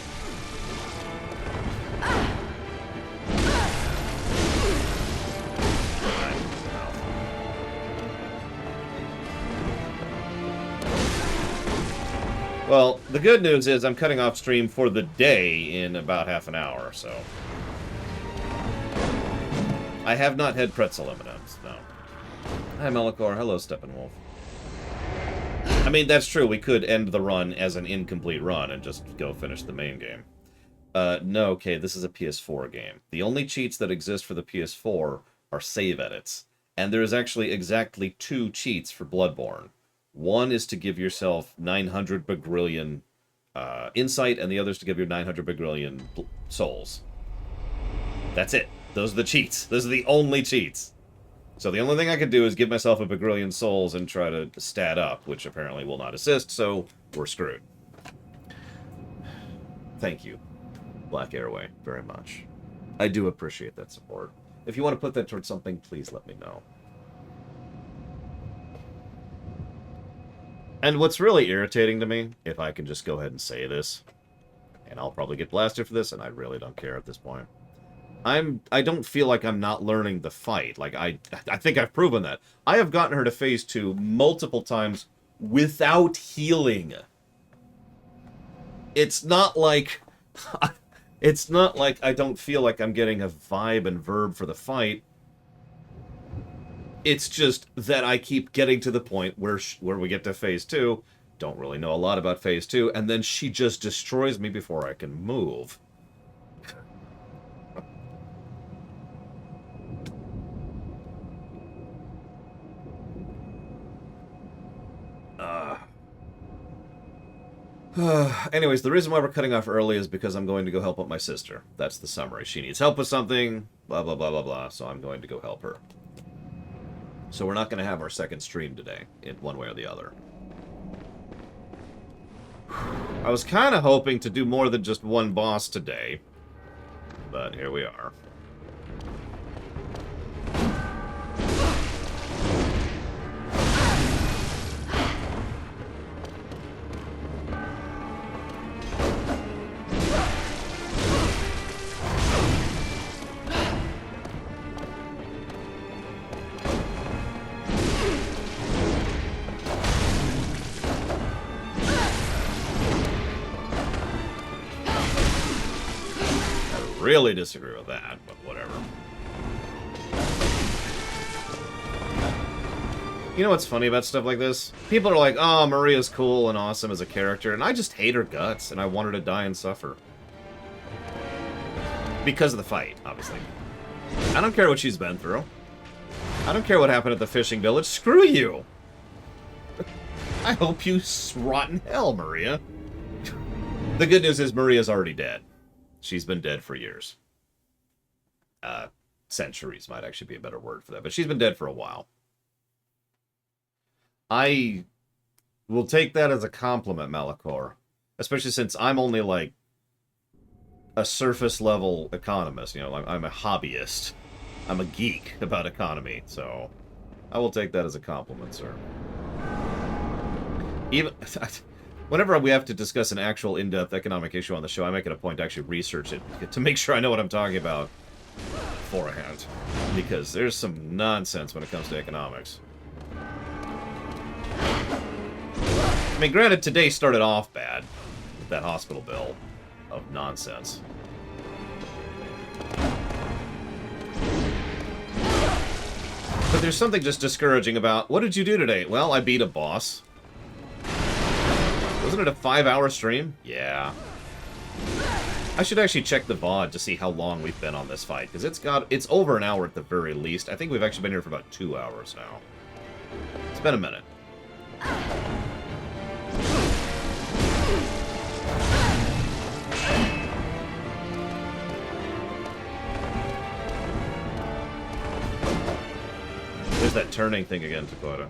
Speaker 1: Well, the good news is I'm cutting off stream for the day in about half an hour, so... I have not had pretzel M&Ms, no. Hi, Melikor. Hello, Steppenwolf. I mean, that's true. We could end the run as an incomplete run and just go finish the main game. No, okay, this is a PS4 game. The only cheats that exist for the PS4 are save edits. And there is actually exactly 2 cheats for Bloodborne. One is to give yourself 900 bagrillion insight, and the other is to give you 900 bagrillion souls. That's it. Those are the cheats. Those are the only cheats. So the only thing I could do is give myself a bagrillion souls and try to stat up, which apparently will not assist, so we're screwed. Thank you, Black Airway, very much. I do appreciate that support. If you want to put that towards something, please let me know. And what's really irritating to me, if I can just go ahead and say this, and I'll probably get blasted for this, and I really don't care at this point. I don't feel like I'm not learning the fight. Like, I think I've proven that. I have gotten her to phase 2 multiple times without healing. It's not like... It's not like I don't feel like I'm getting a vibe and verb for the fight. It's just that I keep getting to the point where we get to phase 2, don't really know a lot about phase 2, and then she just destroys me before I can move. Anyways, the reason why we're cutting off early is because I'm going to go help out my sister. That's the summary. She needs help with something, blah, blah, blah, blah, blah, so I'm going to go help her. So we're not going to have our second stream today, in one way or the other. I was kind of hoping to do more than just one boss today, but here we are. Really disagree with that, but whatever. You know what's funny about stuff like this? People are like, oh, Maria's cool and awesome as a character, and I just hate her guts, and I want her to die and suffer. Because of the fight, obviously. I don't care what she's been through. I don't care what happened at the fishing village. Screw you! I hope you rot in hell, Maria. The good news is Maria's already dead. She's been dead for years. Centuries might actually be a better word for that. But she's been dead for a while. I will take that as a compliment, Malachor. Especially since I'm only, like, a surface-level economist. You know, I'm a hobbyist. I'm a geek about economy. So, I will take that as a compliment, sir. Even... Whenever we have to discuss an actual in-depth economic issue on the show, I make it a point to actually research it to make sure I know what I'm talking about beforehand. Because there's some nonsense when it comes to economics. I mean, granted, today started off bad with that hospital bill of nonsense. But there's something just discouraging about, what did you do today? Well, I beat a boss. Wasn't it a 5-hour stream? Yeah. I should actually check the VOD to see how long we've been on this fight, because it's over an hour at the very least. I think we've actually been here for about 2 hours now. It's been a minute. There's that turning thing again, Dakota.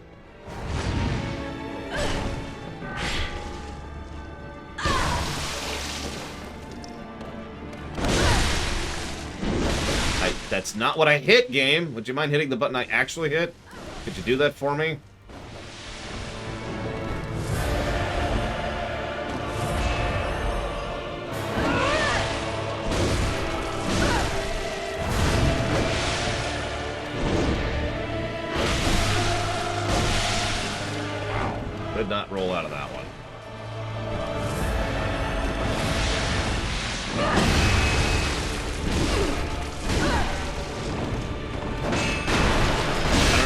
Speaker 1: That's not what I hit, game. Would you mind hitting the button I actually hit? Could you do that for me? Did not roll out of that one.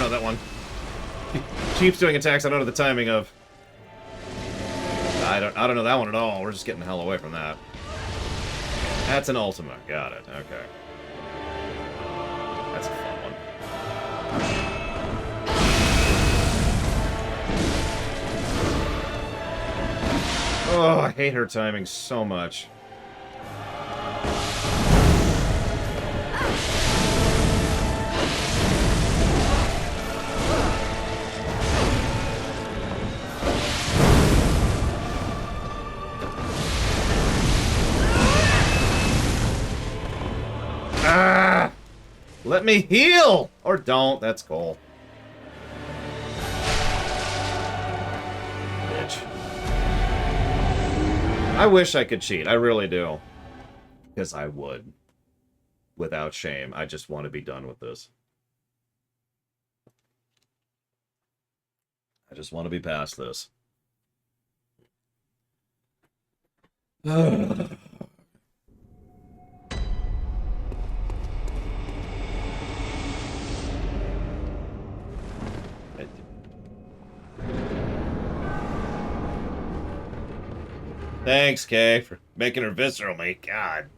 Speaker 1: That one. Keeps doing attacks I don't know the timing of. I don't know that one at all. We're just getting the hell away from that. That's an Ultima. Got it. Okay. That's a fun one. Oh, I hate her timing so much. Ah! Let me heal! Or don't, that's cool. Bitch. I wish I could cheat, I really do. Because I would. without shame. I just want to be done with this. I just want to be past this. Thanks, Kay, for making her visceral me. God.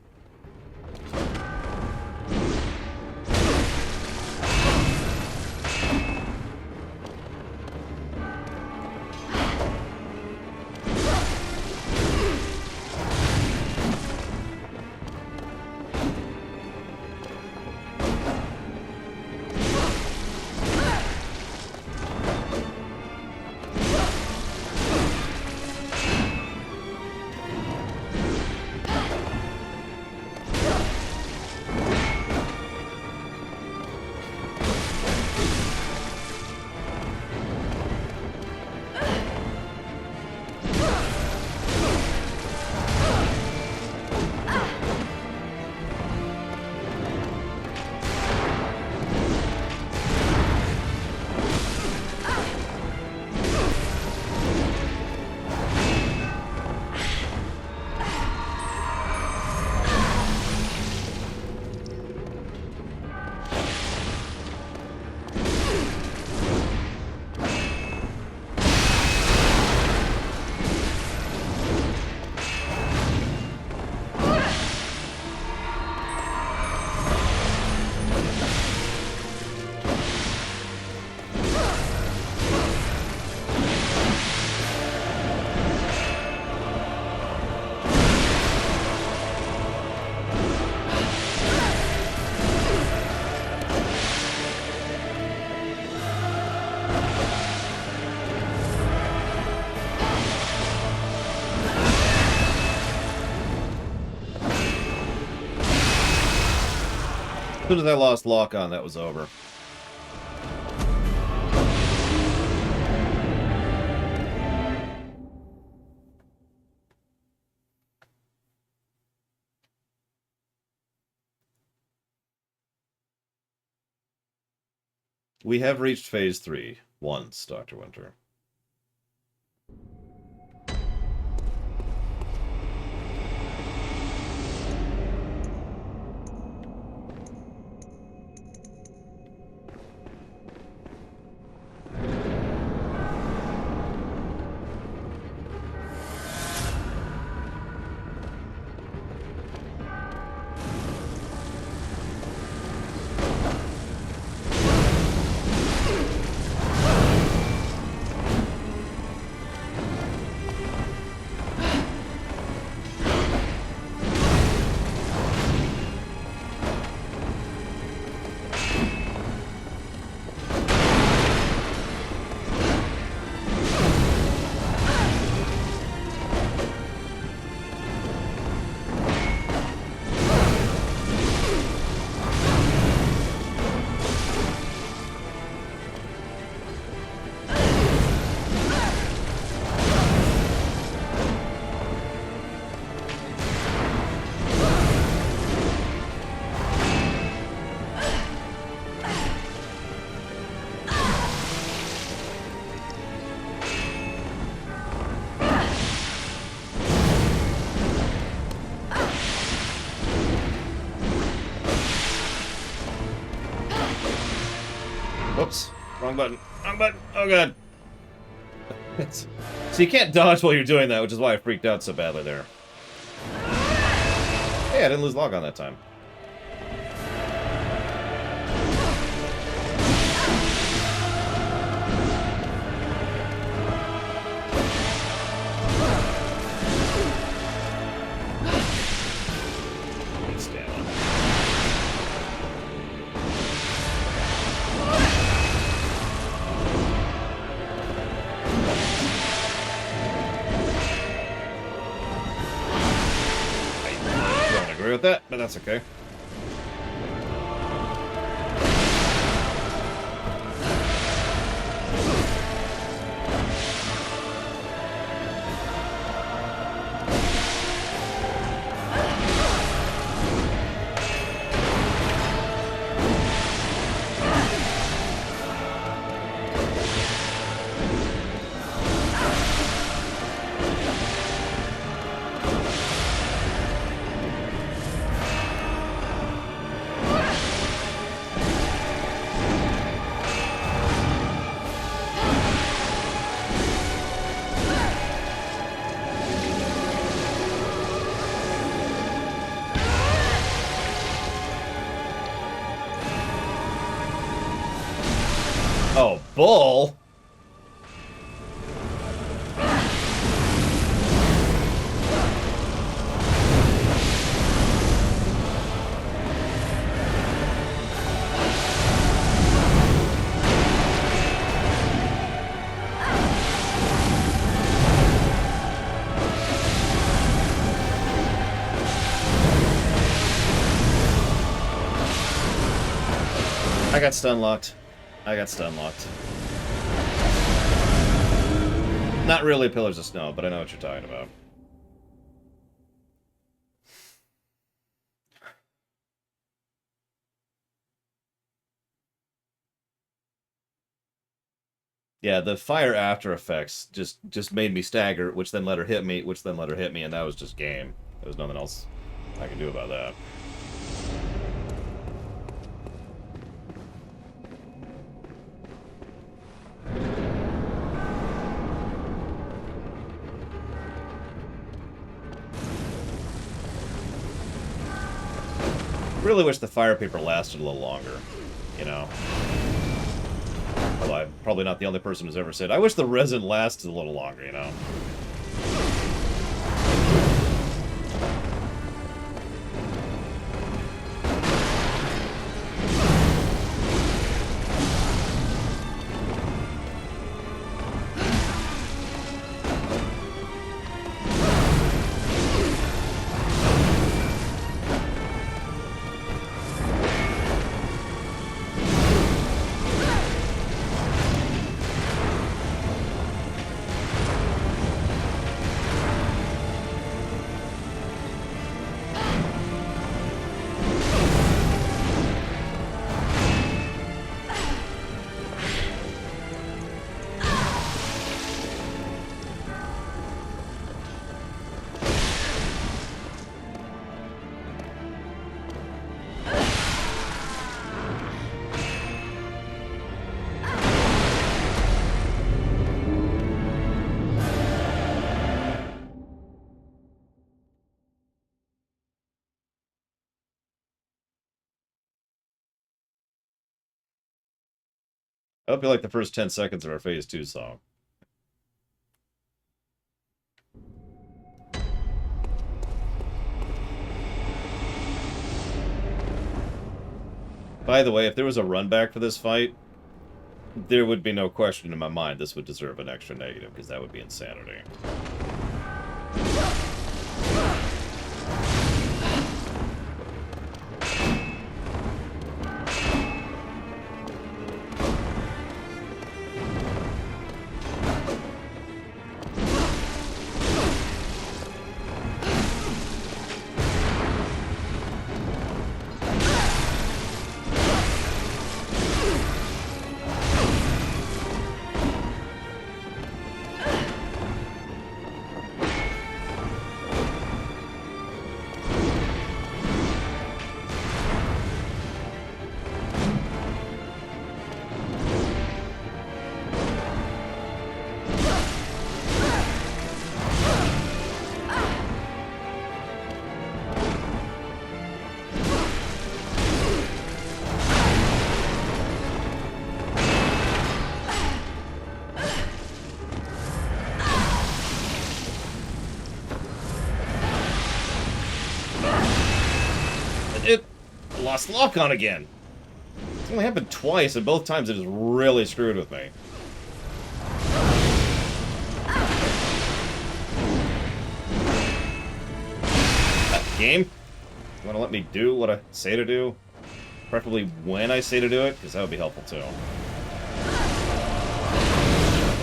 Speaker 1: As soon as I lost lock on, that was over. We have reached phase 3 once, Dr. Winter. Whoops. Wrong button. Wrong button. Oh, God. So you can't dodge while you're doing that, which is why I freaked out so badly there. Hey, I didn't lose log on that time. With that, but that's okay. bull? I got stun locked. I got stun locked. Not really Pillars of Snow, but I know what you're talking about. Yeah, the fire after effects just made me stagger, which then let her hit me, which then let her hit me, and that was just game. There was nothing else I could do about that. Really wish the fire paper lasted a little longer, you know. Although I'm probably not the only person who's ever said, I wish the resin lasted a little longer, you know. I hope you like the first 10 seconds of our Phase 2 song. By the way, if there was a run back for this fight, there would be no question in my mind this would deserve an extra negative, because that would be insanity. Lost lock on again. It's only happened twice, and both times it has really screwed with me. Game? You want to let me do what I say to do? Preferably when I say to do it, because that would be helpful too. I'll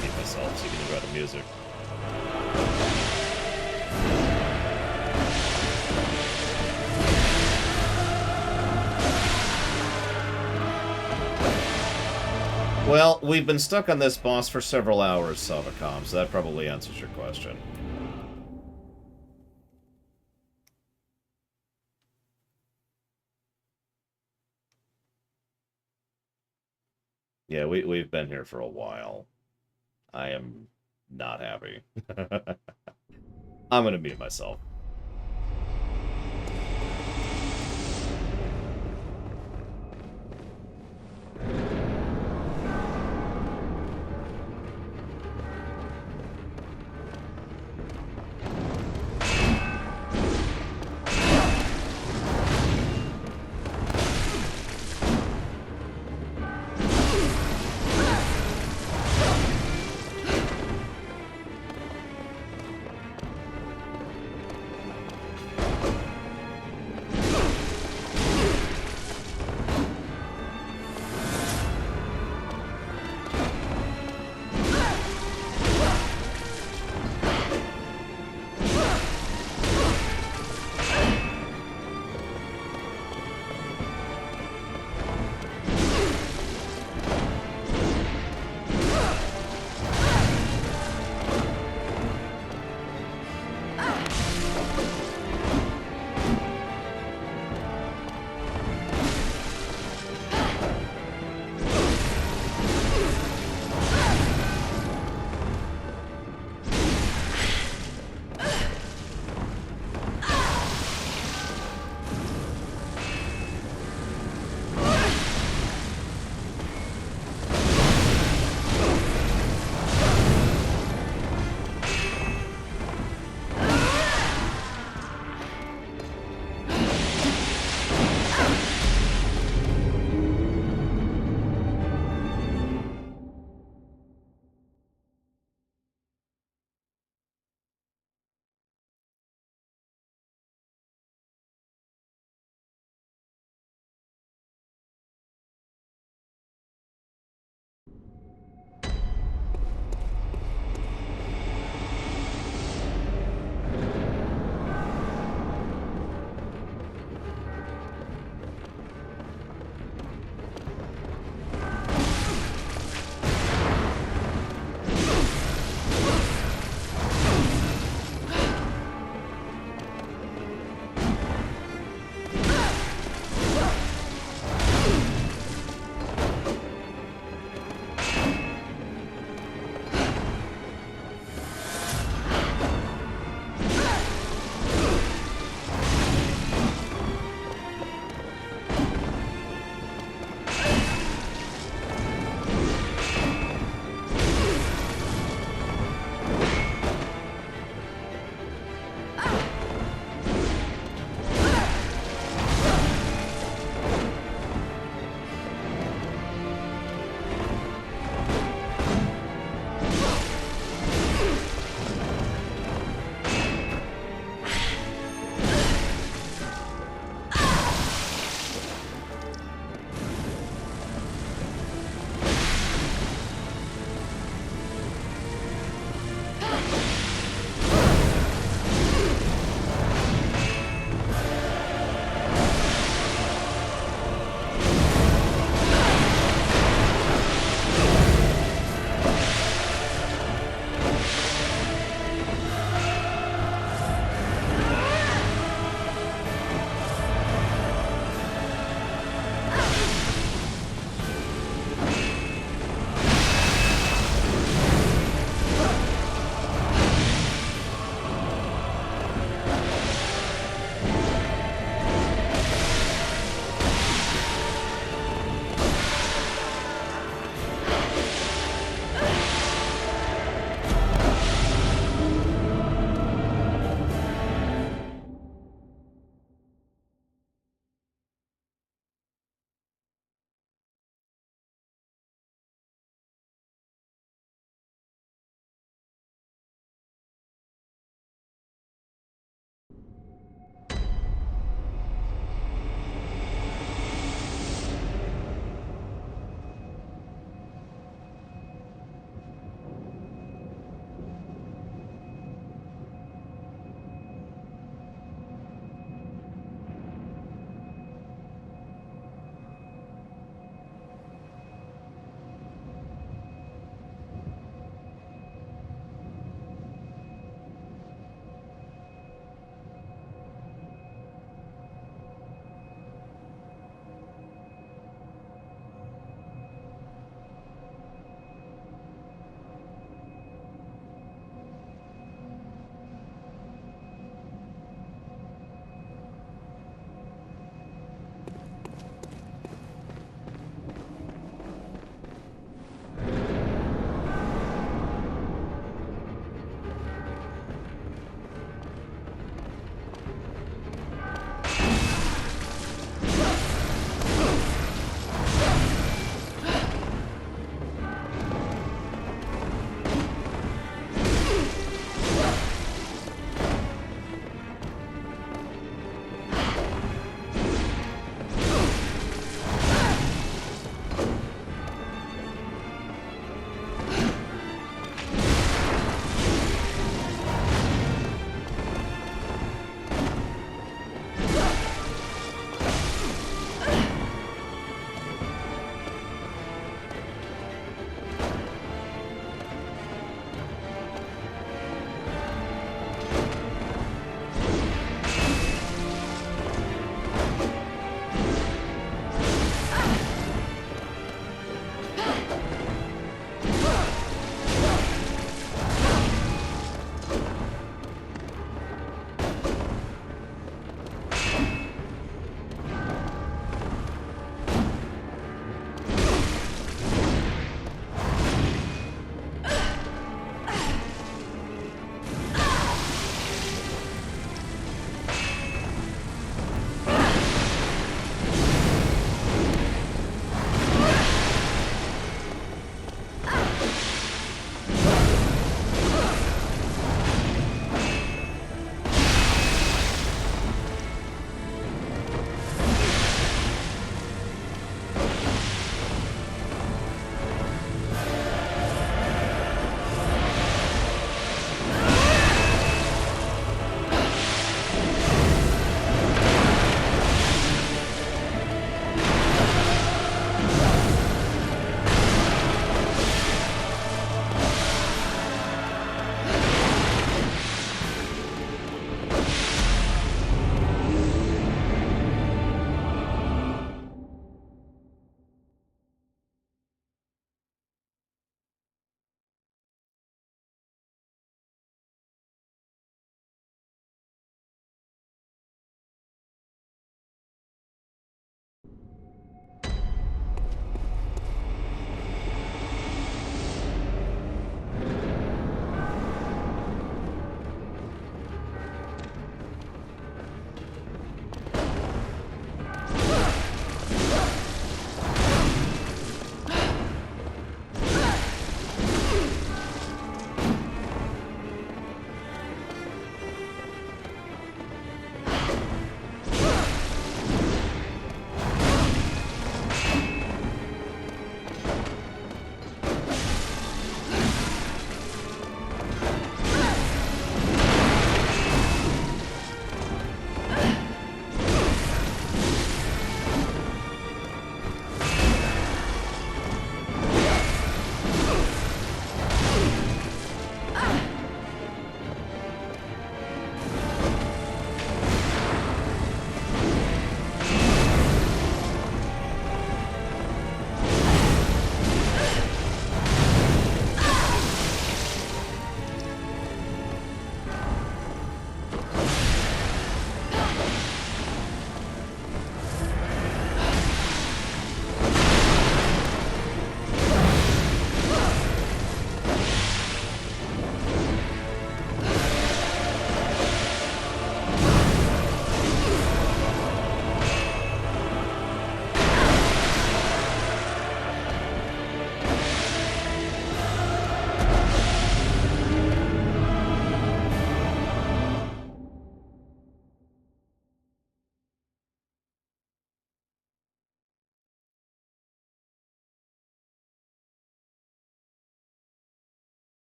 Speaker 1: mute myself so you can enjoy the music. Well, we've been stuck on this boss for several hours, Savacom, so that probably answers your question. Yeah, we've been here for a while. I am not happy. I'm gonna mute myself.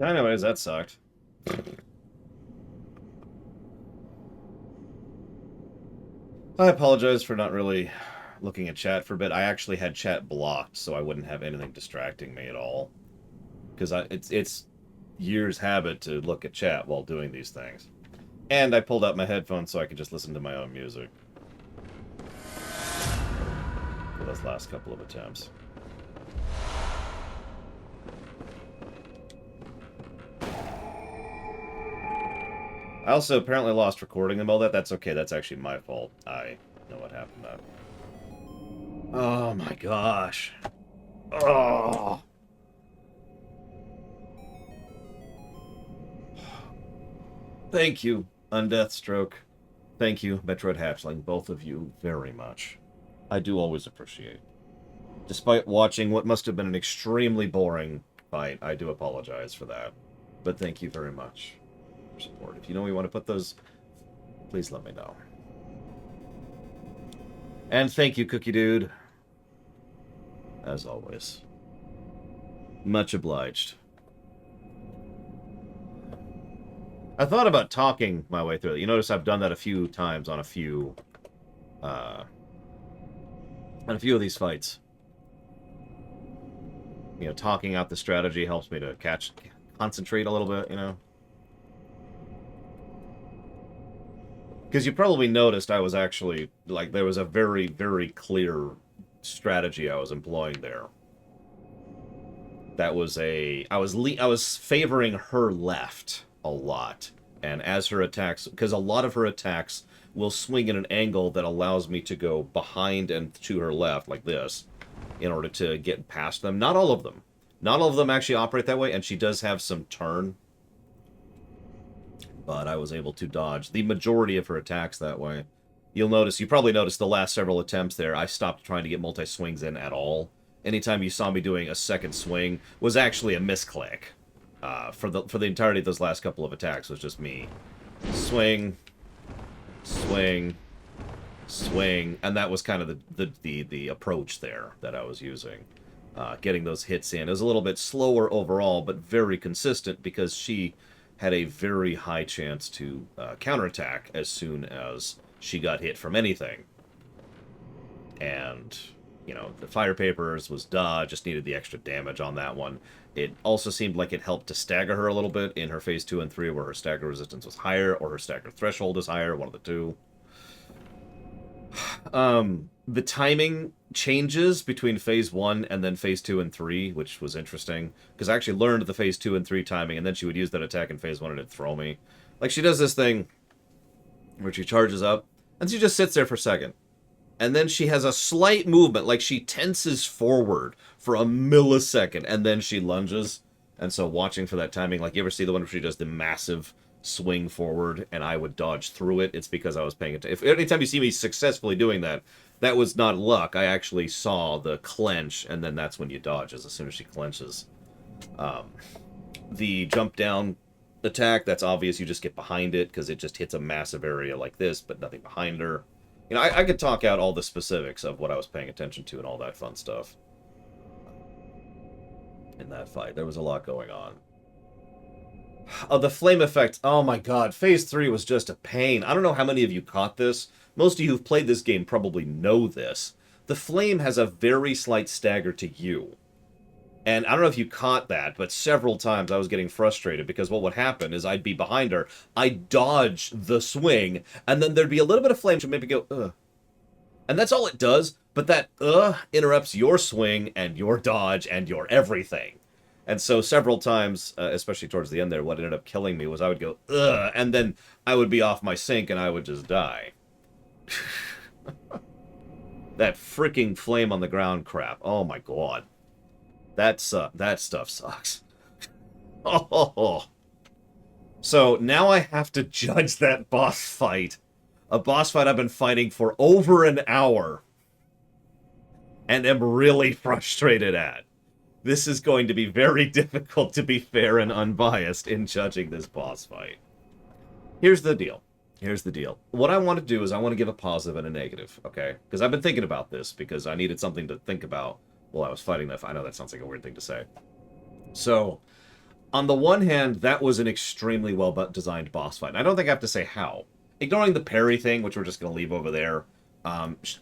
Speaker 1: Anyways, that sucked. I apologize for not really looking at chat for a bit. I actually had chat blocked so I wouldn't have anything distracting me at all. Because it's years' habit to look at chat while doing these things. And I pulled out my headphones so I could just listen to my own music. For those last couple of attempts. I also apparently lost recording them all that. That's okay, that's actually my fault. I know what happened to that. Oh my gosh. Oh. Thank you, Undeathstroke. Thank you, Metroid Hatchling, both of you very much. I do always appreciate. Despite watching what must have been an extremely boring fight, I do apologize for that. But thank you very much for support. If you know where you want to put those, please let me know. And thank you, Cookie Dude. As always. Much obliged. I thought about talking my way through it. You notice I've done that a few times on a few of these fights. You know, talking out the strategy helps me to concentrate a little bit, you know. Because you probably noticed I was actually, like, there was a very, very clear strategy I was employing there. That was I was favoring her left a lot. And as her attacks, because a lot of her attacks will swing at an angle that allows me to go behind and to her left, like this, in order to get past them. Not all of them. Not all of them actually operate that way, and she does have some turn. But I was able to dodge the majority of her attacks that way. You probably noticed the last several attempts there, I stopped trying to get multi-swings in at all. Anytime you saw me doing a second swing was actually a misclick. For the entirety of those last couple of attacks was just me. Swing, swing, swing, and that was kind of the approach there that I was using. Getting those hits in. It was a little bit slower overall, but very consistent because she had a very high chance to counterattack as soon as she got hit from anything. And, you know, the fire papers was just needed the extra damage on that one. It also seemed like it helped to stagger her a little bit in her phase 2 and 3, where her stagger resistance was higher, or her stagger threshold is higher, one of the two. The timing changes between phase 1 and then phase 2 and 3, which was interesting, because I actually learned the phase 2 and 3 timing, and then she would use that attack in phase 1 and it'd throw me. Like, she does this thing where she charges up, and she just sits there for a second. And then she has a slight movement, like she tenses forward for a millisecond, and then she lunges. And so watching for that timing, like, you ever see the one where she does the massive swing forward, and I would dodge through it? It's because I was paying attention. Anytime you see me successfully doing that, that was not luck. I actually saw the clench, and then that's when you dodge, as soon as she clenches. The jump down attack, that's obvious. You just get behind it, because it just hits a massive area like this, but nothing behind her. You know, I could talk out all the specifics of what I was paying attention to and all that fun stuff. In that fight, there was a lot going on. Oh, the flame effect. Oh my god, phase 3 was just a pain. I don't know how many of you caught this. Most of you who've played this game probably know this. The flame has a very slight stagger to you. And I don't know if you caught that, but several times I was getting frustrated because what would happen is I'd be behind her, I'd dodge the swing, and then there'd be a little bit of flame to maybe go, ugh. And that's all it does, but that interrupts your swing and your dodge and your everything. And so several times, especially towards the end there, what ended up killing me was I would go, ugh, and then I would be off my sync and I would just die. That freaking flame on the ground crap. Oh my god. That stuff sucks. Oh. So now I have to judge that boss fight. A boss fight I've been fighting for over an hour. And am really frustrated at. This is going to be very difficult to be fair and unbiased in judging this boss fight. Here's the deal. Here's the deal. What I want to do is I want to give a positive and a negative, okay? Because I've been thinking about this because I needed something to think about while I was fighting that fight. I know that sounds like a weird thing to say. So, On the one hand, that was an extremely well-designed boss fight. And I don't think I have to say how. Ignoring the parry thing, which we're just going to leave over there,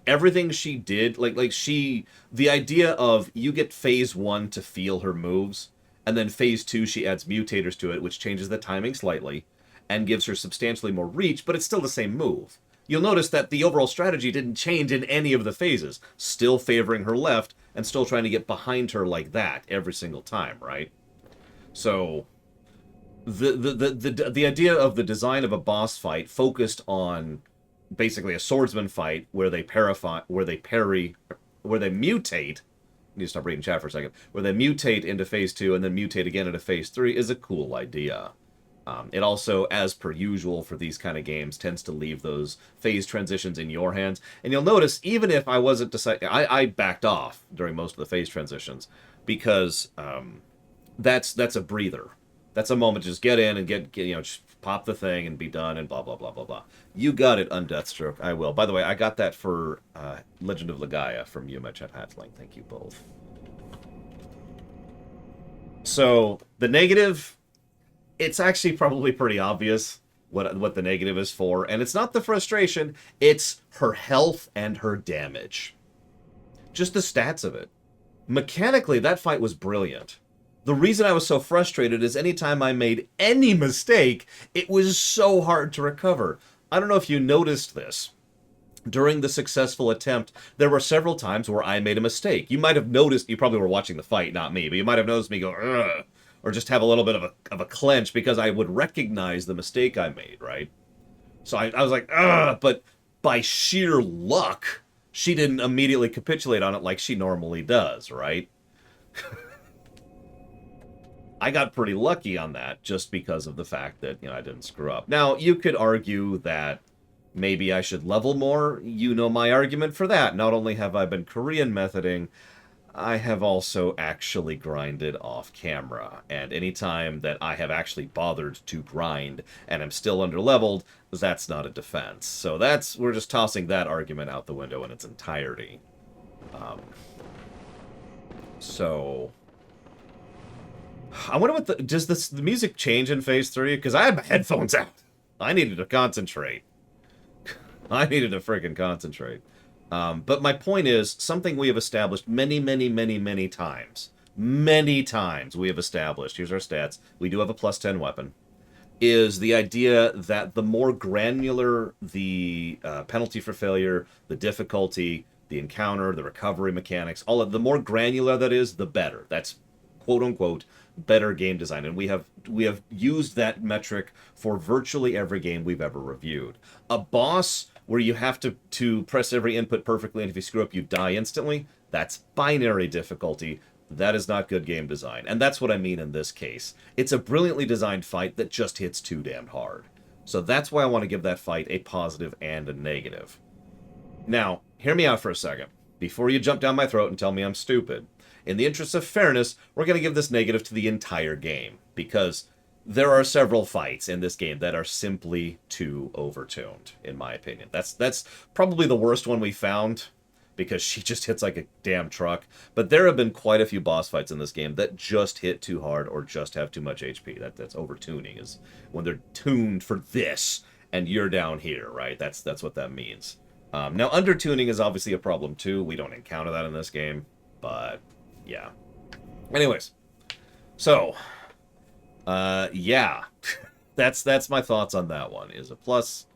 Speaker 1: everything she did, the idea of you get phase 1 to feel her moves, and then phase 2 she adds mutators to it, which changes the timing slightly, and gives her substantially more reach, but it's still the same move. You'll notice that the overall strategy didn't change in any of the phases, still favoring her left, and still trying to get behind her like that every single time, right? So, the idea of the design of a boss fight focused on basically a swordsman fight where they mutate. I need to stop reading chat for a second. Where they mutate into phase 2 and then mutate again into phase 3 is a cool idea. It also, as per usual for these kind of games, tends to leave those phase transitions in your hands. And you'll notice, even if I wasn't deciding, I backed off during most of the phase transitions because that's a breather. That's a moment to just get in and get just pop the thing and be done and blah, blah, blah, blah, blah. You got it, Undeathstroke. I will. By the way, I got that for Legend of Legaia from you, Chet Hatling. Thank you both. So, the negative, it's actually probably pretty obvious what the negative is for. And it's not the frustration, it's her health and her damage. Just the stats of it. Mechanically, that fight was brilliant. The reason I was so frustrated is anytime I made any mistake, it was so hard to recover. I don't know if you noticed this. During the successful attempt, there were several times where I made a mistake. You might have noticed, you probably were watching the fight, not me, but you might have noticed me go, ugh, or just have a little bit of a clench because I would recognize the mistake I made, right? So I was like, ugh, but by sheer luck, she didn't immediately capitulate on it like she normally does, right? I got pretty lucky on that just because of the fact that, I didn't screw up. Now, you could argue that maybe I should level more. You know my argument for that. Not only have I been Korean methoding, I have also actually grinded off camera. And anytime that I have actually bothered to grind and I'm still underleveled, that's not a defense. So we're just tossing that argument out the window in its entirety. I wonder does the music change in phase 3? Because I had my headphones out. I needed to concentrate. I needed to freaking concentrate. But my point is, something we have established many, many, many, many times. Many times we have established, here's our stats, we do have a plus 10 weapon, is the idea that the more granular the penalty for failure, the difficulty, the encounter, the recovery mechanics, the more granular that is, the better. That's quote-unquote better game design, and we have used that metric for virtually every game we've ever reviewed. A boss where you have to press every input perfectly, and if you screw up you die instantly, that's binary difficulty. That is not good game design, and that's what I mean in this case. It's a brilliantly designed fight that just hits too damned hard. So that's why I want to give that fight a positive and a negative. Now, hear me out for a second, before you jump down my throat and tell me I'm stupid. In the interest of fairness, we're going to give this negative to the entire game, because there are several fights in this game that are simply too overtuned, in my opinion. That's probably the worst one we found, because she just hits like a damn truck. But there have been quite a few boss fights in this game that just hit too hard or just have too much HP. That's overtuning, is when they're tuned for this, and you're down here, right? That's what that means. Now, undertuning is obviously a problem too. We don't encounter that in this game, but yeah. Anyways, so yeah, that's my thoughts on that one. Is a plus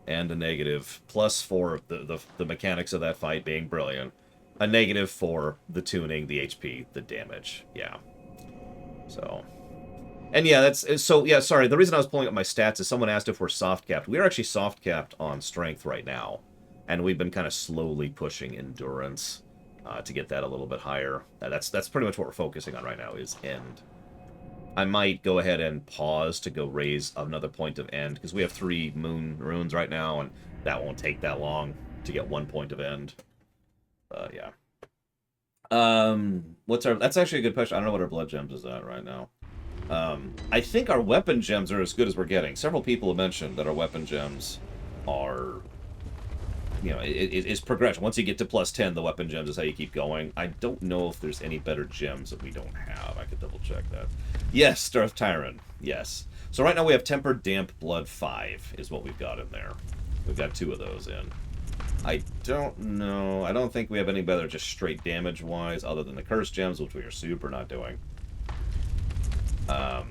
Speaker 1: and a negative. Plus for the mechanics of that fight being brilliant. A negative for the tuning, the HP, the damage. Yeah. So, and yeah, sorry. The reason I was pulling up my stats is someone asked if we're soft capped. We are actually soft capped on strength right now, and we've been kind of slowly pushing endurance to get that a little bit higher. That's pretty much what we're focusing on right now, is end. I might go ahead and pause to go raise another point of end, because we have 3 moon runes right now, and that won't take that long to get 1 point of end. Yeah. That's actually a good question. I don't know what our blood gems is at right now. I think our weapon gems are as good as we're getting. Several people have mentioned that our weapon gems are, it's progression. Once you get to plus 10, the weapon gems is how you keep going. I don't know if there's any better gems that we don't have. I could double check that. Yes, Darth Tyron. Yes. So right now we have Tempered Damp Blood 5 is what we've got in there. We've got 2 of those in. I don't know. I don't think we have any better just straight damage-wise other than the Curse Gems, which we are super not doing. Hang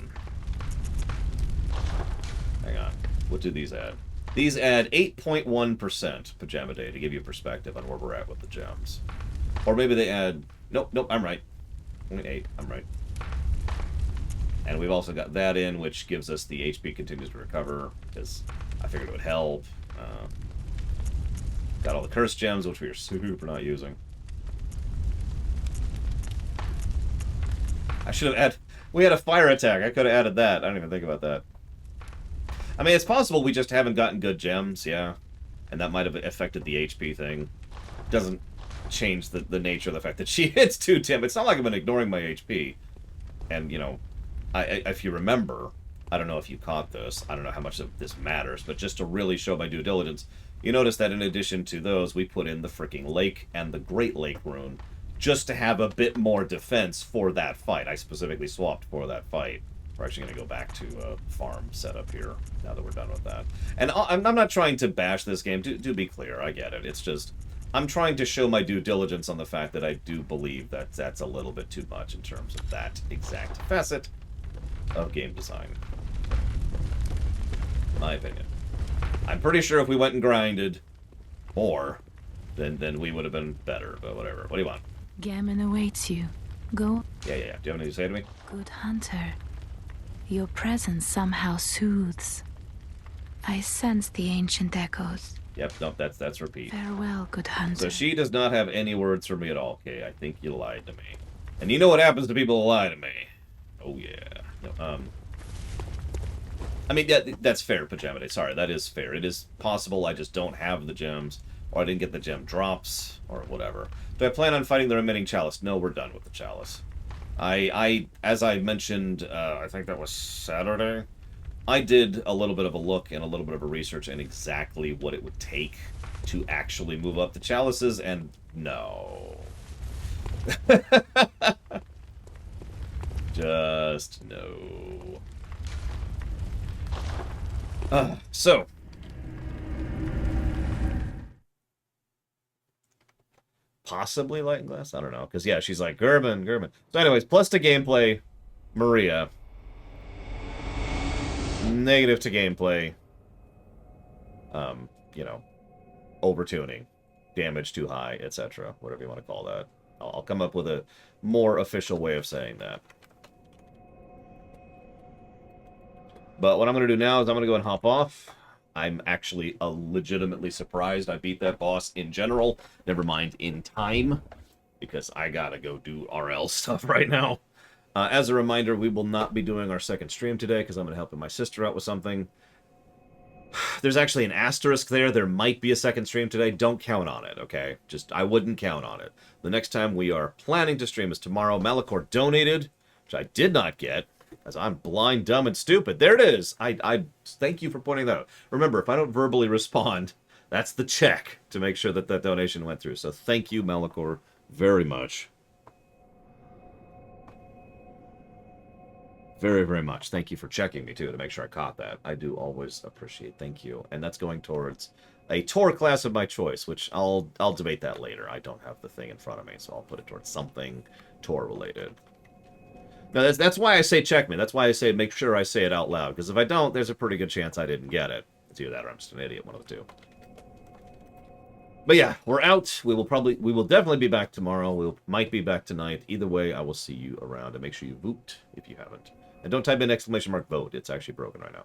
Speaker 1: on. What do these add? These add 8.1% Pajama Day to give you perspective on where we're at with the gems. Or maybe they add... Nope, I'm right. Only 8. I'm right. And we've also got that in, which gives us the HP continues to recover, because I figured it would help. Got all the Curse Gems, which we are super not using. I should have added... We had a fire attack. I could have added that. I don't even think about that. I mean, it's possible we just haven't gotten good gems, yeah. And that might have affected the HP thing. Doesn't change the nature of the fact that she hits 2 Tim. It's not like I've been ignoring my HP. And, you know, if you remember, I don't know if you caught this, I don't know how much of this matters, but just to really show my due diligence, you notice that in addition to those, we put in the freaking Lake and the Great Lake rune, just to have a bit more defense for that fight. I specifically swapped for that fight. We're actually going to go back to farm setup here, now that we're done with that. And I'm not trying to bash this game, do be clear, I get it. It's just, I'm trying to show my due diligence on the fact that I do believe that that's a little bit too much in terms of that exact facet of game design. In my opinion. I'm pretty sure if we went and grinded more, then we would have been better, but whatever. What do you want?
Speaker 4: Gammon awaits you. Go.
Speaker 1: Yeah. Do you have anything to say to me?
Speaker 4: Good hunter. Your presence somehow soothes. I sense the ancient echoes.
Speaker 1: Yep, nope, that's repeat.
Speaker 4: Farewell, good hunter.
Speaker 1: So she does not have any words for me at all. Okay, I think you lied to me. And you know what happens to people who lie to me. Oh, yeah. No, I mean, yeah, that's fair, Pajama Day. Sorry, that is fair. It is possible I just don't have the gems, or I didn't get the gem drops, or whatever. Do I plan on fighting the remaining chalice? No, we're done with the chalice. As I mentioned, I think that was Saturday, I did a little bit of a look and a little bit of a research in exactly what it would take to actually move up the chalices, and no. Just no. So. Possibly Light and Glass? I don't know. Because, yeah, she's like, Gerben. So, anyways, plus to gameplay, Maria. Negative to gameplay. You know, overtuning. Damage too high, etc. Whatever you want to call that. I'll come up with a more official way of saying that. But what I'm going to do now is I'm going to go and hop off. I'm actually legitimately surprised I beat that boss in general. Never mind in time. Because I gotta go do RL stuff right now. As a reminder, we will not be doing our second stream today because I'm going to help my sister out with something. There's actually an asterisk there. There might be a second stream today. Don't count on it, okay? Just, I wouldn't count on it. The next time we are planning to stream is tomorrow. Malachor donated, which I did not get. As I'm blind, dumb, and stupid. There it is. I thank you for pointing that out. Remember, if I don't verbally respond, that's the check to make sure that that donation went through. So thank you, Malachor, very much. Very, very much. Thank you for checking me, too, to make sure I caught that. I do always appreciate. Thank you. And that's going towards a Tor class of my choice, which I'll debate that later. I don't have the thing in front of me, so I'll put it towards something Tor-related. No, that's why I say check me. That's why I say make sure I say it out loud. Because if I don't, there's a pretty good chance I didn't get it. It's either that or I'm just an idiot, one of the two. But yeah, we're out. We will definitely be back tomorrow. We might be back tonight. Either way, I will see you around. And make sure you vote if you haven't. And don't type in !vote. It's actually broken right now.